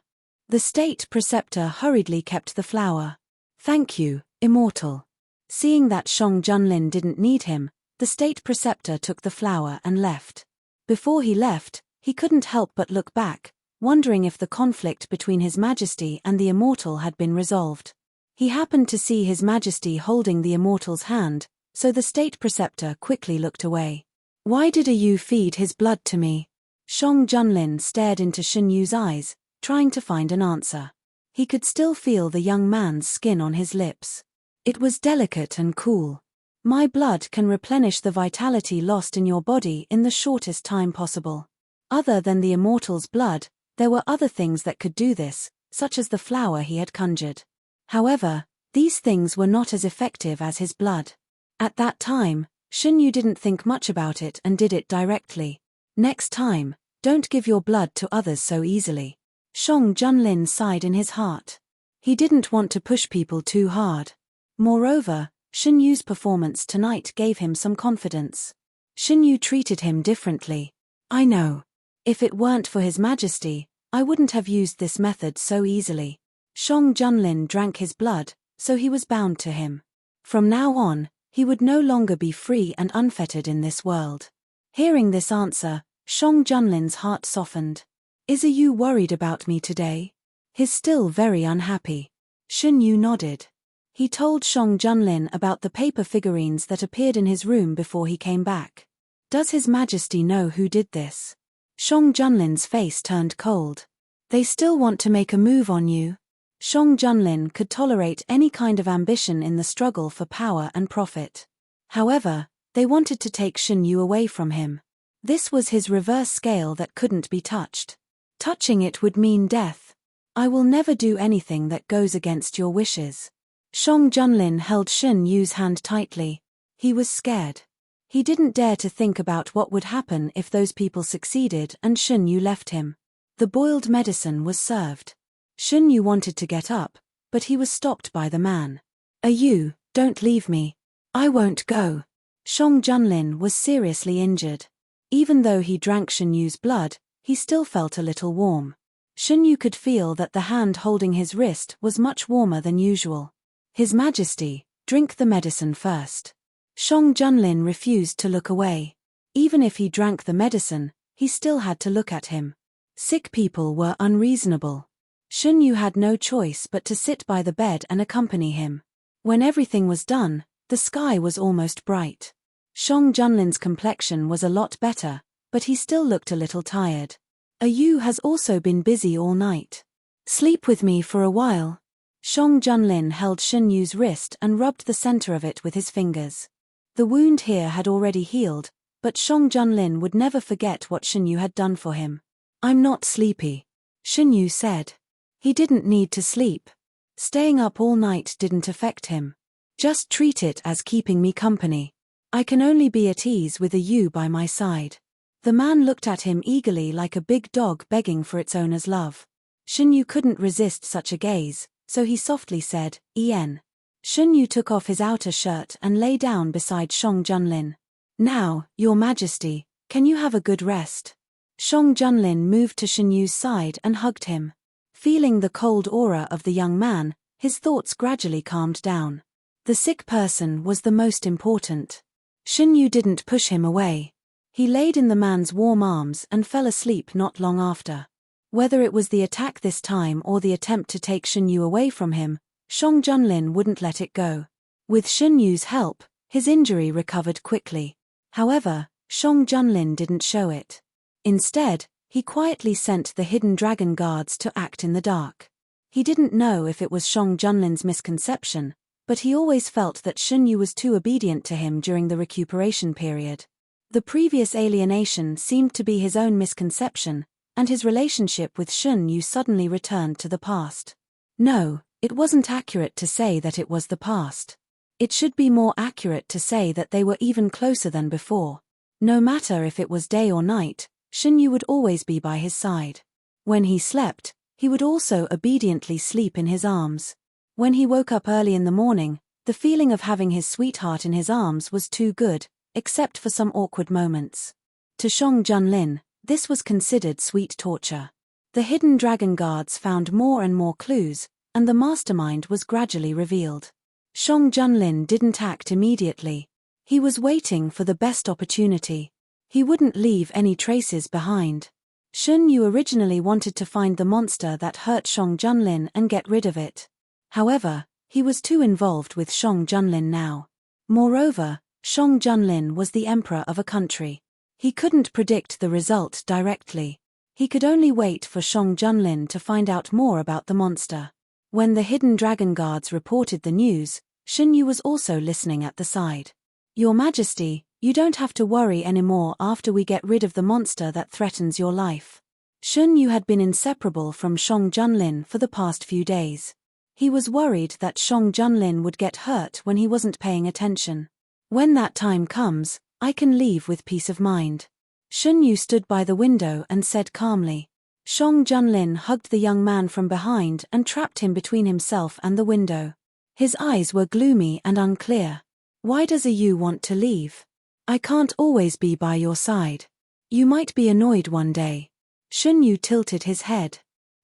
The state preceptor hurriedly kept the flower. "Thank you, Immortal. Seeing that Shang Junlin didn't need him, the state preceptor took the flower and left. Before he left, he couldn't help but look back, wondering if the conflict between His Majesty and the Immortal had been resolved. He happened to see His Majesty holding the Immortal's hand, so the state preceptor quickly looked away. Why did you feed his blood to me? Shang Junlin stared into Shen Yu's eyes, trying to find an answer. He could still feel the young man's skin on his lips. It was delicate and cool. My blood can replenish the vitality lost in your body in the shortest time possible. Other than the Immortal's blood, there were other things that could do this, such as the flower he had conjured. However, these things were not as effective as his blood. At that time, Shen Yu didn't think much about it and did it directly. Next time, don't give your blood to others so easily. Shang Junlin sighed in his heart. He didn't want to push people too hard. Moreover, Shen Yu's performance tonight gave him some confidence. Shen Yu treated him differently. I know. If it weren't for His Majesty, I wouldn't have used this method so easily. Shang Junlin drank his blood, so he was bound to him. From now on, he would no longer be free and unfettered in this world. Hearing this answer, Shang Junlin's heart softened. Is you worried about me today? He's still very unhappy. Shen Yu nodded. He told Shang Junlin about the paper figurines that appeared in his room before he came back. Does His Majesty know who did this? Shang Junlin's face turned cold. They still want to make a move on you. Shang Junlin could tolerate any kind of ambition in the struggle for power and profit. However, they wanted to take Shen Yu away from him. This was his reverse scale that couldn't be touched. Touching it would mean death. I will never do anything that goes against your wishes. Shang Junlin held Shen Yu's hand tightly. He was scared. He didn't dare to think about what would happen if those people succeeded and Shen Yu left him. The boiled medicine was served. Shen Yu wanted to get up, but he was stopped by the man. You, don't leave me. I won't go. Shang Junlin was seriously injured. Even though he drank Shen Yu's blood, he still felt a little warm. Shen Yu could feel that the hand holding his wrist was much warmer than usual. His Majesty, drink the medicine first. Shang Junlin refused to look away. Even if he drank the medicine, he still had to look at him. Sick people were unreasonable. Shen Yu had no choice but to sit by the bed and accompany him. When everything was done, the sky was almost bright. Shang Junlin's complexion was a lot better, but he still looked a little tired. You has also been busy all night. Sleep with me for a while. Shang Junlin held Shen Yu's wrist and rubbed the center of it with his fingers. The wound here had already healed, but Shang Junlin would never forget what Shen Yu had done for him. I'm not sleepy, Shen Yu said. He didn't need to sleep. Staying up all night didn't affect him. Just treat it as keeping me company. I can only be at ease with you by my side. The man looked at him eagerly like a big dog begging for its owner's love. Shen Yu couldn't resist such a gaze, so he softly said, "En." Shen Yu took off his outer shirt and lay down beside Shang Junlin. Now, Your Majesty, can you have a good rest? Shang Junlin moved to Shen Yu's side and hugged him. Feeling the cold aura of the young man, his thoughts gradually calmed down. The sick person was the most important. Shen Yu didn't push him away. He laid in the man's warm arms and fell asleep not long after. Whether it was the attack this time or the attempt to take Shen Yu away from him, Shang Junlin wouldn't let it go. With Shen Yu's help, his injury recovered quickly. However, Shang Junlin didn't show it. Instead, he quietly sent the hidden dragon guards to act in the dark. He didn't know if it was Shang Junlin's misconception, but he always felt that Shen Yu was too obedient to him during the recuperation period. The previous alienation seemed to be his own misconception, and his relationship with Shen Yu suddenly returned to the past. No, it wasn't accurate to say that it was the past. It should be more accurate to say that they were even closer than before. No matter if it was day or night, Shen Yu would always be by his side. When he slept, he would also obediently sleep in his arms. When he woke up early in the morning, the feeling of having his sweetheart in his arms was too good, except for some awkward moments. To Shang Junlin, this was considered sweet torture. The hidden dragon guards found more and more clues, and the mastermind was gradually revealed. Shang Junlin didn't act immediately. He was waiting for the best opportunity. He wouldn't leave any traces behind. Shun Yu originally wanted to find the monster that hurt Shang Junlin and get rid of it. However, he was too involved with Shang Junlin now. Moreover, Shang Junlin was the emperor of a country. He couldn't predict the result directly. He could only wait for Shang Junlin to find out more about the monster. When the hidden dragon guards reported the news, Shun Yu was also listening at the side. Your Majesty, you don't have to worry anymore after we get rid of the monster that threatens your life. Shun Yu had been inseparable from Shang Junlin for the past few days. He was worried that Shang Junlin would get hurt when he wasn't paying attention. When that time comes, I can leave with peace of mind. Shun Yu stood by the window and said calmly. Shang Junlin hugged the young man from behind and trapped him between himself and the window. His eyes were gloomy and unclear. Why does you want to leave? I can't always be by your side. You might be annoyed one day. Shun Yu tilted his head.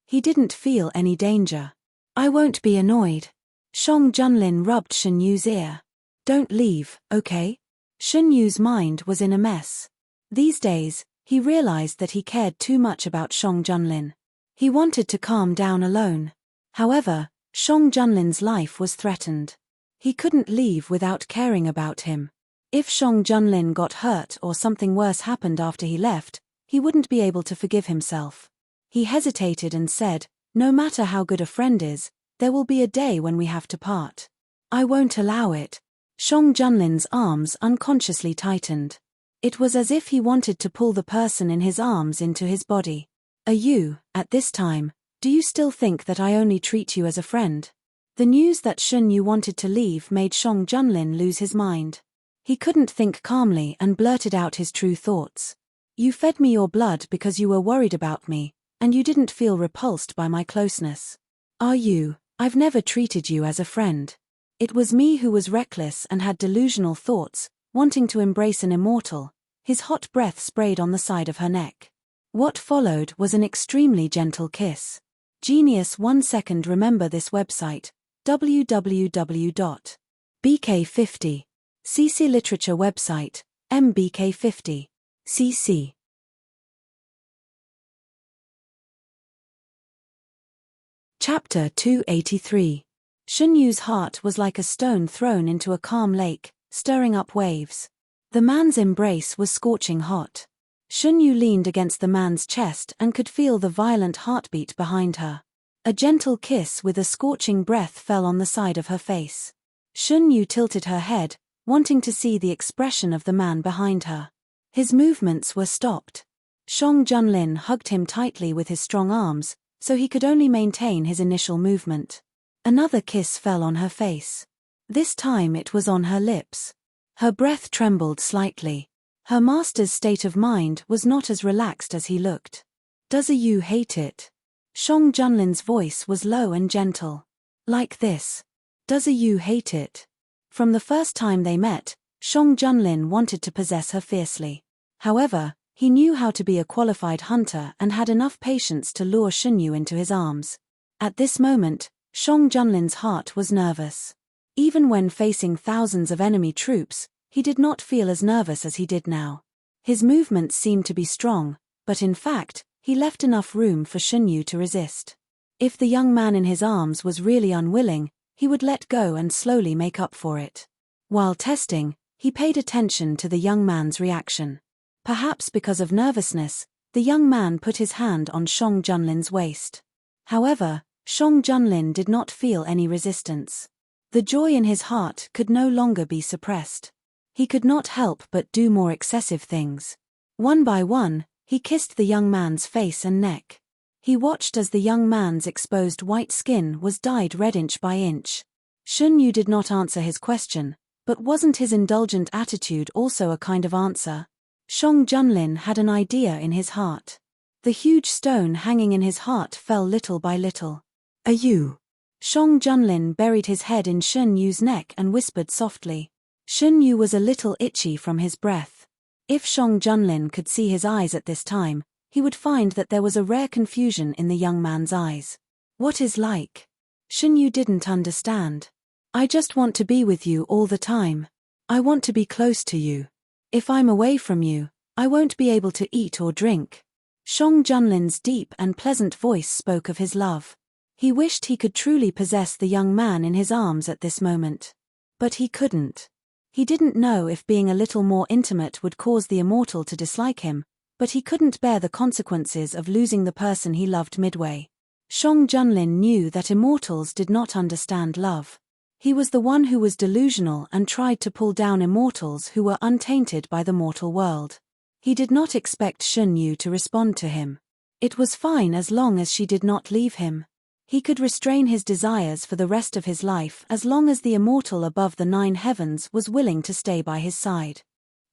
He didn't feel any danger. I won't be annoyed. Shang Junlin rubbed Shun Yu's ear. Don't leave, okay? Shun Yu's mind was in a mess. These days, he realized that he cared too much about Shang Junlin. He wanted to calm down alone. However, Shang Junlin's life was threatened. He couldn't leave without caring about him. If Shang Junlin got hurt or something worse happened after he left, he wouldn't be able to forgive himself. He hesitated and said, no matter how good a friend is, there will be a day when we have to part. I won't allow it. Shang Junlin's arms unconsciously tightened. It was as if he wanted to pull the person in his arms into his body. At this time, do you still think that I only treat you as a friend? The news that Shun Yu wanted to leave made Shang Junlin lose his mind. He couldn't think calmly and blurted out his true thoughts. You fed me your blood because you were worried about me, and you didn't feel repulsed by my closeness. I've never treated you as a friend. It was me who was reckless and had delusional thoughts, wanting to embrace an immortal. His hot breath sprayed on the side of her neck. What followed was an extremely gentle kiss. Genius 1 second. Remember this website, www.bk50. CC Literature website, mbk50. CC. Chapter 283. Shun Yu's heart was like a stone thrown into a calm lake, stirring up waves. The man's embrace was scorching hot. Shun Yu leaned against the man's chest and could feel the violent heartbeat behind her. A gentle kiss with a scorching breath fell on the side of her face. Shun Yu tilted her head, wanting to see the expression of the man behind her. His movements were stopped. Shang Junlin hugged him tightly with his strong arms, so he could only maintain his initial movement. Another kiss fell on her face. This time it was on her lips. Her breath trembled slightly. Her master's state of mind was not as relaxed as he looked. Does you hate it? Shang Junlin's voice was low and gentle. Like this. Does you hate it? From the first time they met, Shang Junlin wanted to possess her fiercely. However, he knew how to be a qualified hunter and had enough patience to lure Shun Yu into his arms. At this moment, Shang Junlin's heart was nervous. Even when facing thousands of enemy troops, he did not feel as nervous as he did now. His movements seemed to be strong, but in fact, he left enough room for Shun Yu to resist. If the young man in his arms was really unwilling, he would let go and slowly make up for it. While testing, he paid attention to the young man's reaction. Perhaps because of nervousness, the young man put his hand on Shang Junlin's waist. However, Shang Junlin did not feel any resistance. The joy in his heart could no longer be suppressed. He could not help but do more excessive things. One by one, he kissed the young man's face and neck. He watched as the young man's exposed white skin was dyed red inch by inch. Shun Yu did not answer his question, but wasn't his indulgent attitude also a kind of answer? Shang Junlin had an idea in his heart. The huge stone hanging in his heart fell little by little. Shang Junlin buried his head in Shun Yu's neck and whispered softly. Shun Yu was a little itchy from his breath. If Shang Junlin could see his eyes at this time, he would find that there was a rare confusion in the young man's eyes. What is like? Shun Yu didn't understand. I just want to be with you all the time. I want to be close to you. If I'm away from you, I won't be able to eat or drink. Shang Junlin's deep and pleasant voice spoke of his love. He wished he could truly possess the young man in his arms at this moment. But he couldn't. He didn't know if being a little more intimate would cause the immortal to dislike him, but he couldn't bear the consequences of losing the person he loved midway. Shang Junlin knew that immortals did not understand love. He was the one who was delusional and tried to pull down immortals who were untainted by the mortal world. He did not expect Shun Yu to respond to him. It was fine as long as she did not leave him. He could restrain his desires for the rest of his life as long as the immortal above the 9 heavens was willing to stay by his side.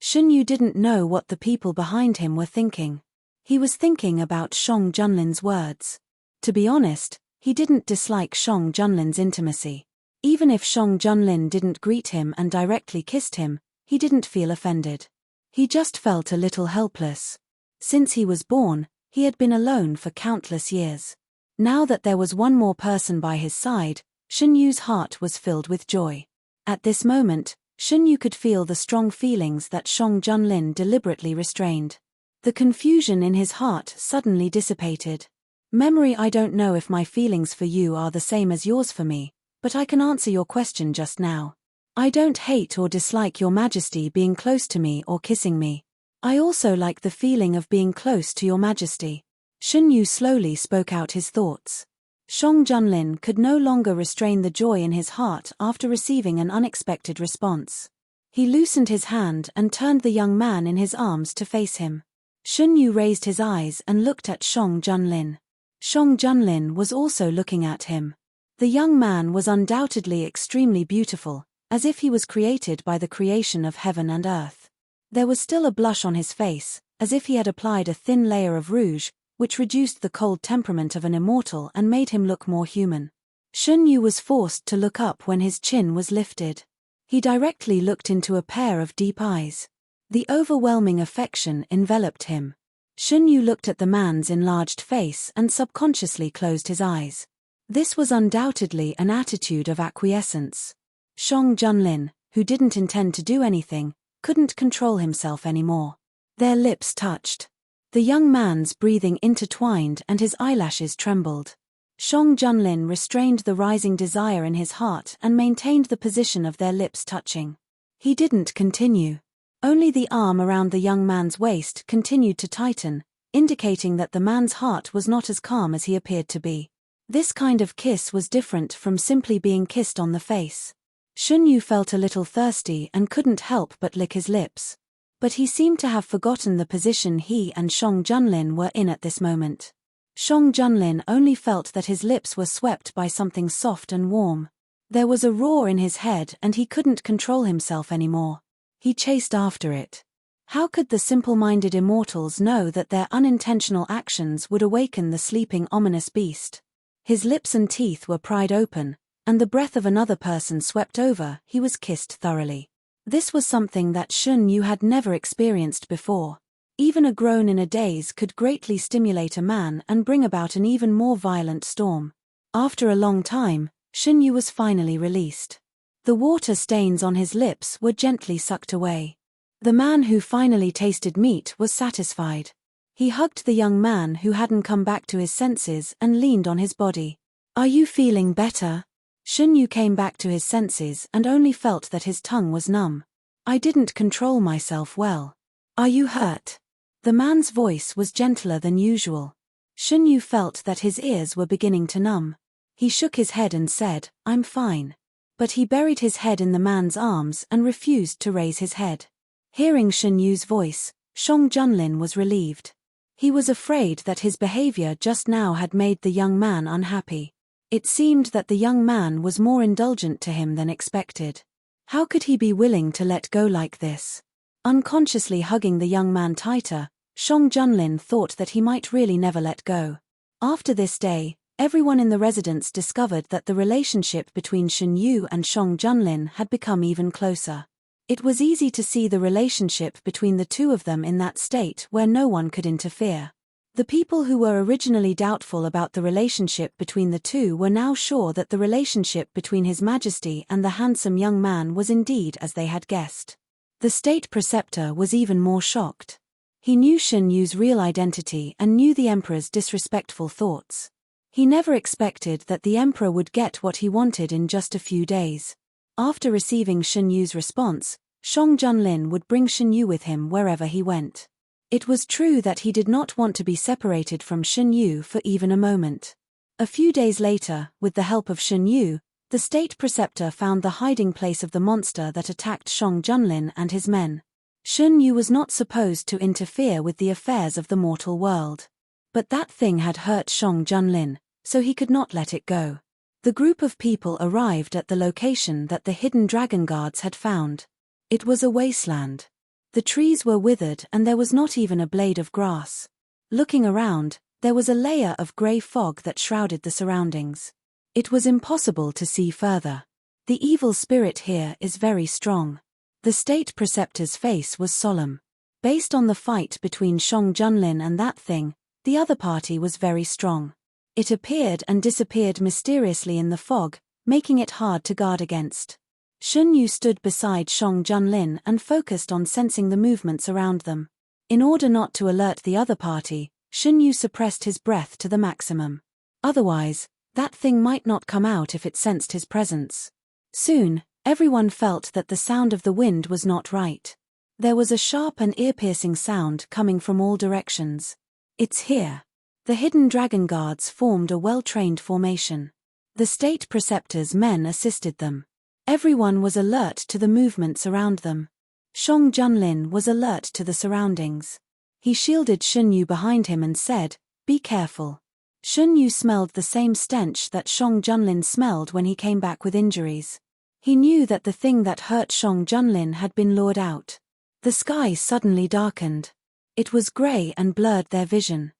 Shun Yu didn't know what the people behind him were thinking. He was thinking about Shang Junlin's words. To be honest, he didn't dislike Shang Junlin's intimacy. Even if Shang Junlin didn't greet him and directly kissed him, he didn't feel offended. He just felt a little helpless. Since he was born, he had been alone for countless years. Now that there was one more person by his side, Shun Yu's heart was filled with joy. At this moment, Shun Yu could feel the strong feelings that Shang Junlin deliberately restrained. The confusion in his heart suddenly dissipated. Memory, I don't know if my feelings for you are the same as yours for me, but I can answer your question just now. I don't hate or dislike your majesty being close to me or kissing me. I also like the feeling of being close to your majesty. Shun Yu slowly spoke out his thoughts. Shang Junlin could no longer restrain the joy in his heart after receiving an unexpected response. He loosened his hand and turned the young man in his arms to face him. Shun Yu raised his eyes and looked at Shang Junlin. Shang Junlin was also looking at him. The young man was undoubtedly extremely beautiful, as if he was created by the creation of heaven and earth. There was still a blush on his face, as if he had applied a thin layer of rouge, which reduced the cold temperament of an immortal and made him look more human. Shun Yu was forced to look up when his chin was lifted. He directly looked into a pair of deep eyes. The overwhelming affection enveloped him. Shun Yu looked at the man's enlarged face and subconsciously closed his eyes. This was undoubtedly an attitude of acquiescence. Shang Junlin, who didn't intend to do anything, couldn't control himself anymore. Their lips touched. The young man's breathing intertwined and his eyelashes trembled. Shang Junlin restrained the rising desire in his heart and maintained the position of their lips touching. He didn't continue. Only the arm around the young man's waist continued to tighten, indicating that the man's heart was not as calm as he appeared to be. This kind of kiss was different from simply being kissed on the face. Shun Yu felt a little thirsty and couldn't help but lick his lips. But he seemed to have forgotten the position he and Shang Junlin were in at this moment. Shang Junlin only felt that his lips were swept by something soft and warm. There was a roar in his head and he couldn't control himself anymore. He chased after it. How could the simple-minded immortals know that their unintentional actions would awaken the sleeping ominous beast? His lips and teeth were pried open, and the breath of another person swept over. He was kissed thoroughly. This was something that Shun Yu had never experienced before. Even a groan in a daze could greatly stimulate a man and bring about an even more violent storm. After a long time, Shun Yu was finally released. The water stains on his lips were gently sucked away. The man who finally tasted meat was satisfied. He hugged the young man who hadn't come back to his senses and leaned on his body. Are you feeling better? Shun Yu came back to his senses and only felt that his tongue was numb. I didn't control myself well. Are you hurt? The man's voice was gentler than usual. Shun Yu felt that his ears were beginning to numb. He shook his head and said, I'm fine. But he buried his head in the man's arms and refused to raise his head. Hearing Shun Yu's voice, Shang Junlin was relieved. He was afraid that his behavior just now had made the young man unhappy. It seemed that the young man was more indulgent to him than expected. How could he be willing to let go like this? Unconsciously hugging the young man tighter, Shang Junlin thought that he might really never let go. After this day, everyone in the residence discovered that the relationship between Shun Yu and Shang Junlin had become even closer. It was easy to see the relationship between the two of them in that state where no one could interfere. The people who were originally doubtful about the relationship between the two were now sure that the relationship between His Majesty and the handsome young man was indeed as they had guessed. The state preceptor was even more shocked. He knew Shen Yu's real identity and knew the emperor's disrespectful thoughts. He never expected that the emperor would get what he wanted in just a few days. After receiving Shen Yu's response, Shang Junlin would bring Shen Yu with him wherever he went. It was true that he did not want to be separated from Shen Yu for even a moment. A few days later, with the help of Shen Yu, the state preceptor found the hiding place of the monster that attacked Shang Junlin and his men. Shen Yu was not supposed to interfere with the affairs of the mortal world. But that thing had hurt Shang Junlin, so he could not let it go. The group of people arrived at the location that the hidden dragon guards had found. It was a wasteland. The trees were withered and there was not even a blade of grass. Looking around, there was a layer of grey fog that shrouded the surroundings. It was impossible to see further. The evil spirit here is very strong. The state preceptor's face was solemn. Based on the fight between Shang Junlin and that thing, the other party was very strong. It appeared and disappeared mysteriously in the fog, making it hard to guard against. Shen Yu stood beside Shang Junlin and focused on sensing the movements around them. In order not to alert the other party, Shen Yu suppressed his breath to the maximum. Otherwise, that thing might not come out if it sensed his presence. Soon, everyone felt that the sound of the wind was not right. There was a sharp and ear-piercing sound coming from all directions. It's here. The hidden dragon guards formed a well-trained formation. The state preceptor's men assisted them. Everyone was alert to the movements around them. Shang Junlin was alert to the surroundings. He shielded Shen Yu behind him and said, "Be careful." Shen Yu smelled the same stench that Shang Junlin smelled when he came back with injuries. He knew that the thing that hurt Shang Junlin had been lured out. The sky suddenly darkened. It was grey and blurred their vision.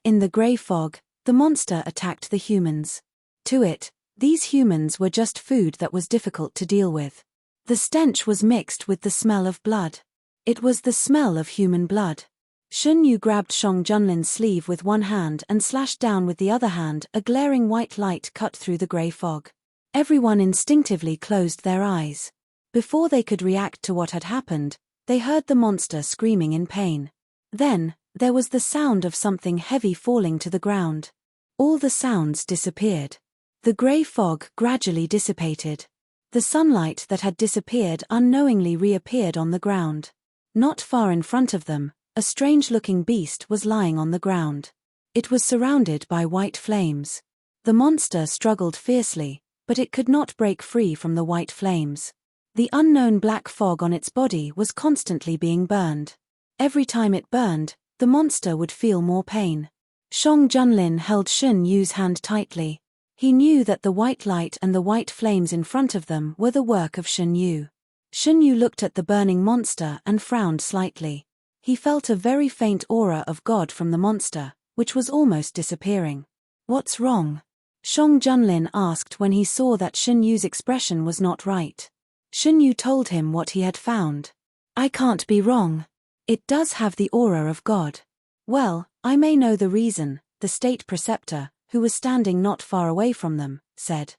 In the grey fog, the monster attacked the humans. To it, these humans were just food that was difficult to deal with. The stench was mixed with the smell of blood. It was the smell of human blood. Shen Yu grabbed Shang Junlin's sleeve with one hand and slashed down with the other hand. A glaring white light cut through the grey fog. Everyone instinctively closed their eyes. Before they could react to what had happened, they heard the monster screaming in pain. Then, there was the sound of something heavy falling to the ground. All the sounds disappeared. The grey fog gradually dissipated. The sunlight that had disappeared unknowingly reappeared on the ground. Not far in front of them, a strange-looking beast was lying on the ground. It was surrounded by white flames. The monster struggled fiercely, but it could not break free from the white flames. The unknown black fog on its body was constantly being burned. Every time it burned, the monster would feel more pain. Shang Junlin held Shen Yu's hand tightly. He knew that the white light and the white flames in front of them were the work of Shen Yu. Shen Yu looked at the burning monster and frowned slightly. He felt a very faint aura of God from the monster, which was almost disappearing. "What's wrong?" Shang Junlin asked when he saw that Shen Yu's expression was not right. Shen Yu told him what he had found. "I can't be wrong. It does have the aura of God." "Well, I may know the reason," the state preceptor, who was standing not far away from them, said.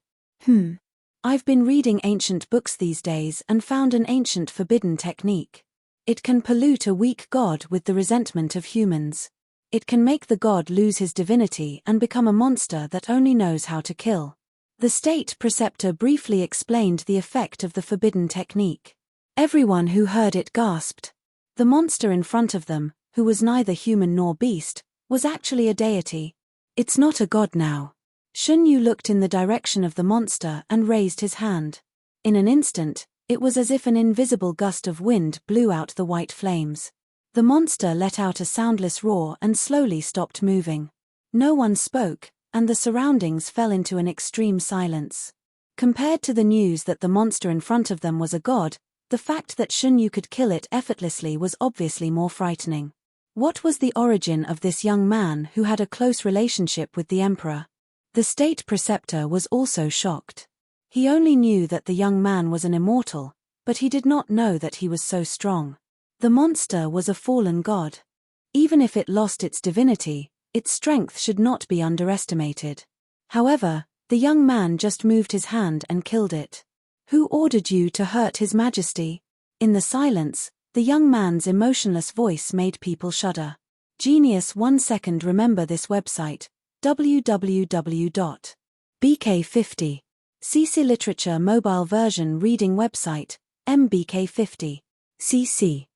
I've been reading ancient books these days and found an ancient forbidden technique. It can pollute a weak god with the resentment of humans. It can make the god lose his divinity and become a monster that only knows how to kill." The state preceptor briefly explained the effect of the forbidden technique. Everyone who heard it gasped. The monster in front of them, who was neither human nor beast, was actually a deity. "It's not a god now." Shen Yu looked in the direction of the monster and raised his hand. In an instant, it was as if an invisible gust of wind blew out the white flames. The monster let out a soundless roar and slowly stopped moving. No one spoke, and the surroundings fell into an extreme silence. Compared to the news that the monster in front of them was a god, the fact that Shen Yu could kill it effortlessly was obviously more frightening. What was the origin of this young man who had a close relationship with the emperor? The state preceptor was also shocked. He only knew that the young man was an immortal, but he did not know that he was so strong. The monster was a fallen god. Even if it lost its divinity, its strength should not be underestimated. However, the young man just moved his hand and killed it. Who ordered you to hurt His Majesty? In the silence, the young man's emotionless voice made people shudder. Genius 1 second. Remember this website, www.bk50. CC Literature Mobile Version Reading Website, mbk50. cc.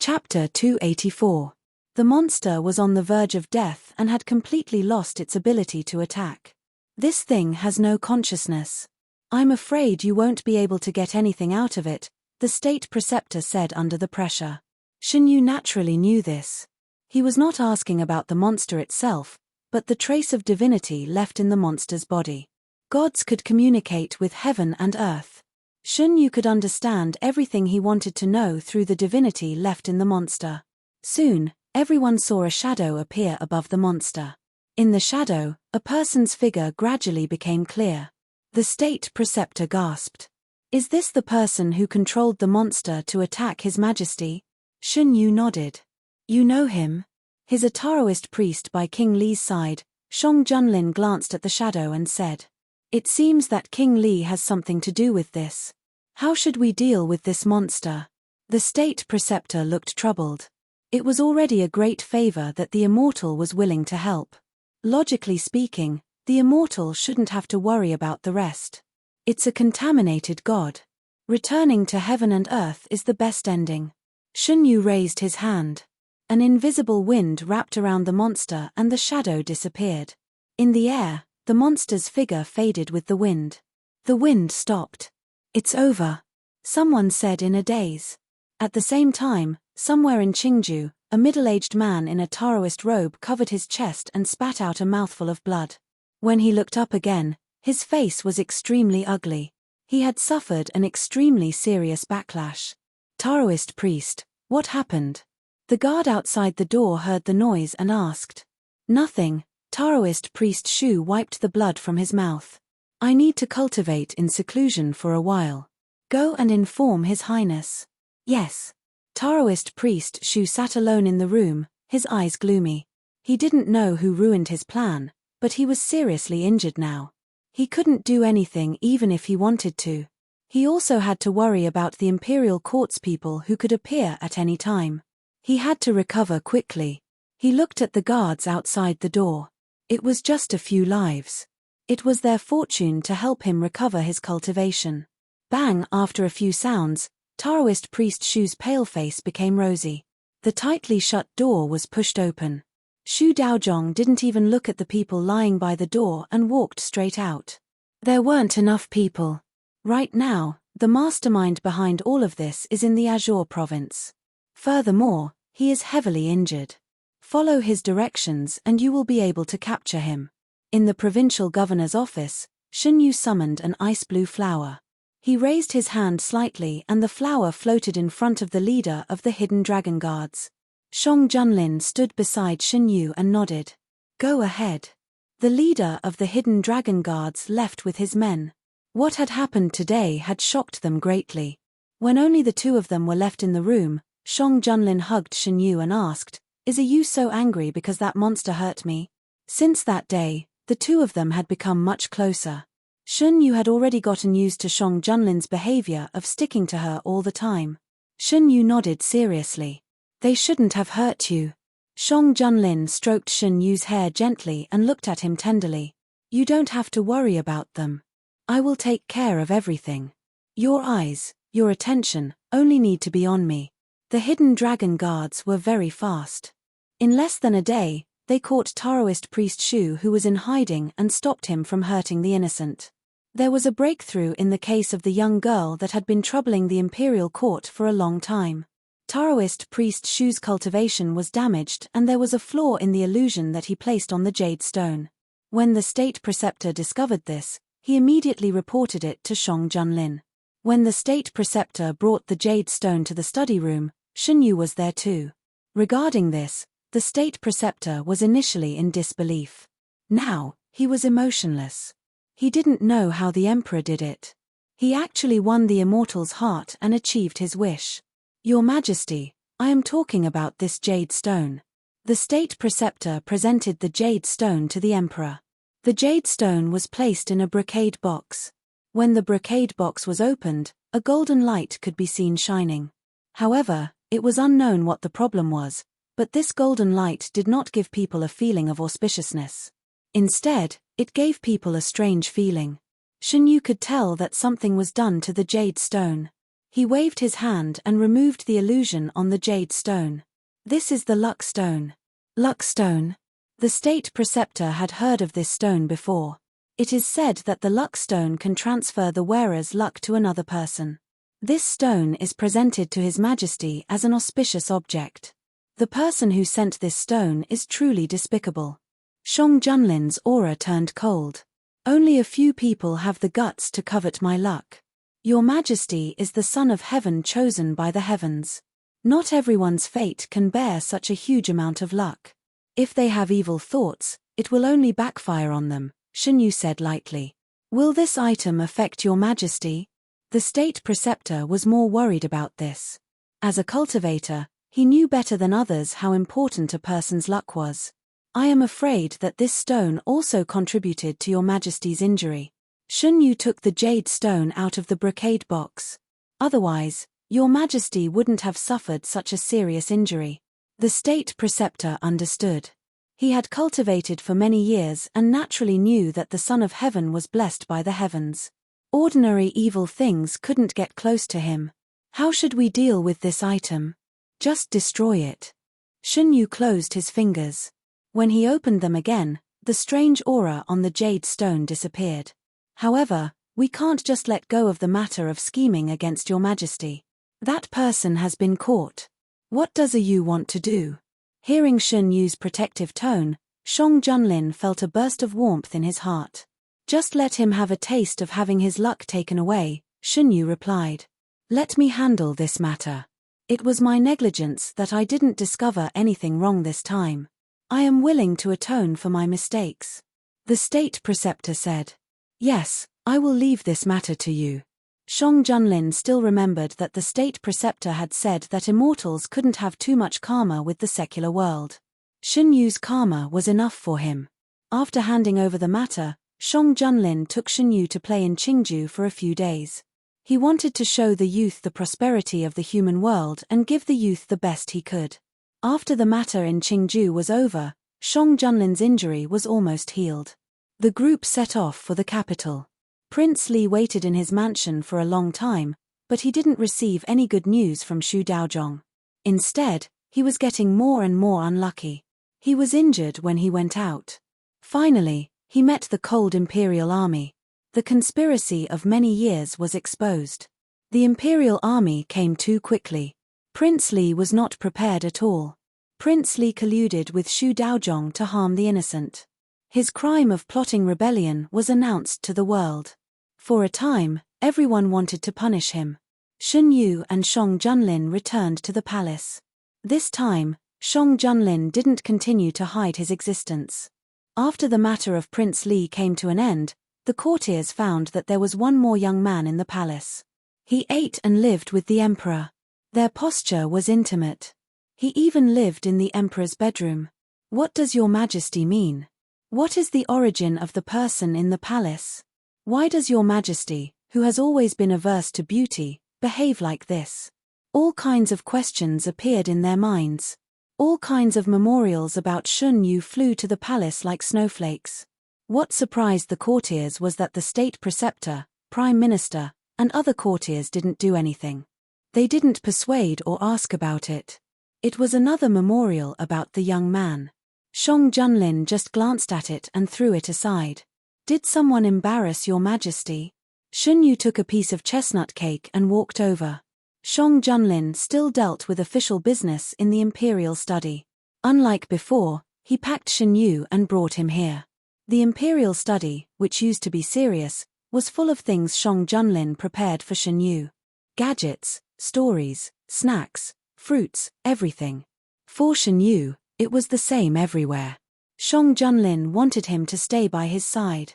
Chapter 284. The monster was on the verge of death and had completely lost its ability to attack. This thing has no consciousness. I'm afraid you won't be able to get anything out of it, the state preceptor said under the pressure. Shen Yu naturally knew this. He was not asking about the monster itself, but the trace of divinity left in the monster's body. Gods could communicate with heaven and earth. Shen Yu could understand everything he wanted to know through the divinity left in the monster. Soon, everyone saw a shadow appear above the monster. In the shadow, a person's figure gradually became clear. The state preceptor gasped. Is this the person who controlled the monster to attack His Majesty? Shen Yu nodded. You know him? He's a Taoist priest by King Li's side. Shang Junlin glanced at the shadow and said. It seems that King Li has something to do with this. How should we deal with this monster? The state preceptor looked troubled. It was already a great favor that the immortal was willing to help. Logically speaking, the immortal shouldn't have to worry about the rest. It's a contaminated god. Returning to heaven and earth is the best ending. Shen Yu raised his hand. An invisible wind wrapped around the monster and the shadow disappeared. In the air, the monster's figure faded with the wind. The wind stopped. It's over, someone said in a daze. At the same time, somewhere in Qingju, a middle-aged man in a Taoist robe covered his chest and spat out a mouthful of blood. When he looked up again, his face was extremely ugly. He had suffered an extremely serious backlash. Taoist priest, what happened? The guard outside the door heard the noise and asked. Nothing. Taoist priest Shu wiped the blood from his mouth. I need to cultivate in seclusion for a while. Go and inform His Highness. Yes. Taoist priest Shu sat alone in the room, his eyes gloomy. He didn't know who ruined his plan, but he was seriously injured now. He couldn't do anything even if he wanted to. He also had to worry about the imperial court's people who could appear at any time. He had to recover quickly. He looked at the guards outside the door. It was just a few lives. It was their fortune to help him recover his cultivation. Bang! After a few sounds, Taoist priest Shu's pale face became rosy. The tightly shut door was pushed open. Shu Daozhong didn't even look at the people lying by the door and walked straight out. There weren't enough people. Right now, the mastermind behind all of this is in the Azure province. Furthermore, he is heavily injured. Follow his directions and you will be able to capture him. In the provincial governor's office, Shen Yu summoned an ice-blue flower. He raised his hand slightly and the flower floated in front of the leader of the hidden dragon guards. Shang Junlin stood beside Shen Yu and nodded. Go ahead. The leader of the hidden dragon guards left with his men. What had happened today had shocked them greatly. When only the two of them were left in the room, Shang Junlin hugged Shen Yu and asked, Is you so angry because that monster hurt me? Since that day, the two of them had become much closer. Shen Yu had already gotten used to Shang Junlin's behavior of sticking to her all the time. Shen Yu nodded seriously. They shouldn't have hurt you. Shang Junlin stroked Shen Yu's hair gently and looked at him tenderly. You don't have to worry about them. I will take care of everything. Your eyes, your attention, only need to be on me. The hidden dragon guards were very fast. In less than a day, they caught Taoist priest Shu who was in hiding and stopped him from hurting the innocent. There was a breakthrough in the case of the young girl that had been troubling the imperial court for a long time. Taoist priest Shu's cultivation was damaged and there was a flaw in the illusion that he placed on the jade stone. When the state preceptor discovered this, he immediately reported it to Shang Junlin. When the state preceptor brought the jade stone to the study room, Shen Yu was there too. Regarding this, the state preceptor was initially in disbelief. Now, he was emotionless. He didn't know how the emperor did it. He actually won the immortal's heart and achieved his wish. Your Majesty, I am talking about this jade stone. The state preceptor presented the jade stone to the emperor. The jade stone was placed in a brocade box. When the brocade box was opened, a golden light could be seen shining. However, it was unknown what the problem was, but this golden light did not give people a feeling of auspiciousness. Instead, it gave people a strange feeling. Shen Yu could tell that something was done to the jade stone. He waved his hand and removed the illusion on the jade stone. This is the luck stone. Luck stone? The state preceptor had heard of this stone before. It is said that the luck stone can transfer the wearer's luck to another person. This stone is presented to His Majesty as an auspicious object. The person who sent this stone is truly despicable. Shang Junlin's aura turned cold. Only a few people have the guts to covet my luck. Your Majesty is the Son of Heaven chosen by the heavens. Not everyone's fate can bear such a huge amount of luck. If they have evil thoughts, it will only backfire on them, Shen Yu said lightly. Will this item affect Your Majesty? The state preceptor was more worried about this. As a cultivator, he knew better than others how important a person's luck was. I am afraid that this stone also contributed to Your Majesty's injury. Shen Yu took the jade stone out of the brocade box. Otherwise, Your Majesty wouldn't have suffered such a serious injury. The state preceptor understood. He had cultivated for many years and naturally knew that the Son of Heaven was blessed by the heavens. Ordinary evil things couldn't get close to him. How should we deal with this item? Just destroy it. Shen Yu closed his fingers. When he opened them again, the strange aura on the jade stone disappeared. However, we can't just let go of the matter of scheming against Your Majesty. That person has been caught. What does you want to do? Hearing Shen Yu's protective tone, Shang Junlin felt a burst of warmth in his heart. Just let him have a taste of having his luck taken away, Shen Yu replied. Let me handle this matter. It was my negligence that I didn't discover anything wrong this time. I am willing to atone for my mistakes. The state preceptor said. Yes, I will leave this matter to you. Shang Junlin still remembered that the state preceptor had said that immortals couldn't have too much karma with the secular world. Shen Yu's karma was enough for him. After handing over the matter, Shang Junlin took Shen Yu to play in Qingju for a few days. He wanted to show the youth the prosperity of the human world and give the youth the best he could. After the matter in Qingju was over, Shang Junlin's injury was almost healed. The group set off for the capital. Prince Li waited in his mansion for a long time, but he didn't receive any good news from Xu Daozhong. Instead, he was getting more and more unlucky. He was injured when he went out. Finally, he met the cold imperial army. The conspiracy of many years was exposed. The imperial army came too quickly. Prince Li was not prepared at all. Prince Li colluded with Xu Daozhong to harm the innocent. His crime of plotting rebellion was announced to the world. For a time, everyone wanted to punish him. Shen Yu and Shang Junlin returned to the palace. This time, Shang Junlin didn't continue to hide his existence. After the matter of Prince Li came to an end, the courtiers found that there was one more young man in the palace. He ate and lived with the emperor. Their posture was intimate. He even lived in the emperor's bedroom. What does Your Majesty mean? What is the origin of the person in the palace? Why does Your Majesty, who has always been averse to beauty, behave like this? All kinds of questions appeared in their minds. All kinds of memorials about Shen Yu flew to the palace like snowflakes. What surprised the courtiers was that the state preceptor, prime minister, and other courtiers didn't do anything. They didn't persuade or ask about it. It was another memorial about the young man. Shang Junlin just glanced at it and threw it aside. Did someone embarrass Your Majesty? Shen Yu took a piece of chestnut cake and walked over. Shang Junlin still dealt with official business in the imperial study. Unlike before, he packed Shen Yu and brought him here. The imperial study, which used to be serious, was full of things Shang Junlin prepared for Shen Yu. Gadgets, stories, snacks, fruits, everything. For Shen Yu, it was the same everywhere. Shang Junlin wanted him to stay by his side.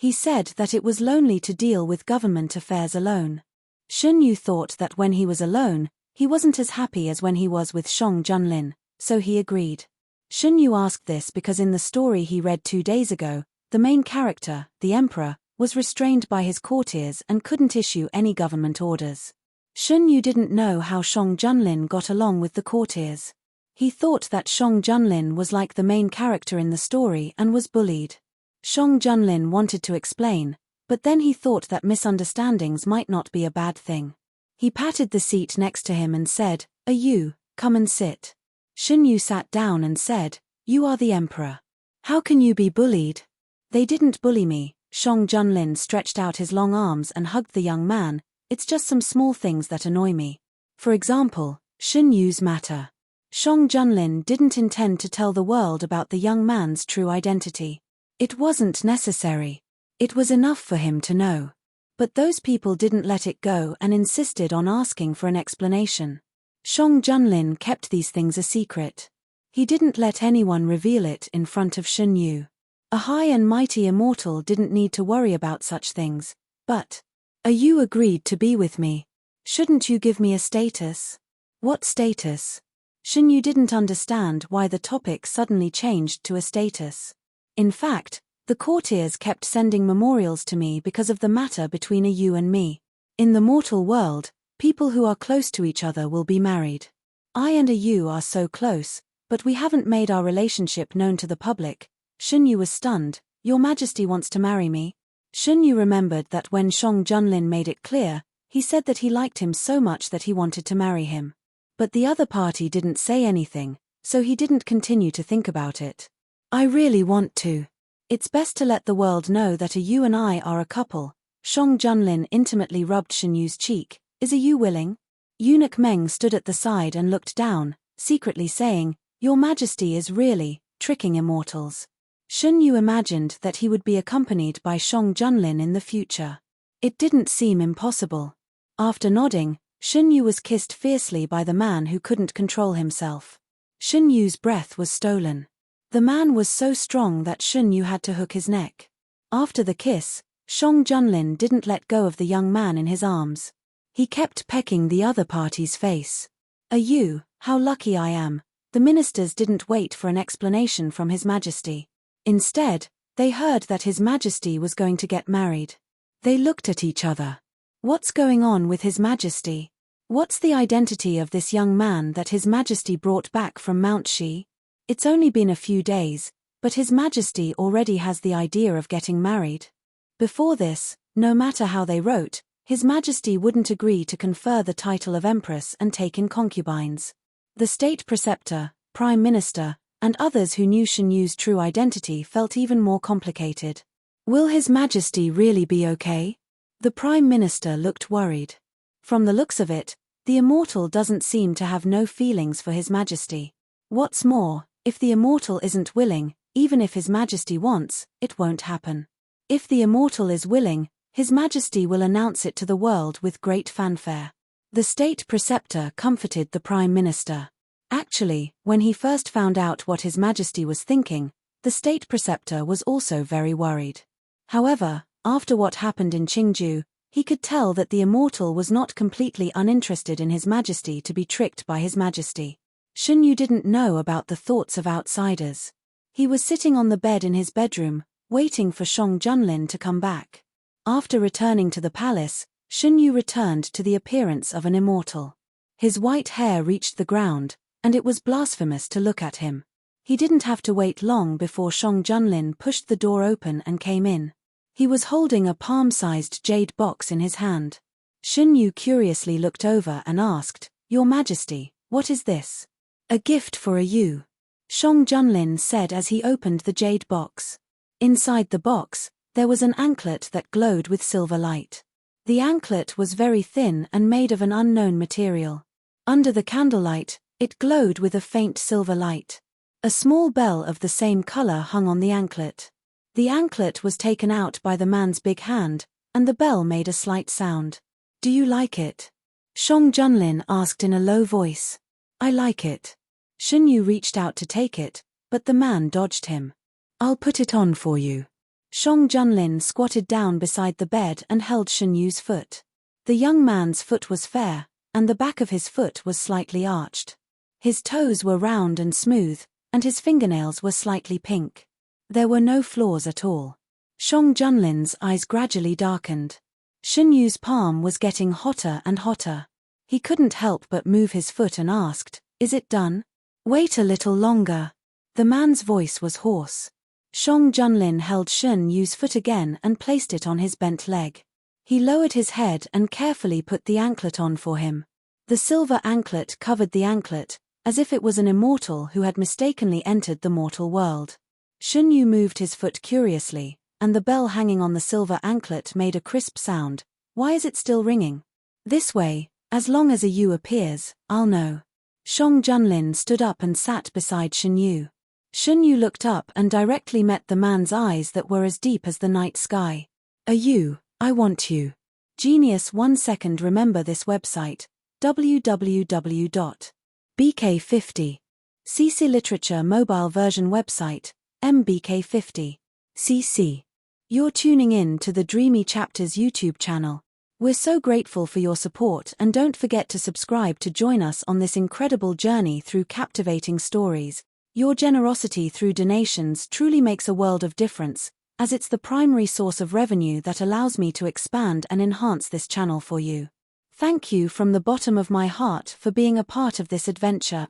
He said that it was lonely to deal with government affairs alone. Shun Yu thought that when he was alone, he wasn't as happy as when he was with Shang Junlin, so he agreed. Shun Yu asked this because in the story he read 2 days ago, the main character, the emperor, was restrained by his courtiers and couldn't issue any government orders. Shun Yu didn't know how Shang Junlin got along with the courtiers. He thought that Shang Junlin was like the main character in the story and was bullied. Shang Junlin wanted to explain, but then he thought that misunderstandings might not be a bad thing. He patted the seat next to him and said, "You, come and sit." Shun Yu sat down and said, "You are the emperor. How can you be bullied?" "They didn't bully me." Shang Junlin stretched out his long arms and hugged the young man. "It's just some small things that annoy me. For example, Shun Yu's matter." Shang Junlin didn't intend to tell the world about the young man's true identity. It wasn't necessary. It was enough for him to know. But those people didn't let it go and insisted on asking for an explanation. Shang Junlin kept these things a secret. He didn't let anyone reveal it in front of Shun Yu. A high and mighty immortal didn't need to worry about such things, but, "You agreed to be with me. Shouldn't you give me a status?" "What status?" Shun Yu didn't understand why the topic suddenly changed to a status. "In fact, the courtiers kept sending memorials to me because of the matter between you and me. In the mortal world, people who are close to each other will be married. I and you are so close, but we haven't made our relationship known to the public." Shun Yu was stunned. "Your Majesty wants to marry me?" Shun Yu remembered that when Shang Junlin made it clear, he said that he liked him so much that he wanted to marry him. But the other party didn't say anything, so he didn't continue to think about it. "I really want to. It's best to let the world know that you and I are a couple." Shang Junlin intimately rubbed Shun Yu's cheek. "Is you willing?" Eunuch Meng stood at the side and looked down, secretly saying, "Your Majesty is really tricking immortals." Shun Yu imagined that he would be accompanied by Shang Junlin in the future. It didn't seem impossible. After nodding, Shun Yu was kissed fiercely by the man who couldn't control himself. Shun Yu's breath was stolen. The man was so strong that Shun Yu had to hook his neck. After the kiss, Shang Junlin didn't let go of the young man in his arms. He kept pecking the other party's face. "You, how lucky I am." The ministers didn't wait for an explanation from His Majesty. Instead, they heard that His Majesty was going to get married. They looked at each other. What's going on with His Majesty? What's the identity of this young man that His Majesty brought back from Mount Shi? It's only been a few days, but His Majesty already has the idea of getting married. Before this, no matter how they wrote, His Majesty wouldn't agree to confer the title of Empress and take in concubines. The state preceptor, prime minister, and others who knew Shun Yu's true identity felt even more complicated. Will His Majesty really be okay? The prime minister looked worried. From the looks of it, the immortal doesn't seem to have no feelings for His Majesty. What's more, if the immortal isn't willing, even if His Majesty wants, it won't happen. If the immortal is willing, His Majesty will announce it to the world with great fanfare. The state preceptor comforted the prime minister. Actually, when he first found out what His Majesty was thinking, the state preceptor was also very worried. However, after what happened in Qingju, he could tell that the immortal was not completely uninterested in His Majesty to be tricked by His Majesty. Shun Yu didn't know about the thoughts of outsiders. He was sitting on the bed in his bedroom, waiting for Shang Junlin to come back. After returning to the palace, Shun Yu returned to the appearance of an immortal. His white hair reached the ground, and it was blasphemous to look at him. He didn't have to wait long before Shang Junlin pushed the door open and came in. He was holding a palm-sized jade box in his hand. Shun Yu curiously looked over and asked, "Your Majesty, what is this?" "A gift for you," Shang Junlin said as he opened the jade box. Inside the box, there was an anklet that glowed with silver light. The anklet was very thin and made of an unknown material. Under the candlelight, it glowed with a faint silver light. A small bell of the same color hung on the anklet. The anklet was taken out by the man's big hand, and the bell made a slight sound. "Do you like it?" Shang Junlin asked in a low voice. "I like it." Shun Yu reached out to take it, but the man dodged him. "I'll put it on for you." Shang Junlin squatted down beside the bed and held Shen Yu's foot. The young man's foot was fair, and the back of his foot was slightly arched. His toes were round and smooth, and his fingernails were slightly pink. There were no flaws at all. Shang Junlin's eyes gradually darkened. Shen Yu's palm was getting hotter and hotter. He couldn't help but move his foot and asked, "Is it done?" "Wait a little longer." The man's voice was hoarse. Shang Junlin held Shen Yu's foot again and placed it on his bent leg. He lowered his head and carefully put the anklet on for him. The silver anklet covered the anklet, as if it was an immortal who had mistakenly entered the mortal world. Shen Yu moved his foot curiously, and the bell hanging on the silver anklet made a crisp sound. "Why is it still ringing?" "This way, as long as a Yu appears, I'll know." Shang Junlin stood up and sat beside Shen Yu. Shen Yu looked up and directly met the man's eyes that were as deep as the night sky. "A Yu, I want you." Genius 1 second. Remember this website, www.bk50. CC Literature Mobile Version Website, mbk50. CC. You're tuning in to the Dreamy Chapters YouTube channel. We're so grateful for your support, and don't forget to subscribe to join us on this incredible journey through captivating stories. Your generosity through donations truly makes a world of difference, as it's the primary source of revenue that allows me to expand and enhance this channel for you. Thank you from the bottom of my heart for being a part of this adventure.